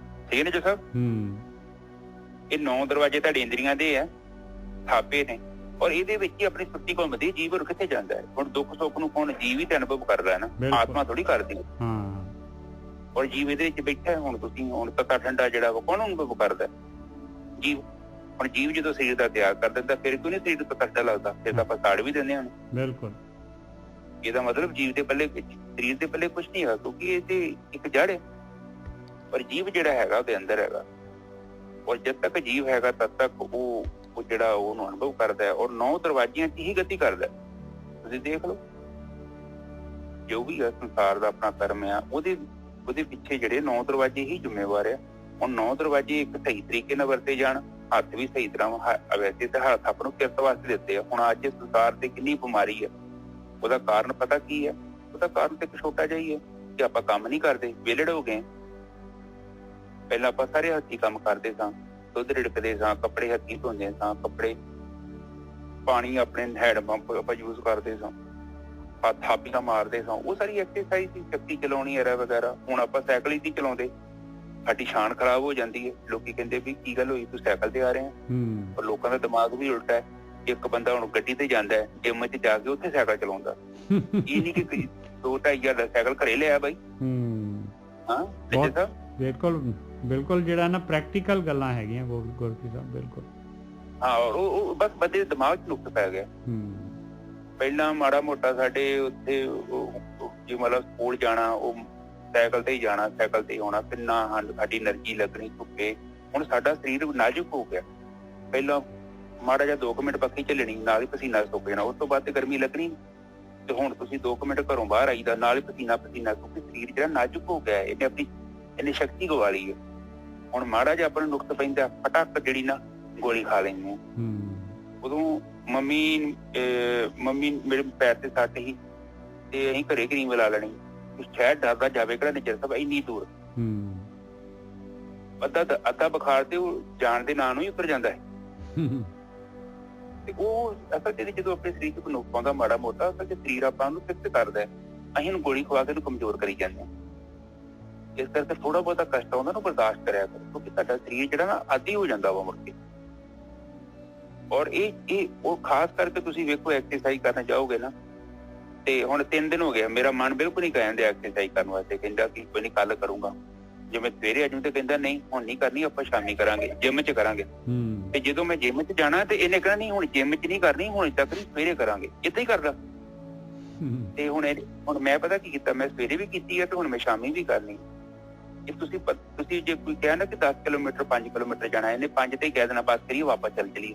ਠੀਕ ਨੇ ਜੀ ਸਾਹਿਬ। ਇਹ 9 ਦਰਵਾਜ਼ੇ ਤੁਹਾਡੇ ਇੰਦਰੀਆਂ ਦੇ ਆ, ਥਾਪੇ ਨੇ। ਔਰ ਇਹਦੇ ਵਿੱਚ ਹੀ ਆਪਣੀ ਸੁੱਤੀ ਘੁੰਮਦੀ ਜੀਵ। ਔਰ ਕਿੱਥੇ ਜਾਂਦਾ ਹੈ? ਹੁਣ ਦੁੱਖ ਸੁੱਖ ਨੂੰ ਕੌਣ? ਜੀਵ ਹੀ ਤੇ ਅਨੁਭਵ ਕਰਦਾ ਹੈ ਨਾ, ਆਤਮਾ ਥੋੜੀ ਕਰਦੀ। ਔਰ ਜੀਵ ਇਹਦੇ ਵਿੱਚ ਬੈਠਾ ਹੈ। ਹੁਣ ਤੁਸੀਂ ਹੁਣ ਤੱਤਾ ਠੰਡਾ ਜਿਹੜਾ ਵਾ ਕੌਣ ਅਨੁਭਵ ਕਰਦਾ? ਜੀਵ। ਹੁਣ ਜੀਵ ਜਦੋਂ ਸਰੀਰ ਦਾ ਤਿਆਗ ਕਰ ਦਿੰਦਾ, ਫਿਰ ਕਿਉਂ ਨਹੀਂ ਸਰੀਰ ਤੋਂ ਤੱਤਾ ਲੱਗਦਾ? ਫਿਰ ਤਾਂ ਆਪਾਂ ਸਾੜ ਵੀ ਦਿੰਦੇ ਹਾਂ। ਬਿਲਕੁਲ। ਇਹਦਾ ਮਤਲਬ ਜੀਵ ਦੇ ਪੱਲੇ, ਸਰੀਰ ਦੇ ਪੱਲੇ ਕੁਛ ਨਹੀਂ ਹੈਗਾ, ਕਿਉਂਕਿ ਇਹ ਤੇ ਇੱਕ ਜੜ ਹੈ। ਪਰ ਜੀਵ ਜਿਹੜਾ ਹੈਗਾ ਉਹਦੇ ਅੰਦਰ ਹੈਗਾ। ਔਰ ਜਦ ਤੱਕ ਜੀਵ ਹੈਗਾ ਤਦ ਤੱਕ ਉਹ ਜਿਹੜਾ ਉਹਨੂੰ ਅਨੁਭਵ ਕਰਦਾ ਹੈ। ਔਰ 9 ਦਰਵਾਜ਼ਿਆਂ 'ਚ ਹੀ ਗਤੀ ਕਰਦਾ। ਤੁਸੀਂ ਦੇਖ ਲਓ, ਜੋ ਵੀ ਹੈ ਸੰਸਾਰ ਦਾ ਆਪਣਾ ਕਰਮ ਆ, ਉਹਦੇ ਪਿੱਛੇ ਜਿਹੜੇ 9 ਦਰਵਾਜ਼ੇ ਹੀ ਜ਼ਿੰਮੇਵਾਰ ਆ। ਹੁਣ 9 ਦਰਵਾਜ਼ੇ ਇੱਕ ਸਹੀ ਤਰੀਕੇ ਨਾਲ ਵਰਤੇ ਜਾਣ, ਹੱਥ ਵੀ ਸਹੀ ਤਰ੍ਹਾਂ, ਵੈਸੇ ਤਾਂ ਹੱਥ ਆਪਾਂ ਨੂੰ ਕਿਰਤ ਵਾਸਤੇ ਦਿੱਤੇ ਆ। ਹੁਣ ਅੱਜ ਸੰਸਾਰ ਤੇ ਕਿੰਨੀ ਬਿਮਾਰੀ ਆ, ਉਹਦਾ ਕਾਰਨ ਪਤਾ ਕੀ ਹੈ? ਉਹਦਾ ਕਾਰਨ ਤੇ ਇੱਕ ਛੋਟਾ ਜਿਹਾ ਹੀ ਹੈ ਕਿ ਆਪਾਂ ਕੰਮ ਨਹੀਂ ਕਰਦੇ, ਵਿਹਲੜ ਹੋ ਗਏ। ਪਹਿਲਾਂ ਆਪਾਂ ਸਾਰੇ ਹੱਥੀਂ ਕੰਮ ਕਰਦੇ ਸਾਂ, ਦੁੱਧ ਰਿੜਕਦੇ ਸਾਂ, ਕੱਪੜੇ ਹੱਥੀਂ ਧੋਂਦੇ ਸਾਂ, ਕੱਪੜੇ ਪਾਣੀ ਆਪਣੇ ਹੈਂਡ ਪੰਪ ਆਪਾਂ ਯੂਜ਼ ਕਰਦੇ ਸਾਂ, ਥਾਪੀਆਂ ਮਾਰਦੇ ਸਾਂ, ਉਹ ਸਾਰੀ ਐਕਸਰਸਾਈਜ਼ ਸੀ, ਚੱਕੀ ਚਲਾਉਣੀ ਐਰਾ ਵਗੈਰਾ। ਹੁਣ ਆਪਾਂ ਸਾਈਕਲ ਹੀ ਨਹੀਂ ਚਲਾਉਂਦੇ, ਸਾਡੀ ਸ਼ਾਨ ਖਰਾਬ ਹੋ ਜਾਂਦੀ ਹੈ। ਲੋਕੀ ਕਹਿੰਦੇ ਵੀ ਕੀ ਗੱਲ ਹੋਈ, ਤੂੰ ਸਾਈਕਲ ਤੇ ਆ ਰਹੇ ਆ। ਪਰ ਲੋਕਾਂ ਦਾ ਦਿਮਾਗ ਵੀ ਉਲਟਾ ਹੈ। ਇੱਕ ਬੰਦਾ ਹੁਣ ਗੱਡੀ ਤੇ ਜਾਂਦਾ ਹੈ, ਜਿੰਮ 'ਚ ਜਾ ਕੇ ਉੱਥੇ ਸਾਈਕਲ ਚਲਾਉਂਦਾ। ਇਹ ਨਹੀਂ ਕਿ 2-2.5 ਹਜ਼ਾਰ ਦਾ ਸਾਈਕਲ ਘਰੇ ਲਿਆ ਬਾਈ। ਹਾਂ ਬਿਲਕੁਲ ਬਿਲਕੁਲ, ਜਿਹੜਾ ਨਾ ਪ੍ਰੈਕਟੀਕਲ ਗੱਲਾਂ ਹੈਗੀਆਂ ਗੁਰਪ੍ਰੀਤ ਸਾਹਿਬ, ਬਿਲਕੁਲ। ਹਾਂ, ਉਹ ਬਸ ਬੰਦੇ ਦੇ ਦਿਮਾਗ 'ਚ ਨੁਕਸ ਪੈ ਗਿਆ। ਪਹਿਲਾਂ ਮਾੜਾ ਮੋਟਾ ਸਾਡੇ ਉੱਥੇ ਜੇ ਮਤਲਬ ਸਕੂਲ ਜਾਣਾ, ਉਹ ਸਾਈਕਲ ਤੇ ਹੀ ਜਾਣਾ, ਸਾਈਕਲ ਤੇ ਹੀ ਆਉਣਾ, ਕਿੰਨਾ ਸਾਡੀ એનર્ਜੀ ਲੱਗਣੀ ਧੁੱਪੇ। ਹੁਣ ਸਾਡਾ ਸਰੀਰ ਨਾਜ਼ੁਕ ਹੋ ਗਿਆ। ਪਹਿਲਾਂ ਮਾੜਾ ਜਿਹਾ 2 ਮਿੰਟ ਪੱਖੀ ਝੱਲਣੀ, ਨਾਲ ਹੀ ਪਸੀਨਾ ਸੁੱਕ ਜਾਣਾ, ਉਸ ਤੋਂ ਬਾਅਦ ਤੇ ਗਰਮੀ ਲੱਗਣੀ। ਤੇ ਹੁਣ ਤੁਸੀਂ 2 ਮਿੰਟ ਘਰੋਂ ਬਾਹਰ ਆਈਦਾ, ਨਾਲ ਹੀ ਪਸੀਨਾ, ਕਿਉਂਕਿ ਸਰੀਰ ਜਿਹੜਾ ਨਾਜ਼ੁਕ ਹੋ ਗਿਆ, ਇਹਨੇ ਸ਼ਕਤੀ ਗਵਾ ਲਈ ਹੈ। ਹੁਣ ਮਾੜਾ ਜਿਹਾ ਆਪਾਂ ਨੂੰ ਨੁਕਸ ਪੈਂਦਾ, ਫਟਾਕ ਜਿਹੜੀ ਨਾ ਗੋਲੀ ਖਾ ਲੈਂਦੇ ਆ। ਉਦੋਂ ਮੰਮੀ ਮੇਰੇ ਪੈਰ ਤੇ ਸੱਟ ਸੀ ਤੇ ਅਸੀਂ ਘਰੇ ਕਰੀਮ ਲਾ ਲੈਣੀ। ਸ਼ਾਇਦ ਡਰਦਾ ਜਾਵੇ ਕਿਹੜਾ ਨਿਜਰ ਸਾਹਿਬ ਇੰਨੀ ਦੂਰ, ਅੱਧਾ ਬੁਖਾਰ ਤੇ ਉਹ ਜਾਣ ਦੇ ਨਾਂ ਨੂੰ ਹੀ ਉੱਤਰ ਜਾਂਦਾ ਹੈ। ਤੇ ਉਹ ਅਸਲ ਚ ਜਦੋਂ ਆਪਣੇ ਸਰੀਰ ਚ ਕੋਈ ਨੁਕਸ ਆਉਂਦਾ ਮਾੜਾ ਮੋਟਾ, ਅਸਲ ਚ ਸਰੀਰ ਆਪਾਂ ਉਹਨੂੰ ਫਿਕਸ ਕਰਦਾ ਹੈ। ਅਸੀਂ ਉਹਨੂੰ ਗੋਲੀ ਖਵਾ ਕੇ ਉਹਨੂੰ ਕਮਜ਼ੋਰ ਕਰੀ ਜਾਂਦੇ ਹਾਂ। ਇਸ ਕਰਕੇ ਥੋੜਾ ਬਹੁਤਾ ਕਸ਼ਟ ਆਉਂਦਾ ਉਹਨੂੰ ਬਰਦਾਸ਼ਤ ਕਰਿਆ ਕਰੋ, ਕਿਉਂਕਿ ਤੁਹਾਡਾ ਸਰੀਰ ਜਿਹੜਾ ਨਾ ਆਦੀ ਹੋ ਜਾਂਦਾ ਵਾ ਮੁੜ ਕੇ। ਔਰ ਇਹ ਉਹ ਖਾਸ ਕਰਕੇ ਤੁਸੀਂ ਵੇਖੋ, ਐਕਸਰਸਾਈਜ਼ ਕਰਨ ਜਾਓਗੇ ਨਾ, ਤੇ ਹੁਣ 3 ਦਿਨ ਹੋ ਗਿਆ ਮੇਰਾ ਮਨ ਬਿਲਕੁਲ ਨਹੀਂ ਕਹਿੰਦੇ ਐਕਸਰਸਾਈਜ਼ ਕਰਨ ਵਾਸਤੇ। ਕਹਿੰਦਾ ਕਿ ਕੋਈ ਨੀ ਕੱਲ ਕਰੂੰਗਾ, ਜੇ ਮੈਂ ਸਵੇਰੇ ਆ ਜੂ ਤੇ ਕਹਿੰਦਾ ਨਹੀਂ ਹੁਣ ਨਹੀਂ ਕਰਨੀ, ਆਪਾਂ ਸ਼ਾਮੀ ਕਰਾਂਗੇ, ਜਿੰਮ 'ਚ ਕਰਾਂਗੇ। ਤੇ ਜਦੋਂ ਮੈਂ ਜਿੰਮ 'ਚ ਜਾਣਾ ਤੇ ਇਹਨੇ ਕਹਿਣਾ ਨਹੀਂ ਹੁਣ ਜਿੰਮ 'ਚ ਨਹੀਂ ਕਰਨੀ, ਹੁਣ ਤੱਕ ਨਹੀਂ, ਸਵੇਰੇ ਕਰਾਂਗੇ। ਏਦਾਂ ਹੀ ਕਰਦਾ। ਤੇ ਹੁਣ ਮੈਂ ਪਤਾ ਕੀ ਕੀਤਾ, ਮੈਂ ਸਵੇਰੇ ਵੀ ਕੀਤੀ ਹੈ ਤੇ ਹੁਣ ਮੈਂ ਸ਼ਾਮੀ ਵੀ ਕਰਨੀ। ਇਹ ਤੁਸੀਂ ਜੇ ਕੋਈ ਕਹਿ ਨਾ ਕਿ 10 ਕਿਲੋਮੀਟਰ 5 ਕਿਲੋਮੀਟਰ ਜਾਣਾ, ਇਹਨੇ 5 ਤੇ ਕਹਿ ਦੇਣਾ ਬਸ ਕਰੀਏ, ਵਾਪਸ ਚੱਲ ਚਲੀਏ।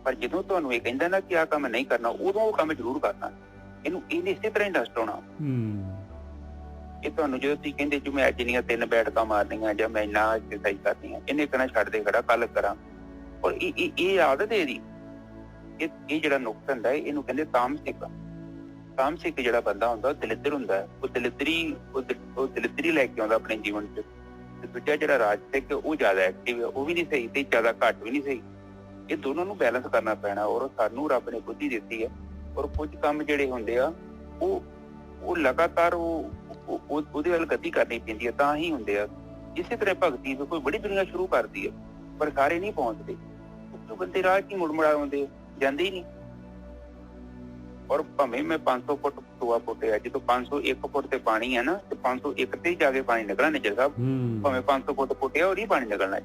ਪਰ ਜਦੋਂ ਤੁਹਾਨੂੰ ਇਹ ਕਹਿੰਦਾ ਨਾ ਕਿ ਆਹ ਕੰਮ ਨਹੀਂ ਕਰਨਾ, ਉਦੋਂ ਉਹ ਕੰਮ ਜ਼ਰੂਰ ਕਰਨਾ। ਇਹਨੇ ਇਸੇ ਤਰ੍ਹਾਂ ਇੰਟਰਸਟ ਹੋਣਾ। ਇਹ ਤੁਹਾਨੂੰ ਜਦੋਂ ਤੁਸੀਂ ਕਹਿੰਦੇ ਜੀ ਮੈਂ ਅੱਜ ਦੀਆਂ 3 ਬੈਠਕਾਂ ਮਾਰਨੀਆਂ ਜਾਂ ਮੈਂ ਇੰਨਾ ਐਕਸਰਸਾਈਜ਼ ਕਰਨੀ ਆ, ਇਹਨੇ ਕਹਿਣਾ ਛੱਡ ਦੇ ਖੜਾ, ਕੱਲ ਕਰਾਂ। ਔਰ ਇਹ ਆਦਤ ਇਹਦੀ, ਇਹ ਜਿਹੜਾ ਨੁਕਸ ਹੁੰਦਾ ਇਹਨੂੰ ਕਹਿੰਦੇ ਤਾਮਸਿਕ। ਤਾਮਸਿਕ ਜਿਹੜਾ ਬੰਦਾ ਹੁੰਦਾ ਉਹ ਦਲਿੱਦਰ ਹੁੰਦਾ, ਉਹ ਦਲਿੱਦਰੀ ਲੈ ਕੇ ਆਉਂਦਾ ਆਪਣੇ ਜੀਵਨ 'ਚ। ਤੇ ਦੂਜਾ ਜਿਹੜਾ ਰਾਜਸਿਕ ਉਹ ਜ਼ਿਆਦਾ ਐਕਟਿਵ ਹੈ, ਉਹ ਵੀ ਨਹੀਂ ਸਹੀ ਤੇ ਜ਼ਿਆਦਾ ਘੱਟ ਵੀ ਨਹੀਂ ਸਹੀ। ਇਹ ਦੋਨਾਂ ਨੂੰ ਬੈਲੈਂਸ ਕਰਨਾ ਪੈਣਾ। ਔਰ ਸਾਨੂੰ ਰੱਬ ਨੇ ਬੁੱਧੀ ਦਿੱਤੀ ਹੈ, ਔਰ ਕੁਝ ਕੰਮ ਜਿਹੜੇ ਹੁੰਦੇ ਆ ਉਹ ਲਗਾਤਾਰ ਉਹਦੇ ਵੱਲ ਗਤੀ ਕਰਨੀ ਪੈਂਦੀ ਹੈ, ਤਾਂ ਹੀ ਹੁੰਦੇ ਆ। ਇਸੇ ਤਰ੍ਹਾਂ ਭਗਤੀ ਕੋਈ ਬੜੀ ਦੁਨੀਆ ਸ਼ੁਰੂ ਕਰਦੀ ਹੈ, ਪਰ ਸਾਰੇ ਨਹੀਂ ਪਹੁੰਚਦੇ। ਬੰਦੇ ਰਾਹ 'ਚ ਹੀ ਮੁੜ ਆਉਂਦੇ, ਜਾਂਦੇ ਹੀ ਨਹੀਂ। ਔਰ ਭਾਵੇਂ ਮੈਂ 500 ਫੁੱਟ ਟੋਆ ਪੁੱਟਿਆ, ਜਦੋਂ 501 ਫੁੱਟ ਤੇ ਪਾਣੀ ਹੈ ਨਾ, ਤੇ 501 ਤੇ ਹੀ ਜਾ ਕੇ ਪਾਣੀ ਨਿਕਲਣਾ ਨਿਜਰ ਸਾਹਿਬ। ਭਾਵੇਂ 500 ਫੁੱਟ ਪੁੱਟਿਆ ਔਰ ਹੀ ਪਾਣੀ ਨਿਕਲਣਾ।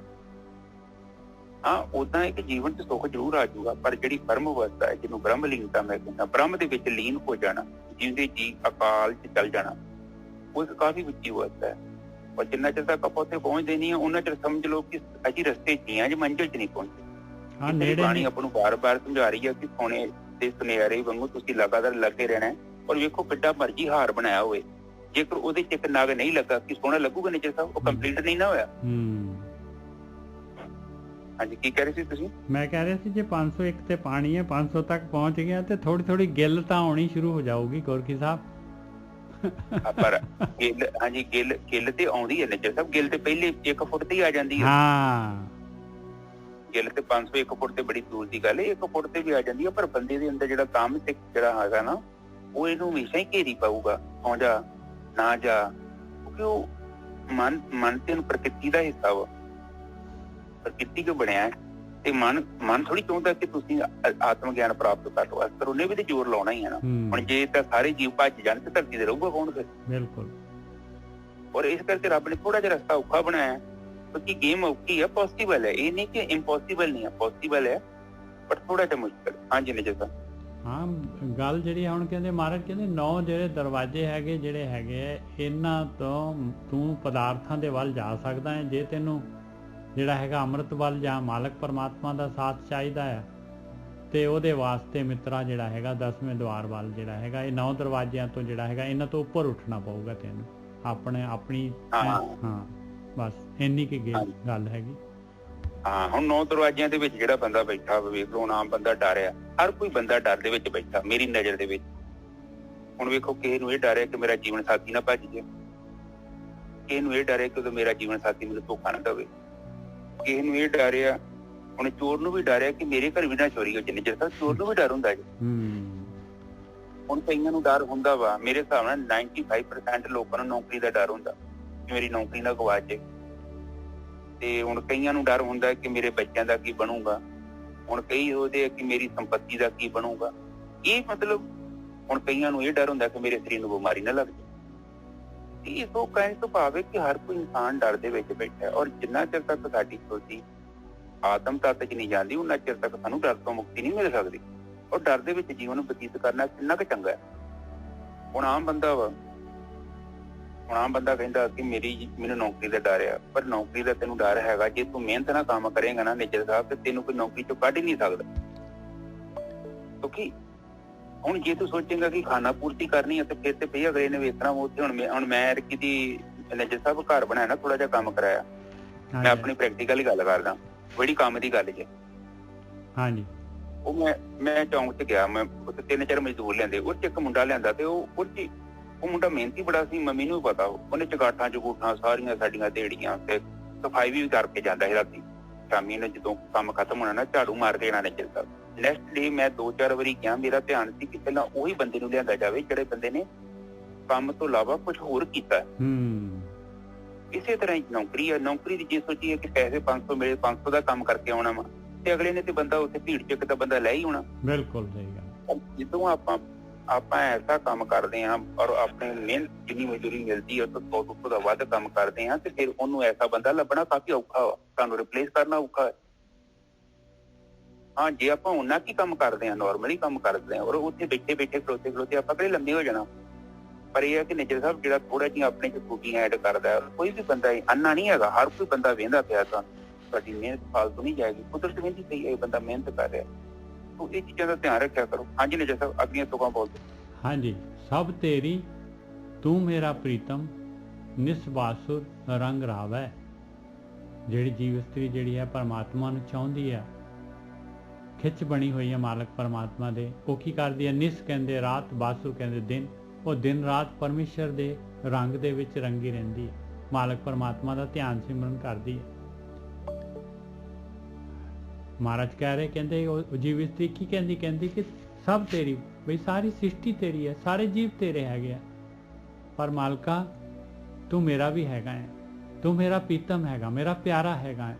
ਹਾਂ, ਓਦਾਂ ਇੱਕ ਜੀਵਨ 'ਚ ਸੁੱਖ ਜ਼ਰੂਰ ਆ ਜਾਊਗਾ, ਪਰ ਜਿਹੜੀ ਬ੍ਰਹਮ ਅਵਸਥਾ ਹੈ, ਜਿਹਨੂੰ ਬ੍ਰਹਮ ਲੀਨਤਾ ਮੈਂ ਕਹਿੰਦਾ, ਬ੍ਰਹਮ ਦੇ ਵਿੱਚ ਲੀਨ ਹੋ ਜਾਣਾ, ਜਿਉਂਦੇ ਜੀ ਅਕਾਲ 'ਚ ਚੱਲ ਜਾਣਾ, ਉਹ ਇੱਕ ਕਾਫੀ ਉੱਚੀ ਅਵਸਥਾ ਹੈ। ਔਰ ਜਿੰਨਾ ਚਿਰ ਤੱਕ ਆਪਾਂ ਉੱਥੇ ਪਹੁੰਚਦੇ ਨਹੀਂ, ਉਹਨਾਂ ਚਿਰ ਸਮਝ ਲਓ ਕਿ ਅਸੀਂ ਰਸਤੇ 'ਚ ਹੀ ਆ, ਜੇ ਮੰਜ਼ਿਲ 'ਚ ਨਹੀਂ ਪਹੁੰਚੇ। ਬਾਣੀ ਆਪਾਂ ਨੂੰ ਬਾਰ-ਬਾਰ ਸਮਝਾ ਰਹੀ ਹੈ ਕਿ ਸੋਨੇ ਤੇ ਸੁਨਿਆਰੇ ਵਾਂਗੂ ਤੁਸੀਂ ਲਗਾਤਾਰ ਲੱਗੇ ਰਹਿਣਾ। ਔਰ ਵੇਖੋ ਕਿੱਡਾ ਮਰਜੀ ਹਾਰ ਬਣਾਇਆ ਹੋਵੇ, ਜੇਕਰ ਉਹਦੇ 'ਚ ਇੱਕ ਨਗ ਨਹੀਂ ਲੱਗਾ, ਕਿ ਸੋਹਣਾ ਲੱਗੂਗਾ ਨਿਜਰ ਸਾਹਿਬ, ਉਹ ਕੰਪਲੀਟ ਨਹੀਂ ਨਾ ਹੋਇਆ। ਹਾਂਜੀ, ਕੀ ਕਹਿ ਰਹੇ ਸੀ ਤੁਸੀਂ? ਮੈਂ ਕਹਿ ਰਿਹਾ ਸੀ ਜੇ 501 ਤੇ ਪਾਣੀ ਹੈ, 500 ਤੱਕ ਪਹੁੰਚ ਗਿਆ ਤੇ ਥੋੜੀ ਗਿੱਲ ਤਾਂ ਆਉਣੀ ਸ਼ੁਰੂ ਹੋ ਜਾਊਗੀ ਗੋਰਖੀ ਸਾਹਿਬ। ਪਰ ਗਿੱਲ, ਹਾਂਜੀ ਗਿੱਲ ਤੇ ਆਉਂਦੀ ਹੈ ਨਿਜਰ ਸਾਹਿਬ। ਗਿੱਲ ਤੇ ਪਹਿਲੇ 1 ਫੁੱਟ ਤੇ ਹੀ ਆ ਜਾਂਦੀ ਹੈ। ਹਾਂ, ਗਿੱਲ ਤੇ 501 ਫੁੱਟ ਤੇ ਬੜੀ ਦੂਰ ਦੀ ਗੱਲ ਹੈ, 1 ਫੁੱਟ ਤੇ ਵੀ ਆ ਜਾਂਦੀ ਹੈ। ਪਰ ਬੰਦੇ ਦੇ ਅੰਦਰ ਜਿਹੜਾ ਤਾਮਸਿਕ ਜਿਹੜਾ ਹੈਗਾ ਨਾ, ਉਹ ਇਹਨੂੰ ਹਮੇਸ਼ਾ ਹੀ ਘੇਰੀ ਪਾਊਗਾ, ਸੌਂ ਜਾ ਨਾ ਜਾ, ਕਿਉਂਕਿ ਉਹ ਮਨ ਤੇ ਪ੍ਰਕਿਰਤੀ ਦਾ ਹਿੱਸਾ ਵਾ। ਪ੍ਰਕਿਰਤੀ ਕਿਉਂ ਬਣਿਆ ਤੇ ਮਨ ਥੋੜੀ ਚਾਹੁੰਦਾ ਕਿ ਤੁਸੀਂ ਆਤਮ ਗਿਆਨ ਪ੍ਰਾਪਤ ਕਰ ਲਓ। ਅਸਰ ਉਹਨੇ ਵੀ ਤੇ ਜ਼ੋਰ ਲਾਉਣਾ ਹੀ ਹੈ ਨਾ। ਹੁਣ ਜੇ ਤਾਂ ਸਾਰੇ ਜੀਵ ਭੱਜ ਜਾਣ ਤੇ ਧਰਤੀ ਤੇ ਰਹੂਗਾ ਕੌਣ ਫਿਰ? ਬਿਲਕੁਲ। ਔਰ ਇਸ ਕਰਕੇ ਰੱਬ ਨੇ ਥੋੜਾ ਜਿਹਾ ਰਸਤਾ ਔਖਾ ਬਣਾਇਆ, ਕਿਉਂਕਿ ਗੇਮ ਔਖੀ ਹੈ, ਪੋਸੀਬਲ ਹੈ। ਇਹ ਨਹੀਂ ਕਿ ਇੰਪੋਸੀਬਲ ਨਹੀਂ ਹੈ, ਪੋਸੀਬਲ ਹੈ, ਪਰ ਥੋੜਾ ਜਿਹਾ ਮੁਸ਼ਕਿਲ। ਹਾਂਜੀ ਨਿਜਰ ਸਾਹਿਬ। ਹਾਂ, ਗੱਲ ਜਿਹੜੀ ਹੁਣ ਕਹਿੰਦੇ ਮਹਾਰਾਜ ਕਹਿੰਦੇ 9 ਜਿਹੜੇ ਦਰਵਾਜ਼ੇ ਹੈਗੇ ਜਿਹੜੇ ਹੈਗੇ, ਇਹਨਾਂ ਤੋਂ ਤੂੰ ਪਦਾਰਥਾਂ ਦੇ ਵੱਲ ਜਾ ਸਕਦਾ ਹੈ। ਜੇ ਤੈਨੂੰ ਜਿਹੜਾ ਹੈਗਾ ਅੰਮ੍ਰਿਤ ਵੱਲ ਜਾਂ ਮਾਲਕ ਪਰਮਾਤਮਾ ਦਾ ਸਾਥ ਚਾਹੀਦਾ ਆ, ਤੇ ਉਹਦੇ ਵਾਸਤੇ ਮਿੱਤਰਾ ਜਿਹੜਾ ਹੈਗਾ 10ਵੇਂ ਦੁਆਰ ਵੱਲ ਜਿਹੜਾ ਹੈਗਾ, ਇਹ 9 ਦਰਵਾਜ਼ਿਆਂ ਤੋਂ ਜਿਹੜਾ ਹੈਗਾ ਇਹਨਾਂ ਤੋਂ ਉੱਪਰ ਉੱਠਣਾ ਪਊਗਾ ਤੈਨੂੰ ਆਪਣੀ। ਹਾਂ, ਬਸ ਇੰਨੀ ਕੀ ਗੱਲ ਹੈਗੀ। ਹਾਂ, ਹੁਣ 9 ਦਰਵਾਜ਼ਿਆਂ ਦੇ ਵਿੱਚ ਜਿਹੜਾ ਬੰਦਾ ਬੈਠਾ ਵੇਖ ਲਓ, ਆਮ ਬੰਦਾ ਡਰਿਆ, ਹਰ ਕੋਈ ਬੰਦਾ ਡਰ ਦੇ ਵਿੱਚ ਬੈਠਾ ਮੇਰੀ ਨਜ਼ਰ ਦੇ ਵਿੱਚ। ਹੁਣ ਵੇਖੋ, ਕਿਸੇ ਨੂੰ ਇਹ ਡਰ ਹੈ ਕਿ ਮੇਰਾ ਜੀਵਨ ਸਾਥੀ ਨਾ ਭੱਜ ਜਾਏ, ਕਿਸੇ ਨੂੰ ਇਹ ਡਰ ਹੈ ਕਿ ਉਦੋਂ ਮੇਰਾ ਜੀਵਨ ਸਾਥੀ ਮੈਨੂੰ ਧੋਖਾ ਨਾ ਦੇਵੇ, ਕਿਸੇ ਨੂੰ ਇਹ ਡਰ ਆ, ਹੁਣ ਚੋਰ ਨੂੰ ਵੀ ਡਰ ਆ ਕਿ ਮੇਰੇ ਘਰ ਵੀ ਨਾ ਚੋਰੀ ਹੋ ਜਾਏ, ਜਿਸ ਤਰ੍ਹਾਂ ਚੋਰ ਨੂੰ ਵੀ ਡਰ ਹੁੰਦਾ ਜੀ। ਹੁਣ ਕਈਆਂ ਨੂੰ ਡਰ ਹੁੰਦਾ ਵਾ, ਮੇਰੇ ਹਿਸਾਬ ਨਾਲ 95% ਲੋਕਾਂ ਨੂੰ ਨੌਕਰੀ ਦਾ ਡਰ ਹੁੰਦਾ ਕਿ ਮੇਰੀ ਨੌਕਰੀ ਨਾ ਗਵਾਚ ਜਾਏ, ਤੇ ਹੁਣ ਕਈਆਂ ਨੂੰ ਡਰ ਹੁੰਦਾ ਕਿ ਮੇਰੇ ਬੱਚਿਆਂ ਦਾ ਕੀ ਬਣੂਗਾ, ਹੁਣ ਕਈ ਉਹਦੇ ਕਿ ਮੇਰੀ ਸੰਪਤੀ ਦਾ ਕੀ ਬਣੂਗਾ। ਇਹ ਮਤਲਬ ਹੁਣ ਕਈਆਂ ਨੂੰ ਇਹ ਡਰ ਹੁੰਦਾ ਕਿ ਮੇਰੇ ਸਰੀਰ ਨੂੰ ਬਿਮਾਰੀ ਨਾ ਲੱਗ ਜਾਏ। ਇਹ ਤੋਂ ਕਹਿਣ ਤੋਂ ਭਾਵ ਹੈ ਕਿ ਹਰ ਕੋਈ ਇਨਸਾਨ ਡਰ ਦੇ ਵਿੱਚ ਬੈਠਾ ਹੈ, ਔਰ ਜਿੰਨਾ ਚਿਰ ਤੱਕ ਸਾਡੀ ਸੋਚੀ ਆਤਮ ਤੱਤ 'ਚ ਨਹੀਂ ਜਾਂਦੀ ਉਹਨਾਂ ਚਿਰ ਤੱਕ ਸਾਨੂੰ ਡਰ ਤੋਂ ਮੁਕਤੀ ਨਹੀਂ ਮਿਲ ਸਕਦੀ। ਔਰ ਡਰ ਦੇ ਵਿੱਚ ਜੀਵਨ ਨੂੰ ਬਤੀਤ ਕਰਨਾ ਕਿੰਨਾ ਕੁ ਚੰਗਾ ਹੈ। ਹੁਣ ਆਮ ਬੰਦਾ ਵਾ, ਹੁਣ ਆਮ ਬੰਦਾ ਕਹਿੰਦਾ ਕਿ ਮੈਨੂੰ ਨੌਕਰੀ ਦਾ ਡਰ ਆ, ਪਰ ਨੌਕਰੀ ਦਾ ਤੈਨੂੰ ਡਰ ਹੈਗਾ, ਜੇ ਤੂੰ ਮਿਹਨਤ ਨਾਲ ਕੰਮ ਕਰੇਗਾ ਨਾ ਨਿੱਜਰ ਸਾਹਿਬ, ਤੇ ਤੈਨੂੰ ਕੋਈ ਨੌਕਰੀ ਚੋਂ ਕੱਢ ਹੀ ਨਹੀਂ ਸਕਦਾ। ਕਿਉਂਕਿ ਹੁਣ ਜੇ ਤੂੰ ਸੋਚੇਗਾ ਕਿ ਖਾਣਾ ਪੂਰਤੀ ਕਰਨੀ ਹੈ ਤੇ ਫਿਰ ਤੇ ਪਈ ਅਗਲੇ ਨੇ ਵੇਖਣਾ ਉੱਥੇ। ਹੁਣ ਮੈਂ ਕਿਤੇ ਨਿੱਜਰ ਸਾਹਿਬ ਘਰ ਬਣਾਇਆ ਨਾ, ਥੋੜਾ ਜਿਹਾ ਕੰਮ ਕਰਾਇਆ, ਮੈਂ ਆਪਣੀ ਪ੍ਰੈਕਟੀਕਲ ਹੀ ਗੱਲ ਕਰਦਾ, ਬੜੀ ਕੰਮ ਦੀ ਗੱਲ ਜੇ। ਹਾਂਜੀ, ਉਹ ਮੈਂ ਚੌਂਕ 'ਚ ਗਿਆ, ਮੈਂ ਉੱਥੇ 3-4 ਮਜ਼ਦੂਰ ਲਿਆਂਦੇ, ਉਹ 'ਚ ਇੱਕ ਮੁੰਡਾ ਲਿਆਂਦਾ, ਤੇ ਉਹ ਮੁੰਡਾ ਮਿਹਨਤੀ ਬੜਾ ਸੀ, ਮੰਮੀ ਨੂੰ ਵੀ ਪਤਾ, ਉਹਨੇ ਚਗਾਠਾਂ ਚਗੂਠਾਂ ਸਾਰੀਆਂ ਸਾਡੀਆਂ ਦੇੜੀਆਂ ਤੇ ਸਫਾਈ ਵੀ ਕਰਕੇ ਜਾਂਦਾ ਸੀ ਰਾਤੀ, ਸ਼ਾਮੀ ਨੇ ਜਦੋਂ ਕੰਮ ਖਤਮ ਹੋਣਾ ਨਾ ਝਾੜੂ ਮਾਰ ਦੇਣਾ ਨੇ ਚੱਲਦਾ। ਨੈਕਸਟ ਡੇ ਮੈਂ 2-4 ਵਾਰੀ ਗਿਆ, ਮੇਰਾ ਧਿਆਨ ਸੀ ਕਿ ਪਹਿਲਾਂ ਉਹੀ ਬੰਦੇ ਨੂੰ ਲਿਆਂਦਾ ਜਾਵੇ ਜਿਹੜੇ ਬੰਦੇ ਨੇ ਕੰਮ ਤੋਂ ਇਲਾਵਾ ਕੁਝ ਹੋਰ ਕੀਤਾ। ਇਸੇ ਤਰ੍ਹਾਂ ਹੀ ਨੌਕਰੀ ਆ, ਨੌਕਰੀ ਦੀ ਜੇ ਸੋਚੀਏ ਕਿ ਪੈਸੇ 500 ਮਿਲੇ, 500 ਦਾ ਕੰਮ ਕਰਕੇ ਆਉਣਾ ਵਾ, ਤੇ ਅਗਲੇ ਨੇ ਤੇ ਬੰਦਾ ਉੱਥੇ ਭੀੜ ਚ ਇੱਕ ਤਾਂ ਬੰਦਾ ਲੈ ਹੀ ਹੋਣਾ। ਬਿਲਕੁਲ ਸਹੀ ਗੱਲ। ਜਦੋਂ ਆਪਾਂ ਐਸਾ ਕੰਮ ਕਰਦੇ ਹਾਂ ਔਰ ਆਪਣੇ ਮਿਹਨਤ ਜਿੰਨੀ ਮਜ਼ਦੂਰੀ ਮਿਲਦੀ ਹੈ ਉਸ ਤੋਂ 100 ਦਾ ਵੱਧ ਕੰਮ ਕਰਦੇ ਹਾਂ, ਤੇ ਫਿਰ ਉਹਨੂੰ ਐਸਾ ਬੰਦਾ ਲੱਭਣਾ ਕਾਫੀ ਔਖਾ ਵਾ, ਤੁਹਾਨੂੰ ਰਿਪਲੇਸ ਕਰਨਾ ਔਖਾ ਹੈ। ਹਾਂ, ਜੇ ਆਪਾਂ ਉਹਨਾਂ ਕੀ ਕੰਮ ਕਰਦੇ ਹਾਂ, ਨੋਰਮਲੀ ਕੰਮ ਕਰਦੇ ਹਾਂ, ਔਰ ਉੱਥੇ ਬੈਠੇ ਖਲੋਤੇ ਆਪਾਂ ਕਿਹੜੇ ਲੰਮੇ ਹੋ ਜਾਣਾ। ਪਰ ਇਹ ਹੈ ਕਿ ਨਿੱਜਰ ਸਾਹਿਬ ਜਿਹੜਾ ਥੋੜਾ ਜਿਹਾ ਆਪਣੇ ਚ ਖੂਬੀਆਂ ਐਡ ਕਰਦਾ, ਕੋਈ ਵੀ ਬੰਦਾ ਅੰਨਾ ਨਹੀਂ ਹੈਗਾ, ਹਰ ਕੋਈ ਬੰਦਾ ਵਹਿੰਦਾ ਪਿਆ ਤੁਹਾਡੀ ਮਿਹਨਤ ਫਾਲਤੂ ਨਹੀਂ ਜਾਏਗੀ, ਕੁਦਰਤ ਵਹਿੰਦੀ ਪਈ ਹੈ, ਬੰਦਾ ਮਿਹਨਤ ਕਰ ਰਿਹਾ। ਤੋ ਇਹ ਚੀਜ਼ਾਂ ਦਾ ਧਿਆਨ ਰੱਖਿਆ ਕਰੋ। ਹਾਂਜੀ ਨਿੱਜਰ ਸਾਹਿਬ, ਅਗਲੀਆਂ ਤੁਕਾਂ ਬੋਲਦੇ। ਹਾਂਜੀ, ਸਭ ਤੇਰੀ ਤੂੰ ਮੇਰਾ ਪ੍ਰੀਤਮ ਨਿਸਬਾਸੁਰ ਰੰਗ ਰਾਵੈ। ਜਿਹੜੀ ਜੀਵ ਇਸਤਰੀ ਜਿਹੜੀ ਹੈ ਪਰਮਾਤਮਾ ਨੂੰ ਚਾਹੁੰਦੀ ਹੈ, ਖਿੱਚ ਬਣੀ ਹੋਈ ਹੈ ਮਾਲਕ ਪਰਮਾਤਮਾ ਦੇ, ਉਹ ਕੀ ਕਰਦੀ ਹੈ? ਨਿਸ ਕਹਿੰਦੇ ਰਾਤ, ਬਾਸੁਰ ਕਹਿੰਦੇ ਦਿਨ। ਉਹ ਦਿਨ ਰਾਤ ਪਰਮੇਸ਼ਰ ਦੇ ਰੰਗ ਦੇ ਵਿੱਚ ਰੰਗੀ ਰਹਿੰਦੀ ਹੈ, ਮਾਲਕ ਪਰਮਾਤਮਾ ਦਾ ਧਿਆਨ ਸਿਮਰਨ ਕਰਦੀ ਹੈ। ਮਹਾਰਾਜ ਕਹਿ ਰਹੇ, ਕਹਿੰਦੇ ਉਹ ਜੀਵ ਇਸਤਰੀ ਕੀ ਕਹਿੰਦੀ ਕਿ ਸਭ ਤੇਰੀ, ਬਈ ਸਾਰੀ ਸ੍ਰਿਸ਼ਟੀ ਤੇਰੀ ਹੈ, ਸਾਰੇ ਜੀਵ ਤੇਰੇ ਹੈਗੇ ਆ, ਪਰ ਮਾਲਕਾ ਤੂੰ ਮੇਰਾ ਵੀ ਹੈਗਾ ਹੈ, ਤੂੰ ਮੇਰਾ ਪ੍ਰੀਤਮ ਹੈਗਾ, ਮੇਰਾ ਪਿਆਰਾ ਹੈਗਾ ਹੈ।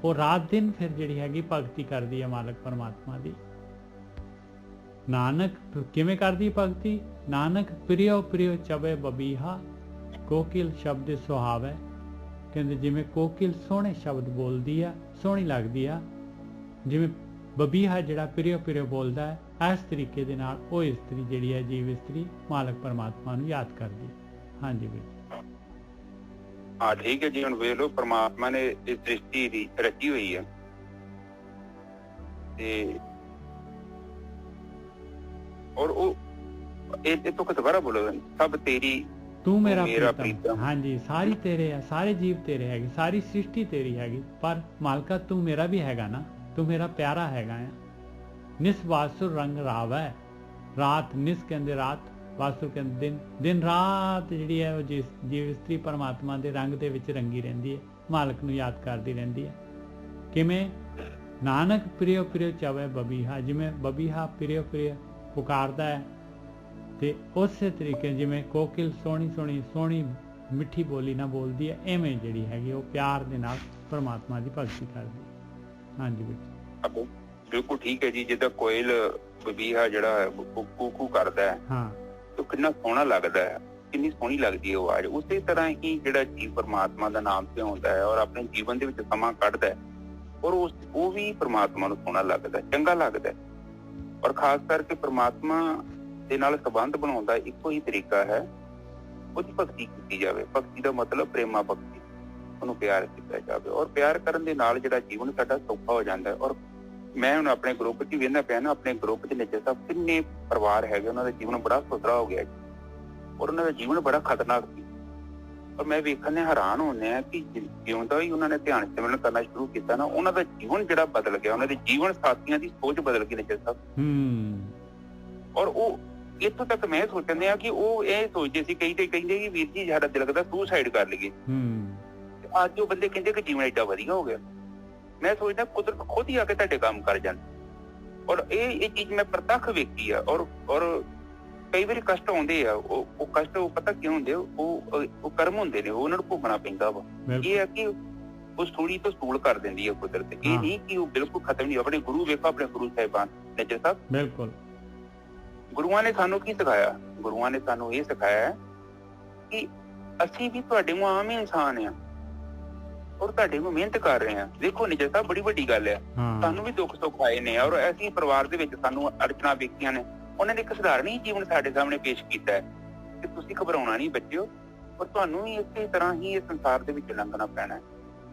ਉਹ ਰਾਤ ਦਿਨ ਫਿਰ ਜਿਹੜੀ ਹੈਗੀ ਭਗਤੀ ਕਰਦੀ ਹੈ ਮਾਲਕ ਪਰਮਾਤਮਾ ਦੀ। ਨਾਨਕ ਕਿਵੇਂ ਕਰਦੀ ਭਗਤੀ? ਨਾਨਕ ਪ੍ਰਿਯੋ ਪ੍ਰਿਯੋ ਚਵੇ ਬਬੀਹਾ, ਕੋਕਿਲ ਸ਼ਬਦ ਸੁਹਾਵੇ। ਕਹਿੰਦੇ ਜਿਵੇਂ ਕੋਕਿਲ ਸੋਹਣੇ ਸ਼ਬਦ ਬੋਲਦੀ ਆ, ਸੋਹਣੀ ਲੱਗਦੀ ਆ, ਜਿਵੇਂ ਬਬੀਹਾ ਜਿਹੜਾ ਪ੍ਰਿਯੋ ਪ੍ਰਿਯੋ ਬੋਲਦਾ ਹੈ, ਇਸ ਤਰੀਕੇ ਦੇ ਨਾਲ ਉਹ ਇਸਤਰੀ ਜਿਹੜੀ ਹੈ ਜੀਵ ਇਸਤਰੀ ਮਾਲਕ ਪਰਮਾਤਮਾ ਨੂੰ ਯਾਦ ਕਰਦੀ ਹੈ। ਹਾਂਜੀ ਵੀਰ। ਹਾਂ ਠੀਕ ਹੈ ਜੀ। ਹੁਣ ਵੇਖ ਲਓ, ਪਰਮਾਤਮਾ ਨੇ ਇਸ ਸ੍ਰਿਸ਼ਟੀ ਦੀ ਰਚੀ ਹੋਈ ਹੈ, ਤੇ ਔਰ ਉਹ ਇਹ ਤੋਂ ਦੁਬਾਰਾ ਬੋਲੋ, ਸਭ ਤੇਰੀ ਤੂੰ ਮੇਰਾ ਪ੍ਰੀਤਮ। ਹਾਂਜੀ, ਸਾਰੀ ਤੇਰੇ ਆ, ਸਾਰੇ ਜੀਵ ਤੇਰੇ ਹੈਗੇ, ਸਾਰੀ ਸ੍ਰਿਸ਼ਟੀ ਤੇਰੀ ਹੈਗੀ, ਪਰ ਮਾਲਕਾ ਤੂੰ ਮੇਰਾ ਵੀ ਹੈਗਾ ਨਾ, ਤੂੰ ਮੇਰਾ ਪਿਆਰਾ ਹੈਗਾ ਆ। ਨਿਸ ਬਾਸੁਰ ਰੰਗ ਰਾਵੈ। ਰਾਤ, ਨਿਸ ਕਹਿੰਦੇ ਰਾਤ, ਬਾਸੁਰ ਕਹਿੰਦੇ ਦਿਨ। ਦਿਨ ਰਾਤ ਜਿਹੜੀ ਹੈ ਉਹ ਜੀਵ ਇਸਤਰੀ ਪਰਮਾਤਮਾ ਦੇ ਰੰਗ ਦੇ ਵਿੱਚ ਰੰਗੀ ਰਹਿੰਦੀ ਹੈ, ਮਾਲਕ ਨੂੰ ਯਾਦ ਕਰਦੀ ਰਹਿੰਦੀ ਹੈ। ਕਿਵੇਂ? ਨਾਨਕ ਪ੍ਰਿਯੋ ਪ੍ਰਿਯੋ ਚਵੇ ਬਬੀਹਾ। ਜਿਵੇਂ ਬਬੀਹਾ ਪ੍ਰਿਯੋ ਪ੍ਰਿਯ ਪੁਕਾਰਦਾ ਹੈ, ਤੇ ਉਸੇ ਤਰੀਕੇ ਜਿਵੇਂ ਕੋਕਿਲ ਸੋਹਣੀ ਮਿੱਠੀ ਬੋਲੀ ਨਾਲ ਬੋਲਦੀ ਹੈ, ਐਵੇਂ ਜਿਹੜੀ ਹੈਗੀ ਉਹ ਪਿਆਰ ਦੇ ਨਾਲ ਪਰਮਾਤਮਾ ਦੀ ਭਗਤੀ ਕਰਦੀ ਹੈ। ਹਾਂਜੀ ਬੇਟਾ, ਬਿਲਕੁਲ ਠੀਕ ਹੈ ਜੀ। ਜਿੱਦਾਂ ਕੋਇਲ ਬਬੀਹਾ ਜਿਹੜਾ ਹੈ ਕੂ ਕਰਦਾ ਹੈ, ਹਾਂ, ਉਹ ਕਿੰਨਾ ਸੋਹਣਾ ਲੱਗਦਾ ਹੈ, ਕਿੰਨੀ ਸੋਹਣੀ ਲੱਗਦੀ ਹੈ ਆਵਾਜ਼। ਉਸੇ ਤਰ੍ਹਾਂ ਹੀ ਜਿਹੜਾ ਜੀਵ ਪਰਮਾਤਮਾ ਦਾ ਨਾਮ ਧਿਆਉਂਦਾ ਹੈ ਔਰ ਆਪਣੇ ਜੀਵਨ ਦੇ ਵਿੱਚ ਸਮਾਂ ਕੱਢਦਾ ਹੈ, ਔਰ ਉਹ ਵੀ ਪਰਮਾਤਮਾ ਨੂੰ ਸੋਹਣਾ ਲੱਗਦਾ, ਚੰਗਾ ਲੱਗਦਾ। ਔਰ ਖਾਸ ਕਰਕੇ ਪਰਮਾਤਮਾ ਦੇ ਨਾਲ ਸੰਬੰਧ ਬਣਾਉਣ ਦਾ ਇੱਕੋ ਹੀ ਤਰੀਕਾ ਹੈ, ਉਹਦੀ ਭਗਤੀ ਕੀਤੀ ਜਾਵੇ। ਭਗਤੀ ਦਾ ਮਤਲਬ ਪ੍ਰੇਮਾ ਭਗਤੀ, ਉਹਨੂੰ ਪਿਆਰ ਕੀਤਾ ਜਾਵੇ, ਔਰ ਪਿਆਰ ਕਰਨ ਦੇ ਨਾਲ ਜਿਹੜਾ ਜੀਵਨ ਸਾਡਾ ਸੌਖਾ ਹੋ ਜਾਂਦਾ ਹੈ। ਔਰ ਮੈਂ ਹੁਣ ਆਪਣੇ ਗਰੁੱਪ 'ਚ ਵੇਖਦਾ ਪਿਆ ਨਾ, ਆਪਣੇ ਗਰੁੱਪ 'ਚ ਨਿੱਜਰ ਸਾਹਿਬ ਕਿੰਨੇ ਪਰਿਵਾਰ ਹੈਗੇ, ਉਹਨਾਂ ਦਾ ਜੀਵਨ ਬੜਾ ਸੁਥਰਾ ਹੋ ਗਿਆ ਜੀ, ਔਰ ਉਹਨਾਂ ਦਾ ਜੀਵਨ ਬੜਾ ਖਤਰਨਾਕ ਸੀ। ਔਰ ਮੈਂ ਵੇਖਣ ਨੇ ਹੈਰਾਨ ਹੁੰਦੇ ਆ ਕਿ ਜਿਉਂਦਾ ਹੀ ਉਹਨਾਂ ਨੇ ਧਿਆਨ ਸਿਮਰਨ ਕਰਨਾ ਸ਼ੁਰੂ ਕੀਤਾ ਨਾ, ਉਹਨਾਂ ਦਾ ਜੀਵਨ ਜਿਹੜਾ ਬਦਲ ਗਿਆ, ਉਹਨਾਂ ਦੇ ਜੀਵਨ ਸਾਥੀਆਂ ਦੀ ਸੋਚ ਬਦਲ ਗਈ ਨਿੱਜਰ ਸਾਹਿਬ। ਔਰ ਇੱਥੋਂ ਤੱਕ ਮੈਂ ਸੋਚਣ ਡਿਆ ਕਿ ਉਹ ਇਹ ਸੋਚਦੇ ਸੀ, ਕਈ ਤੇ ਕਹਿੰਦੇ ਕਿ ਵੀਰ ਜੀ ਸਾਡਾ ਦਿਲ ਕਰਦਾ ਸੁਸਾਈਡ ਕਰ ਲਈਏ। ਅੱਜ ਉਹ ਬੰਦੇ ਕਹਿੰਦੇ ਕਿ ਜੀਵਨ ਏਡਾ ਵਧੀਆ ਹੋ ਗਿਆ। ਮੈਂ ਸੋਚਦਾ ਕੁਦਰਤ ਖੁਦ ਹੀ ਆ ਕੇ ਤੁਹਾਡੇ ਕੰਮ ਕਰ ਜਾਂਦੀ। ਔਰ ਇਹ ਚੀਜ਼ ਮੈਂ ਪ੍ਰਤੱਖ ਵੇਖੀ ਆ। ਔਰ ਕਈ ਵਾਰੀ ਕਸ਼ਟ ਆਉਂਦੇ ਆ, ਉਹ ਕਸ਼ਟ ਉਹ ਪਤਾ ਕਿਉਂ ਹੁੰਦੇ, ਉਹ ਕਰਮ ਹੁੰਦੇ ਨੇ, ਉਹਨਾਂ ਨੂੰ ਭੋਗਣਾ ਪੈਂਦਾ ਵਾ। ਇਹ ਆ ਕਿ ਉਹ ਸੂਲੀ ਤੋਂ ਸੂਲ ਕਰ ਦਿੰਦੀ ਹੈ ਕੁਦਰਤ। ਇਹ ਨਹੀਂ ਕਿ ਉਹ ਬਿਲਕੁਲ ਖਤਮ ਨਹੀਂ। ਆਪਣੇ ਗੁਰੂ ਵੇਖੋ, ਆਪਣੇ ਗੁਰੂ ਸਾਹਿਬਾਨ ਨਜ਼ਰ ਸਾਹਿਬ, ਬਿਲਕੁਲ ਗੁਰੂਆਂ ਨੇ ਸਾਨੂੰ ਕੀ ਸਿਖਾਇਆ? ਗੁਰੂਆਂ ਨੇ ਸਾਨੂੰ ਇਹ ਸਿਖਾਇਆ ਕਿ ਅਸੀਂ ਵੀ ਤੁਹਾਡੇ ਨੂੰ ਆਮ ਹੀ ਇਨਸਾਨ ਆ ਔਰ ਤੁਹਾਡੇ ਨੂੰ ਮਿਹਨਤ ਕਰ ਰਹੇ ਆ। ਦੇਖੋ ਨਿਜਰ ਸਾਹਿਬ, ਬੜੀ ਵੱਡੀ ਗੱਲ ਆ। ਸਾਨੂੰ ਵੀ ਦੁੱਖ ਸੁੱਖ ਆਏ ਨੇ ਔਰ ਅਸੀਂ ਪਰਿਵਾਰ ਦੇ ਵਿੱਚ ਸਾਨੂੰ ਅੜਚਣਾ ਵੇਖੀਆਂ ਨੇ। ਉਹਨਾਂ ਨੇ ਇੱਕ ਸਧਾਰਨ ਹੀ ਜੀਵਨ ਸਾਡੇ ਸਾਹਮਣੇ ਪੇਸ਼ ਕੀਤਾ ਹੈ ਕਿ ਤੁਸੀਂ ਘਬਰਾਉਣਾ ਨਹੀਂ ਬੱਚਿਓ, ਔਰ ਤੁਹਾਨੂੰ ਵੀ ਇਸੇ ਤਰ੍ਹਾਂ ਹੀ ਇਸ ਸੰਸਾਰ ਦੇ ਵਿੱਚ ਲੰਘਣਾ ਪੈਣਾ ਹੈ।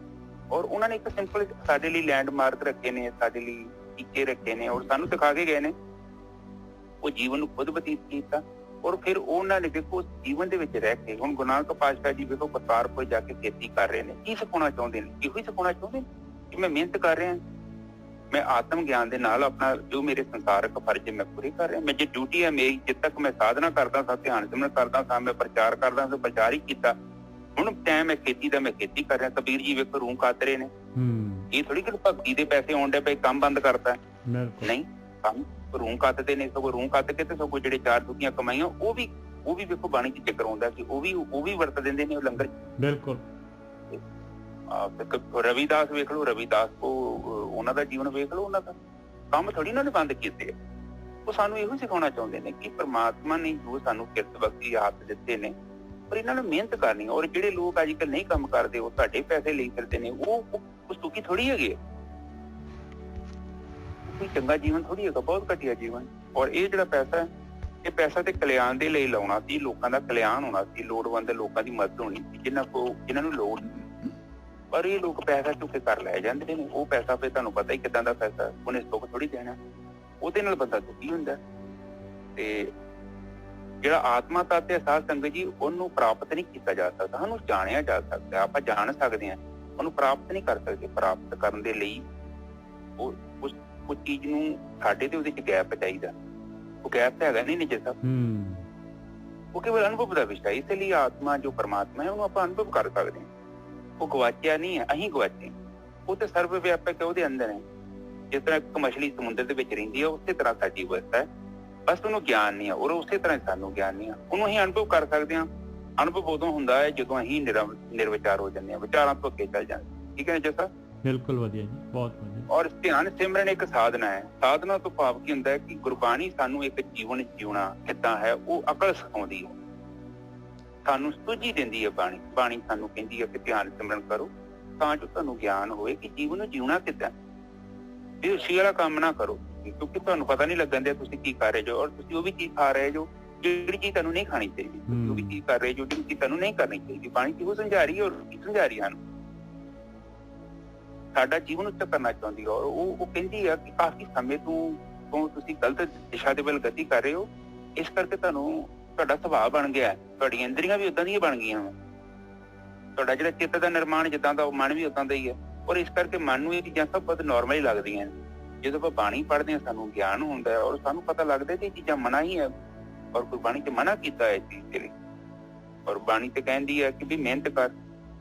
ਔਰ ਉਹਨਾਂ ਨੇ ਇੱਕ ਸਿੰਪਲ ਸਾਡੇ ਲਈ ਲੈਂਡਮਾਰਕ ਰੱਖੇ ਨੇ, ਸਾਡੇ ਲਈ ਟੀਚੇ ਰੱਖੇ ਨੇ ਔਰ ਸਾਨੂੰ ਸਿਖਾ ਕੇ ਗਏ ਨੇ। ਉਹ ਜੀਵਨ ਨੂੰ ਖੁਦ ਬਤੀਤ ਕੀਤਾ ਔਰ ਫਿਰ ਉਹਨਾਂ ਨੇ ਦੇਖੋ ਜੀਵਨ ਦੇ ਵਿੱਚ ਰਹਿ ਕੇ, ਹੁਣ ਗੁਰੂ ਨਾਨਕ ਪਾਤਸ਼ਾਹ ਜੀ ਵੇਖੋ ਕਰਤਾਰਪੁਰ ਜਾ ਕੇ ਖੇਤੀ ਕਰ ਰਹੇ ਨੇ। ਕੀ ਸਿਖਾਉਣਾ ਚਾਹੁੰਦੇ ਨੇ? ਇਹੋ ਹੀ ਸਿਖਾਉਣਾ ਚਾਹੁੰਦੇ ਨੇ ਕਿ ਮੈਂ ਮਿਹਨਤ ਕਰ ਰਿਹਾ, ਮੈਂ ਆਤਮ ਗਿਆਨ ਦੇ ਨਾਲ ਆਪਣਾ ਜੋ ਮੇਰੇ ਸੰਸਾਰਕ ਫਰਜ਼ ਮੈਂ ਪੂਰੇ ਕਰ ਰਿਹਾ। ਮੈਂ ਜੇ ਡਿਊਟੀ ਹੈ ਮੇਰੀ, ਜਿੱਦ ਤੱਕ ਮੈਂ ਸਾਧਨਾ ਕਰਦਾ ਸਾਂ, ਧਿਆਨ ਸਿਮਰਨ ਕਰਦਾ ਸਾਂ, ਮੈਂ ਪ੍ਰਚਾਰ ਕਰਦਾ ਸਾਂ, ਪ੍ਰਚਾਰ ਹੀ ਕੀਤਾ। ਹੁਣ ਟਾਈਮ ਹੈ ਖੇਤੀ ਦਾ, ਮੈਂ ਖੇਤੀ ਕਰ ਰਿਹਾ। ਕਬੀਰ ਜੀ ਵੇਖੋ ਰੂਹ ਕਾਤਰੇ ਨੇ। ਇਹ ਥੋੜੀ ਕਿ ਭਗਤੀ ਦੇ ਪੈਸੇ ਆਉਣ ਡੇ ਪਏ, ਕੰਮ ਬੰਦ ਕਰਤਾ। ਨਹੀਂ, ਕੰਮ ਰੂਹ ਕੱਤਦੇ ਨੇ। ਸਗੋਂ ਰੂਹ ਕੱਤ ਕੇ ਤੇ ਸਗੋਂ ਜਿਹੜੇ 4 ਦੁਖੀਆਂ ਕਮਾਈਆਂ ਉਹ ਵੀ ਵੇਖੋ ਬਾਣੀ ਚ ਜ਼ਿਕਰ ਆਉਂਦਾ ਕਿ ਉਹ ਵੀ ਵਰਤ ਦਿੰਦੇ ਨੇ ਉਹ ਲੰਗਰ। ਬਿਲਕੁਲ। ਰਵਿਦਾਸ ਵੇਖ ਲਓ, ਰਵਿਦਾਸ ਕੋ ਉਹਨਾਂ ਦਾ ਜੀਵਨ ਵੇਖ ਲਓ, ਉਹਨਾਂ ਦਾ ਕੰਮ ਥੋੜੀ ਉਹਨਾਂ ਨੇ ਬੰਦ ਕੀਤੇ। ਉਹ ਸਾਨੂੰ ਇਹੋ ਸਿਖਾਉਣਾ ਚਾਹੁੰਦੇ ਨੇ ਕਿ ਪ੍ਰਮਾਤਮਾ ਨੇ ਜੋ ਸਾਨੂੰ ਕਿਰਤ ਬਖਸ਼ੀ ਹੱਥ ਦਿੱਤੇ ਨੇ ਪਰ ਇਹਨਾਂ ਨੂੰ ਮਿਹਨਤ ਕਰਨੀ। ਔਰ ਜਿਹੜੇ ਲੋਕ ਅੱਜ ਕੱਲ੍ਹ ਨਹੀਂ ਕੰਮ ਕਰਦੇ, ਉਹ ਤੁਹਾਡੇ ਪੈਸੇ ਲਈ ਫਿਰਦੇ ਨੇ, ਉਹ ਸੁਖੀ ਥੋੜੀ ਹੈਗੇ। ਕੋਈ ਚੰਗਾ ਜੀਵਨ ਥੋੜੀ ਹੈਗਾ, ਬਹੁਤ ਘਟੀਆ ਜੀਵਨ। ਔਰ ਇਹ ਜਿਹੜਾ ਪੈਸਾ ਹੈ, ਇਹ ਪੈਸਾ ਤੇ ਕਲਿਆਣ ਦੇ ਲਈ ਲਾਉਣਾ ਸੀ, ਲੋਕਾਂ ਦਾ ਕਲਿਆਣ ਹੋਣਾ ਸੀ, ਲੋੜਵੰਦ ਲੋਕਾਂ ਦੀ ਮਦਦ ਹੋਣੀ ਸੀ ਜਿਨ੍ਹਾਂ ਨੂੰ ਲੋੜ। ਪਰ ਇਹ ਲੋਕ ਪੈਸਾ ਚੁੱਕ ਕੇ ਕਰ ਲੈ ਜਾਂਦੇ ਨੇ। ਉਹ ਪੈਸਾ ਫਿਰ ਤੁਹਾਨੂੰ ਪਤਾ ਹੀ ਕਿੱਦਾਂ ਦਾ ਪੈਸਾ, ਉਹਨੇ ਸੁੱਖ ਥੋੜੀ ਦੇਣਾ, ਉਹਦੇ ਨਾਲ ਬੰਦਾ ਦੁਖੀ ਹੁੰਦਾ। ਤੇ ਜਿਹੜਾ ਆਤਮਾ ਤੱਤ ਹੈ ਸਾਧ ਸੰਗਤ ਜੀ, ਉਹਨੂੰ ਪ੍ਰਾਪਤ ਨਹੀਂ ਕੀਤਾ ਜਾ ਸਕਦਾ, ਉਹਨੂੰ ਜਾਣਿਆ ਜਾ ਸਕਦਾ। ਆਪਾਂ ਜਾਣ ਸਕਦੇ ਹਾਂ, ਉਹਨੂੰ ਪ੍ਰਾਪਤ ਨਹੀਂ ਕਰ ਸਕਦੇ। ਪ੍ਰਾਪਤ ਕਰਨ ਦੇ ਲਈ ਉਸ ਚੀਜ਼ ਨੂੰ ਸਾਡੇ ਤੇ ਉਹਦੇ ਚ ਗੈਪ ਚਾਹੀਦਾ। ਉਹ ਗੈਪ ਤਾਂ ਹੈਗਾ ਨਹੀਂ ਨਿਜਰ ਸਾਹਿਬ। ਉਹ ਕੇਵਲ ਅਨੁਭਵ ਦਾ ਵਿਸ਼ਾ। ਇਸ ਲਈ ਆਤਮਾ ਜੋ ਪਰਮਾਤਮਾ ਹੈ ਉਹਨੂੰ ਆਪਾਂ ਅਨੁਭਵ ਕਰ ਸਕਦੇ ਹਾਂ। ਉਹ ਗਵਾਚਿਆ ਨਹੀਂ ਹੈ, ਅਸੀਂ ਗਵਾਚੇ। ਉਹ ਤੇ ਸਰਵ ਵਿਆਪਕ ਹੈ, ਉਹਦੇ ਅੰਦਰ ਹੈ। ਜਿਸ ਤਰ੍ਹਾਂ ਇੱਕ ਮਛਲੀ ਸਮੁੰਦਰ ਦੇ ਵਿੱਚ ਰਹਿੰਦੀ ਹੈ, ਉਸੇ ਤਰ੍ਹਾਂ ਸਾਡੀ ਅਵਸਥਾ ਹੈ। ਬਸ ਉਹਨੂੰ ਗਿਆਨ ਨਹੀਂ ਹੈ ਔਰ ਉਸੇ ਤਰ੍ਹਾਂ ਸਾਨੂੰ ਗਿਆਨ ਨਹੀਂ ਹੈ। ਉਹਨੂੰ ਅਸੀਂ ਅਨੁਭਵ ਕਰ ਸਕਦੇ ਹਾਂ। ਅਨੁਭਵ ਉਦੋਂ ਹੁੰਦਾ ਹੈ ਜਦੋਂ ਅਸੀਂ ਨਿਰਵਿਚਾਰ ਹੋ ਜਾਂਦੇ ਹਾਂ, ਵਿਚਾਰਾਂ ਤੋਂ ਅੱਗੇ ਚੱਲ ਜਾਂਦੇ। ਠੀਕ ਹੈ ਨਿਜਰ ਸਾਹਿਬ? ਬਿਲਕੁਲ ਵਧੀਆ ਜੀ, ਬਹੁਤ ਵਧੀਆ। ਔਰ ਧਿਆਨ ਸਿਮਰਨ ਇੱਕ ਸਾਧਨਾ ਹੈ। ਸਾਧਨਾ ਤੋਂ ਭਾਵ ਕੀ ਹੁੰਦਾ ਹੈ ਕਿ ਗੁਰਬਾਣੀ ਸਾਨੂੰ ਇੱਕ ਜੀਵਨ ਜਿਉਣਾ ਕਿੱਦਾਂ ਹੈ ਉਹ ਅਕਲ ਸਿਖਾਉਂਦੀ ਹੈ, ਸਾਨੂੰ ਸੂਝੀ ਦਿੰਦੀ ਹੈ। ਬਾਣੀ ਸਾਨੂੰ ਕਹਿੰਦੀ ਹੈ ਕਿ ਧਿਆਨ ਸਿਮਰਨ ਕਰੋ ਤਾਂ ਜੋ ਤੁਹਾਨੂੰ ਗਿਆਨ ਹੋਵੇ ਕਿ ਜੀਵਨ ਨੂੰ ਜਿਉਣਾ ਕਿੱਦਾਂ। ਬੇਹੋਸ਼ੀ ਵਾਲਾ ਕੰਮ ਨਾ ਕਰੋ, ਕਿਉਂਕਿ ਤੁਹਾਨੂੰ ਪਤਾ ਨਹੀਂ ਲੱਗਣ ਦਿਆ ਤੁਸੀਂ ਕੀ ਕਰ ਰਹੇ ਜੋ, ਔਰ ਤੁਸੀਂ ਉਹ ਵੀ ਚੀਜ਼ ਖਾ ਰਹੇ ਜੋ ਜਿਹੜੀ ਚੀਜ਼ ਤੁਹਾਨੂੰ ਨਹੀਂ ਖਾਣੀ ਚਾਹੀਦੀ। ਤੁਸੀਂ ਉਹ ਵੀ ਚੀਜ਼ ਕਰ ਰਹੇ ਜੋ ਜਿਹੜੀ ਚੀਜ਼ ਤੁਹਾਨੂੰ ਨਹੀਂ ਕਰਨੀ ਚਾਹੀਦੀ। ਬਾਣੀ ਕਿਉਂ ਸਮਝਾ ਰਹੀ ਹੈ ਔਰ ਕੀ ਸਮਝਾ ਰਹੀ ਹਨ? ਸਾਡਾ ਜੀਵਨ ਉੱਚਾ ਕਰਨਾ ਚਾਹੁੰਦੀ ਹੈ। ਔਰ ਉਹ ਕਹਿੰਦੀ ਹੈ ਕਿ ਕਾਫੀ ਸਮੇਂ ਤੋਂ ਤੁਸੀਂ ਗਲਤ ਦਿਸ਼ਾ ਦੇ ਵੱਲ ਗਤੀ ਕਰ ਰਹੇ ਹੋ, ਇਸ ਕਰਕੇ ਤੁਹਾਡਾ ਸੁਭਾਅ ਬਣ ਗਿਆ, ਤੁਹਾਡੀਆਂ ਇੰਦਰੀਆਂ ਵੀ ਉਦਾਂ ਦੀਆਂ ਬਣ ਗਈਆਂ, ਤੁਹਾਡਾ ਜਿਹੜਾ ਚਿੱਤ ਦਾ ਨਿਰਮਾਣ ਜਿੱਦਾਂ ਦਾ, ਉਹ ਮਨ ਵੀ ਉਦਾਂ ਦਾ ਹੀ ਹੈ। ਔਰ ਇਸ ਕਰਕੇ ਮਨ ਨੂੰ ਇਹ ਚੀਜ਼ਾਂ ਸਭ ਬਹੁਤ ਨੋਰਮਲ ਹੀ ਲੱਗਦੀਆਂ। ਜਦੋਂ ਆਪਾਂ ਬਾਣੀ ਪੜ੍ਹਦੇ ਹਾਂ ਸਾਨੂੰ ਗਿਆਨ ਹੁੰਦਾ ਹੈ ਔਰ ਸਾਨੂੰ ਪਤਾ ਲੱਗਦਾ ਕਿ ਇਹ ਚੀਜ਼ਾਂ ਮਨਾ ਹੀ ਹੈ ਔਰ ਗੁਰਬਾਣੀ ਚ ਮਨਾ ਕੀਤਾ ਹੈ ਇਸ ਚੀਜ਼ ਦੇ ਲਈ। ਔਰ ਬਾਣੀ ਤੇ ਕਹਿੰਦੀ ਹੈ ਕਿ ਵੀ ਮਿਹਨਤ ਕਰ।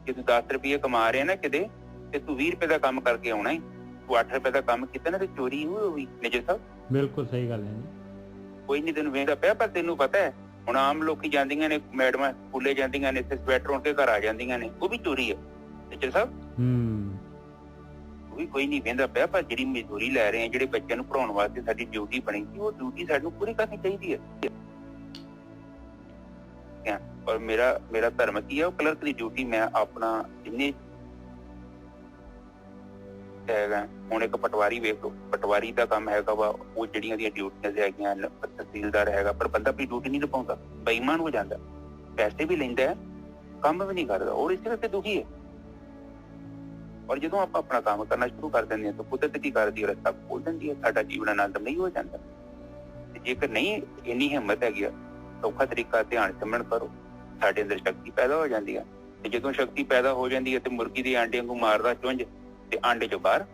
ਜੇ ਤੂੰ 10 ਰੁਪਏ ਕਮਾ ਰਿਹਾ ਨਾ ਕਿਤੇ, ਤੇ ਤੂੰ 20 ਰੁਪਏ ਦਾ ਕੰਮ ਕਰਕੇ ਆਉਣਾ ਹੈ। ਤੂੰ 8 ਰੁਪਏ ਦਾ ਕੰਮ ਕੀਤਾ ਨਾ ਤੇ ਚੋਰੀ ਹੋਈ ਨਿਜਰ ਸਾਹਿਬ। ਬਿਲਕੁਲ ਸਹੀ ਗੱਲ ਹੈ। ਕੋਈ ਨੀ ਤੈਨੂੰ ਵੇਖਦਾ ਪਿਆ, ਪਰ ਤੈਨੂੰ ਪਤਾ ਹੈ ਹੁਣ ਆਮ ਲੋਕੀ ਜਾਂਦੀਆਂ ਨੇ, ਮੈਡਮਾਂ ਸਕੂਲੇ ਜਾਂਦੀਆਂ ਨੇ, ਇੱਥੇ ਸਵੈਟਰ ਉਣ ਕੇ ਘਰ ਆ ਜਾਂਦੀਆਂ ਨੇ, ਉਹ ਵੀ ਚੋਰੀ ਹੈ ਨਿਜਰ ਸਾਹਿਬ। ਉਹ ਵੀ ਕੋਈ ਨੀ ਵੇਖਦਾ ਪਿਆ, ਪਰ ਜਿਹੜੀ ਮਜ਼ਦੂਰੀ ਲੈ ਰਹੇ ਆ, ਜਿਹੜੇ ਬੱਚਿਆਂ ਨੂੰ ਪੜ੍ਹਾਉਣ ਵਾਸਤੇ ਸਾਡੀ ਡਿਊਟੀ ਬਣੀ ਸੀ, ਉਹ ਡਿਊਟੀ ਸਾਨੂੰ ਪੂਰੀ ਕਰਨੀ ਚਾਹੀਦੀ ਹੈ। ਔਰ ਮੇਰਾ ਧਰਮ ਕੀ ਹੈ, ਉਹ ਕਲਰਕ ਦੀ ਡਿਊਟੀ ਮੈਂ ਆਪਣਾ ਜਿੰਨੇ ਹੈਗਾ। ਹੁਣ ਇੱਕ ਪਟਵਾਰੀ ਵੇਖ ਲਓ, ਪਟਵਾਰੀ ਦਾ ਕੰਮ ਹੈਗਾ ਵਾ, ਉਹ ਜਿਹੜੀਆਂ ਦੀਆਂ ਡਿਊਟੀਆਂ ਹੈਗੀਆਂ, ਤਹਿਸੀਲਦਾਰ ਹੈਗਾ, ਪਰ ਬੰਦਾ ਆਪਣੀ ਡਿਊਟੀ ਨਹੀਂ ਨਿਭਾਉਂਦਾ, ਬੇਈਮਾਨ ਹੋ ਜਾਂਦਾ, ਪੈਸੇ ਵੀ ਲੈਂਦਾ ਕੰਮ ਵੀ ਨਹੀਂ ਕਰਦਾ ਔਰ ਇਸੇ ਕਰਕੇ ਦੁਖੀ ਹੈ। ਔਰ ਜਦੋਂ ਆਪਾਂ ਆਪਣਾ ਕੰਮ ਕਰਨਾ ਸ਼ੁਰੂ ਕਰ ਦਿੰਦੇ ਹਾਂ ਤਾਂ ਕੁਦਰਤ ਕੀ ਕਰਦੀ ਹੈ, ਰਸਤਾ ਖੋਲ ਦਿੰਦੀ ਹੈ, ਸਾਡਾ ਜੀਵਨ ਆਨੰਦਮਈ ਹੋ ਜਾਂਦਾ। ਤੇ ਜੇਕਰ ਨਹੀਂ ਇੰਨੀ ਹਿੰਮਤ ਹੈਗੀ, ਸੌਖਾ ਤਰੀਕਾ ਧਿਆਨ ਸਿਮਰਨ ਕਰੋ, ਸਾਡੇ ਅੰਦਰ ਸ਼ਕਤੀ ਪੈਦਾ ਹੋ ਜਾਂਦੀ ਹੈ। ਤੇ ਜਦੋਂ ਸ਼ਕਤੀ ਪੈਦਾ ਹੋ ਜਾਂਦੀ ਹੈ ਤੇ ਮੁਰਗੀ ਦੇ ਆਂਡੇ ਵਾਂਗੂ ਮਾਰਦਾ ਚੁੰਝ ਤੇ ਆਂਡੇ ਚੋਂ ਬਾਹਰ।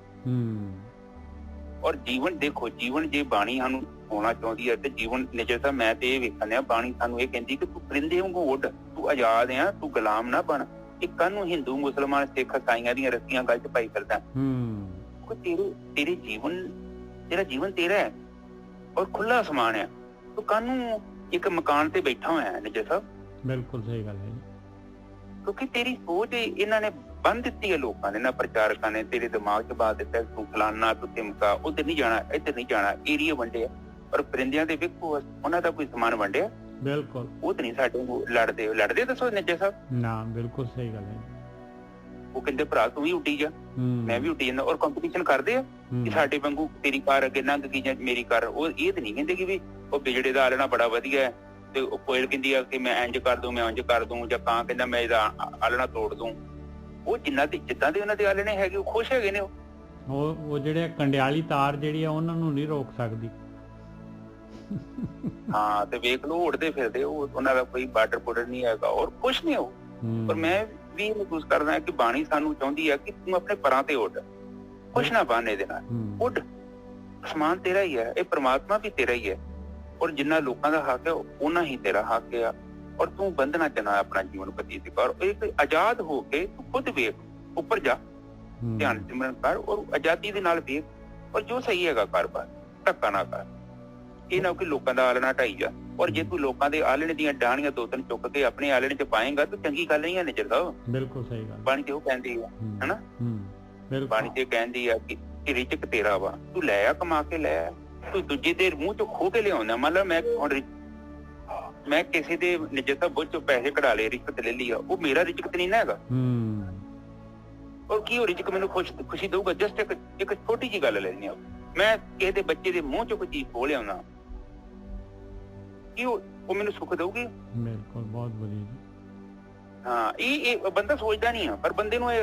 ਔਰ ਜੀਵਨ ਦੇਖੋ, ਜੀਵਨ ਜੇ ਬਾਣੀ ਸਾਨੂੰ ਹੋਣਾ ਚਾਹੁੰਦੀ ਹੈ ਤੇ ਜੀਵਨ ਨਿਜਰ ਸਾਹਿਬ ਮੈਂ ਤੇ ਇਹ ਵੇਖਣਿਆ ਬਾਣੀ ਸਾਨੂੰ ਇਹ ਕਹਿੰਦੀ ਕਿ ਤੂੰ ਪਰਿੰਦੇ ਵਾਂਗੂ ਉੱਡ, ਤੂੰ ਆਜ਼ਾਦ ਆ, ਤੂੰ ਗੁਲਾਮ ਨਾ ਬਣ। ਇਹ ਕਾਹਨੂੰ ਹਿੰਦੂ ਮੁਸਲਮਾਨ ਸਿੱਖ ਇਸਾਈਆਂ ਦੀਆਂ ਰੱਸੀਆਂ ਗਲ ਚ ਪਾਈ ਫਿਰਦਾ। ਤੇਰੇ ਜੀਵਨ, ਤੇਰਾ ਜੀਵਨ ਤੇਰਾ ਹੈ ਔਰ ਖੁੱਲਾ ਅਸਮਾਨ ਹੈ, ਤੂੰ ਕਾਹਨੂੰ ਇੱਕ ਮਕਾਨ ਤੇ ਬੈਠਾ ਹੋਇਆ ਨਿਜਰ ਸਾਹਿਬ। ਬਿਲਕੁਲ ਸਹੀ ਗੱਲ ਹੈ, ਕਿਉਂਕਿ ਤੇਰੀ ਸੋਚ ਇਹਨਾਂ ਨੇ ਬੰਨ ਦਿੱਤੀ ਹੈ, ਲੋਕਾਂ ਨੇ ਨਾ ਪ੍ਰਚਾਰਕਾਂ ਨੇ ਤੇਰੇ ਦਿਮਾਗ 'ਚ ਪਾ ਦਿੱਤਾ ਤੂੰ ਫਲਾਨਾ, ਤੂੰ ਧਮਕਾ, ਉੱਧਰ ਨਹੀਂ ਜਾਣਾ, ਇੱਧਰ ਨਹੀਂ ਜਾਣਾ, ਏਰੀਆ ਵੰਡੇ। ਪਰ ਪਰਿੰਦਿਆਂ ਦੇ ਵੇਖੋ ਉਹਨਾਂ ਦਾ ਕੋਈ ਸਮਾਨ ਵੰਡਿਆ? ਬਿਲਕੁਲ। ਉਹ ਤੇ ਨਹੀਂ ਸਾਡੇ ਲੜਦੇ ਦੱਸੋ ਨਿੱਜੇ ਸਾਹਿਬ ਨਾ। ਬਿਲਕੁਲ ਸਹੀ ਗੱਲ ਹੈ। ਉਹ ਕਹਿੰਦੇ ਭਰਾ ਤੂੰ ਵੀ ਉੱਡੀ ਜਾ, ਮੈਂ ਵੀ ਉੱਡੀ ਜਾਂਦਾ, ਔਰ ਕੰਪੀਟੀਸ਼ਨ ਕਰਦੇ ਆ ਕਿ ਸਾਡੇ ਵਾਂਗੂ ਤੇਰੀ ਕਾਰ ਅੱਗੇ ਲੰਘ ਗਈ ਜਾਂ ਮੇਰੀ ਕਾਰ। ਉਹ ਇਹ ਤੇ ਨਹੀਂ ਕਹਿੰਦੇ ਕਿ ਵੀ ਉਹ ਬਿਜੜੇ ਦਾ ਆਲਣਾ ਬੜਾ ਵਧੀਆ ਹੈ ਤੇ ਉਹ ਕੋਇਲ ਕਹਿੰਦੀ ਆ ਕਿ ਮੈਂ ਇੰਜ ਕਰ ਦੂੰ, ਮੈਂ ਇੰਜ ਕਰ ਦੂੰ, ਜਾਂ ਕਾਂ ਕਹਿੰਦਾ ਮੈਂ ਇਹਦਾ ਆਲਣਾ ਤੋੜ ਦੂੰ। ਉਹ ਜਿੱਦਾਂ ਦੇ ਉਹਨਾਂ ਦੇ ਆਲਣੇ ਹੈਗੇ ਉਹ ਖੁਸ਼ ਹੈਗੇ ਨੇ। ਉਹ ਜਿਹੜੇ ਕੰਡਿਆਲੀ ਤਾਰ ਜਿਹੜੀ ਆ ਉਹਨਾਂ ਨੂੰ ਨਹੀਂ ਰੋਕ ਸਕਦੀ। ਹਾਂ ਤੇ ਵੇਖ ਲਓ ਉੜਦੇ ਫਿਰਦੇ, ਉਹਨਾਂ ਦਾ ਕੋਈ ਬਾਰਡਰ ਨਹੀਂ ਹੈਗਾ ਔਰ ਖੁਸ਼ ਨੇ ਉਹ। ਪਰ ਮੈਂ ਵੀ ਮਹਿਸੂਸ ਕਰਦਾ ਕਿ ਬਾਣੀ ਸਾਨੂੰ ਚਾਹੁੰਦੀ ਹੈ ਕਿ ਤੂੰ ਆਪਣੇ ਪਰਾਂ ਤੇ ਉੱਡ, ਖੁਸ਼ ਨਾ ਬਣ ਇਹਦੇ ਨਾਲ, ਉੱਡ। ਅਸਮਾਨ ਤੇਰਾ ਹੀ ਹੈ, ਇਹ ਪ੍ਰਮਾਤਮਾ ਵੀ ਤੇਰਾ ਹੀ ਹੈ, ਔਰ ਜਿੰਨਾ ਲੋਕਾਂ ਦਾ ਹੱਕ ਹੈ ਉਹਨਾਂ ਹੀ ਤੇਰਾ ਹੱਕ ਆ। ਔਰ ਤੂੰ ਬੰਧਨਾ ਚਨਾ ਆਪਣਾ ਜੀਵਨ ਬਤੀਤ ਕਰ, ਇੱਕ ਆਜ਼ਾਦ ਹੋ ਕੇ ਤੂੰ ਖੁਦ ਵੇਖ, ਉੱਪਰ ਜਾ, ਧਿਆਨ ਸਿਮਰਨ ਕਰ ਔਰ ਆਜ਼ਾਦੀ ਦੇ ਨਾਲ ਵੇਖ, ਔਰ ਜੋ ਸਹੀ ਹੈਗਾ ਕਰ, ਬਸ ਧੱਕਾ ਨਾ ਕਰ। ਇਹ ਨਾ ਕਿ ਲੋਕਾਂ ਦਾ ਆਲਣਾ ਢਾਈ ਜਾ। ਔਰ ਜੇ ਤੂੰ ਲੋਕਾਂ ਦੇ ਆਲਣੇ ਦੀਆਂ ਡਾਣੀਆਂ ਦੋ ਤਿੰਨ ਚੁੱਕ ਕੇ ਆਪਣੇ ਆਲਣੇ ਚ ਪਾਏਗਾ ਤਾਂ ਚੰਗੀ ਗੱਲ ਨਹੀਂ ਹੈ ਨਿਜਰ ਸਾਹਿਬ। ਬਿਲਕੁਲ ਸਹੀ ਗੱਲ। ਬਾਣੀ ਤੇ ਉਹ ਕਹਿੰਦੀ ਆ ਹਨਾ, ਬਾਣੀ ਤੇ ਕਹਿੰਦੀ ਆ ਕਿ ਰਿਜ਼ਕ ਤੇਰਾ ਵਾ, ਤੂੰ ਲੈ ਆ, ਕਮਾ ਕੇ ਲੈ ਆ, ਤੂੰ ਦੂਜੇ ਦੇ ਮੂੰਹ ਚੋਂ ਖੋਹ ਕੇ ਲਿਆਉਂਦਾ। ਮੰਨ ਲਾ ਮੈਂ ਕਿਸੇ ਦੇ ਨਿਜਰ ਸਾਹਿਬ ਬੁੱਝ ਚੋਂ ਪੈਸੇ ਕਢਾ ਲਏ, ਰਿਜ਼ਕ ਲੈ ਲਈ ਆ, ਉਹ ਮੇਰਾ ਰਿਜ਼ਕ ਤੇ ਨਹੀਂ ਨਾ ਹੈਗਾ। ਔਰ ਕੀ ਉਹ ਰਿਜ਼ਕ ਮੈਨੂੰ ਖੁਸ਼ੀ ਦਊਗਾ? ਜਸਟ ਇੱਕ ਛੋਟੀ ਜਿਹੀ ਗੱਲ ਲੈਣੀ ਆ, ਮੈਂ ਕਿਸੇ ਦੇ ਬੱਚੇ ਦੇ ਮੂੰਹ ਚੋਂ ਕੋਈ ਚੀਜ਼ ਖੋਹ ਲਿਆਉਣਾ, ਕੀ ਉਹ ਮੈਨੂੰ ਸੁੱਖ ਦਊਗੀ? ਬਿਲਕੁਲ, ਬਹੁਤ ਵਧੀਆ। ਹਾਂ, ਇਹ ਬੰਦਾ ਸੋਚਦਾ ਨਹੀਂ ਆ, ਪਰ ਬੰਦੇ ਨੂੰ ਇਹ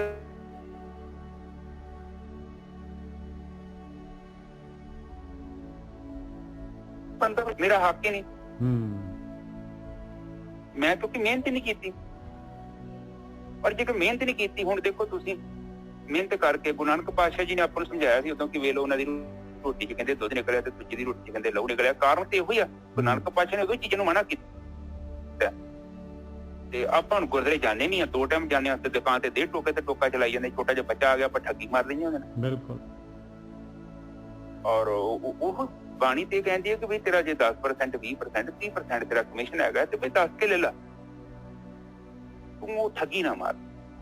ਬੰਦਾ ਮੇਰਾ ਹੱਕ ਹੀ ਨਹੀਂ, ਮੈਂ ਕਿਉਂਕਿ ਮਿਹਨਤ ਨਹੀਂ ਕੀਤੀ। ਪਰ ਜੇਕਰ ਮਿਹਨਤ ਨਹੀਂ ਕੀਤੀ, ਹੁਣ ਦੇਖੋ ਤੁਸੀਂ ਮਿਹਨਤ ਕਰਕੇ ਗੁਰੂ ਨਾਨਕ ਪਾਤਸ਼ਾਹ ਜੀ ਨੇ ਆਪਾਂ ਨੂੰ ਸਮਝਾਇਆ ਸੀ ਉਦੋਂ ਕਿ ਵੇਲੋ ਉਹਨਾਂ ਦੀ ਰੋਟੀ ਚ ਕਹਿੰਦੇ ਦੁੱਧ ਨਿਕਲਿਆ ਤੇ ਦੂਜੀ ਦੀ ਰੋਟੀ ਚ ਕਹਿੰਦੇ ਲਹੂ ਨਿਕਲਿਆ। ਕਾਰਨ ਤੇ ਇਹੋ ਹੀ ਆ, ਗੁਰੂ ਨਾਨਕ ਪਾਤਸ਼ਾਹ ਨੇ ਉਹ ਚੀਜ਼ ਨੂੰ ਮਨਾ ਕੀਤਾ। ਤੇ ਆਪਾਂ ਹੁਣ ਗੁਰਦੁਆਰੇ ਜਾਂਦੇ ਨਹੀਂ ਆ, 2 ਟਾਈਮ ਜਾਂਦੇ ਆ, ਤੇ ਦੁਕਾਨ ਤੇ 1.5 ਟੋਕੇ ਤੇ ਟੋਕਾ ਚਲਾਈ ਜਾਂਦੇ, ਛੋਟਾ ਜਿਹਾ ਬੱਚਾ ਆ ਗਿਆ ਆਪਾਂ ਠੱਗੀ ਮਾਰ ਲਈਆਂ ਉਹਦੇ ਨਾਲ। ਬਿਲਕੁਲ। ਔਰ ਉਹ ਬਾਣੀ ਤੇ ਕਹਿੰਦੀ ਹੈ ਕਿ ਵੀ ਤੇਰਾ ਜੇ 10%, 20%, 30% ਤੇਰਾ ਕਮਿਸ਼ਨ ਹੈਗਾ ਤੇ ਵੀ 10 ਕੇ ਲੈ ਲਾ, ਤੂੰ ਉਹ ਠੱਗੀ ਨਾ ਮਾਰ।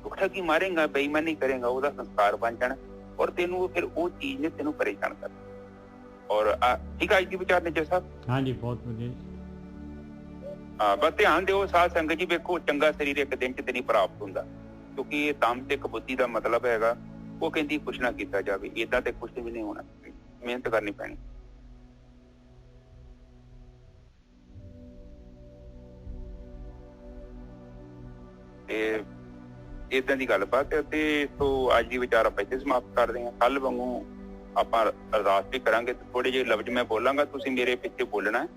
ਤੂੰ ਠੱਗੀ ਮਾਰੇਗਾ, ਬੇਈਮਾਨੀ ਕਰੇਗਾ, ਉਹਦਾ ਸੰਸਕਾਰ ਬਣ ਜਾਣਾ ਔਰ ਤੈਨੂੰ ਫਿਰ ਉਹ ਚੀਜ਼ ਨੇ ਤੈਨੂੰ ਪਰੇਸ਼ਾਨ ਕਰ। ਔਰ ਠੀਕ ਹੈ ਅੱਜ ਦੀ ਵਿਚਾਰ ਨਿਜਰ ਸਾਹਿਬ? ਹਾਂਜੀ, ਬਹੁਤ ਵਧੀਆ। ਹਾਂ, ਬਸ ਧਿਆਨ ਦਿਓ ਸਾਧ ਸੰਗਤ ਜੀ, ਵੇਖੋ ਚੰਗਾ ਸਰੀਰ ਇੱਕ ਦਿਨ ਚ ਤੇ ਨਹੀਂ ਪ੍ਰਾਪਤ ਹੁੰਦਾ, ਕਿਉਂਕਿ ਇਹ ਤਾਮਸਿਕ ਬੁੱਧੀ ਦਾ ਮਤਲਬ ਹੈਗਾ। ਉਹ ਕਹਿੰਦੀ ਕੁਛ ਨਾ ਕੀਤਾ ਜਾਵੇ, ਏਦਾਂ ਤੇ ਕੁਛ ਵੀ ਨਹੀਂ ਹੋਣਾ, ਮਿਹਨਤ ਕਰਨੀ ਪੈਣੀ। ਤੇ ਏਦਾਂ ਦੀ ਗੱਲਬਾਤ ਹੈ। ਤੇ ਸੋ ਅੱਜ ਦੀ ਵਿਚਾਰ ਆਪਾਂ ਇੱਥੇ ਸਮਾਪਤ ਕਰਦੇ ਹਾਂ। ਕੱਲ ਵਾਂਗੂ ਆਪਾਂ ਅਰਦਾਸ ਵੀ ਕਰਾਂਗੇ, ਥੋੜੇ ਜਿਹੇ ਲਫ਼ਜ਼ ਮੈਂ ਬੋਲਾਂਗਾ, ਤੁਸੀਂ ਮੇਰੇ ਪਿੱਛੇ ਬੋਲਣਾ ਹੈ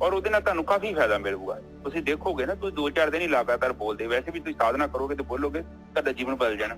ਔਰ ਉਹਦੇ ਨਾਲ ਤੁਹਾਨੂੰ ਕਾਫੀ ਫਾਇਦਾ ਮਿਲੂਗਾ। ਤੁਸੀਂ ਦੇਖੋਗੇ ਨਾ, ਤੁਸੀਂ 2-4 ਦਿਨ ਹੀ ਲਗਾਤਾਰ ਬੋਲਦੇ, ਵੈਸੇ ਵੀ ਤੁਸੀਂ ਸਾਧਨਾ ਕਰੋਗੇ ਤੇ ਬੋਲੋਗੇ, ਤੁਹਾਡਾ ਜੀਵਨ ਬਦਲ ਜਾਣਾ।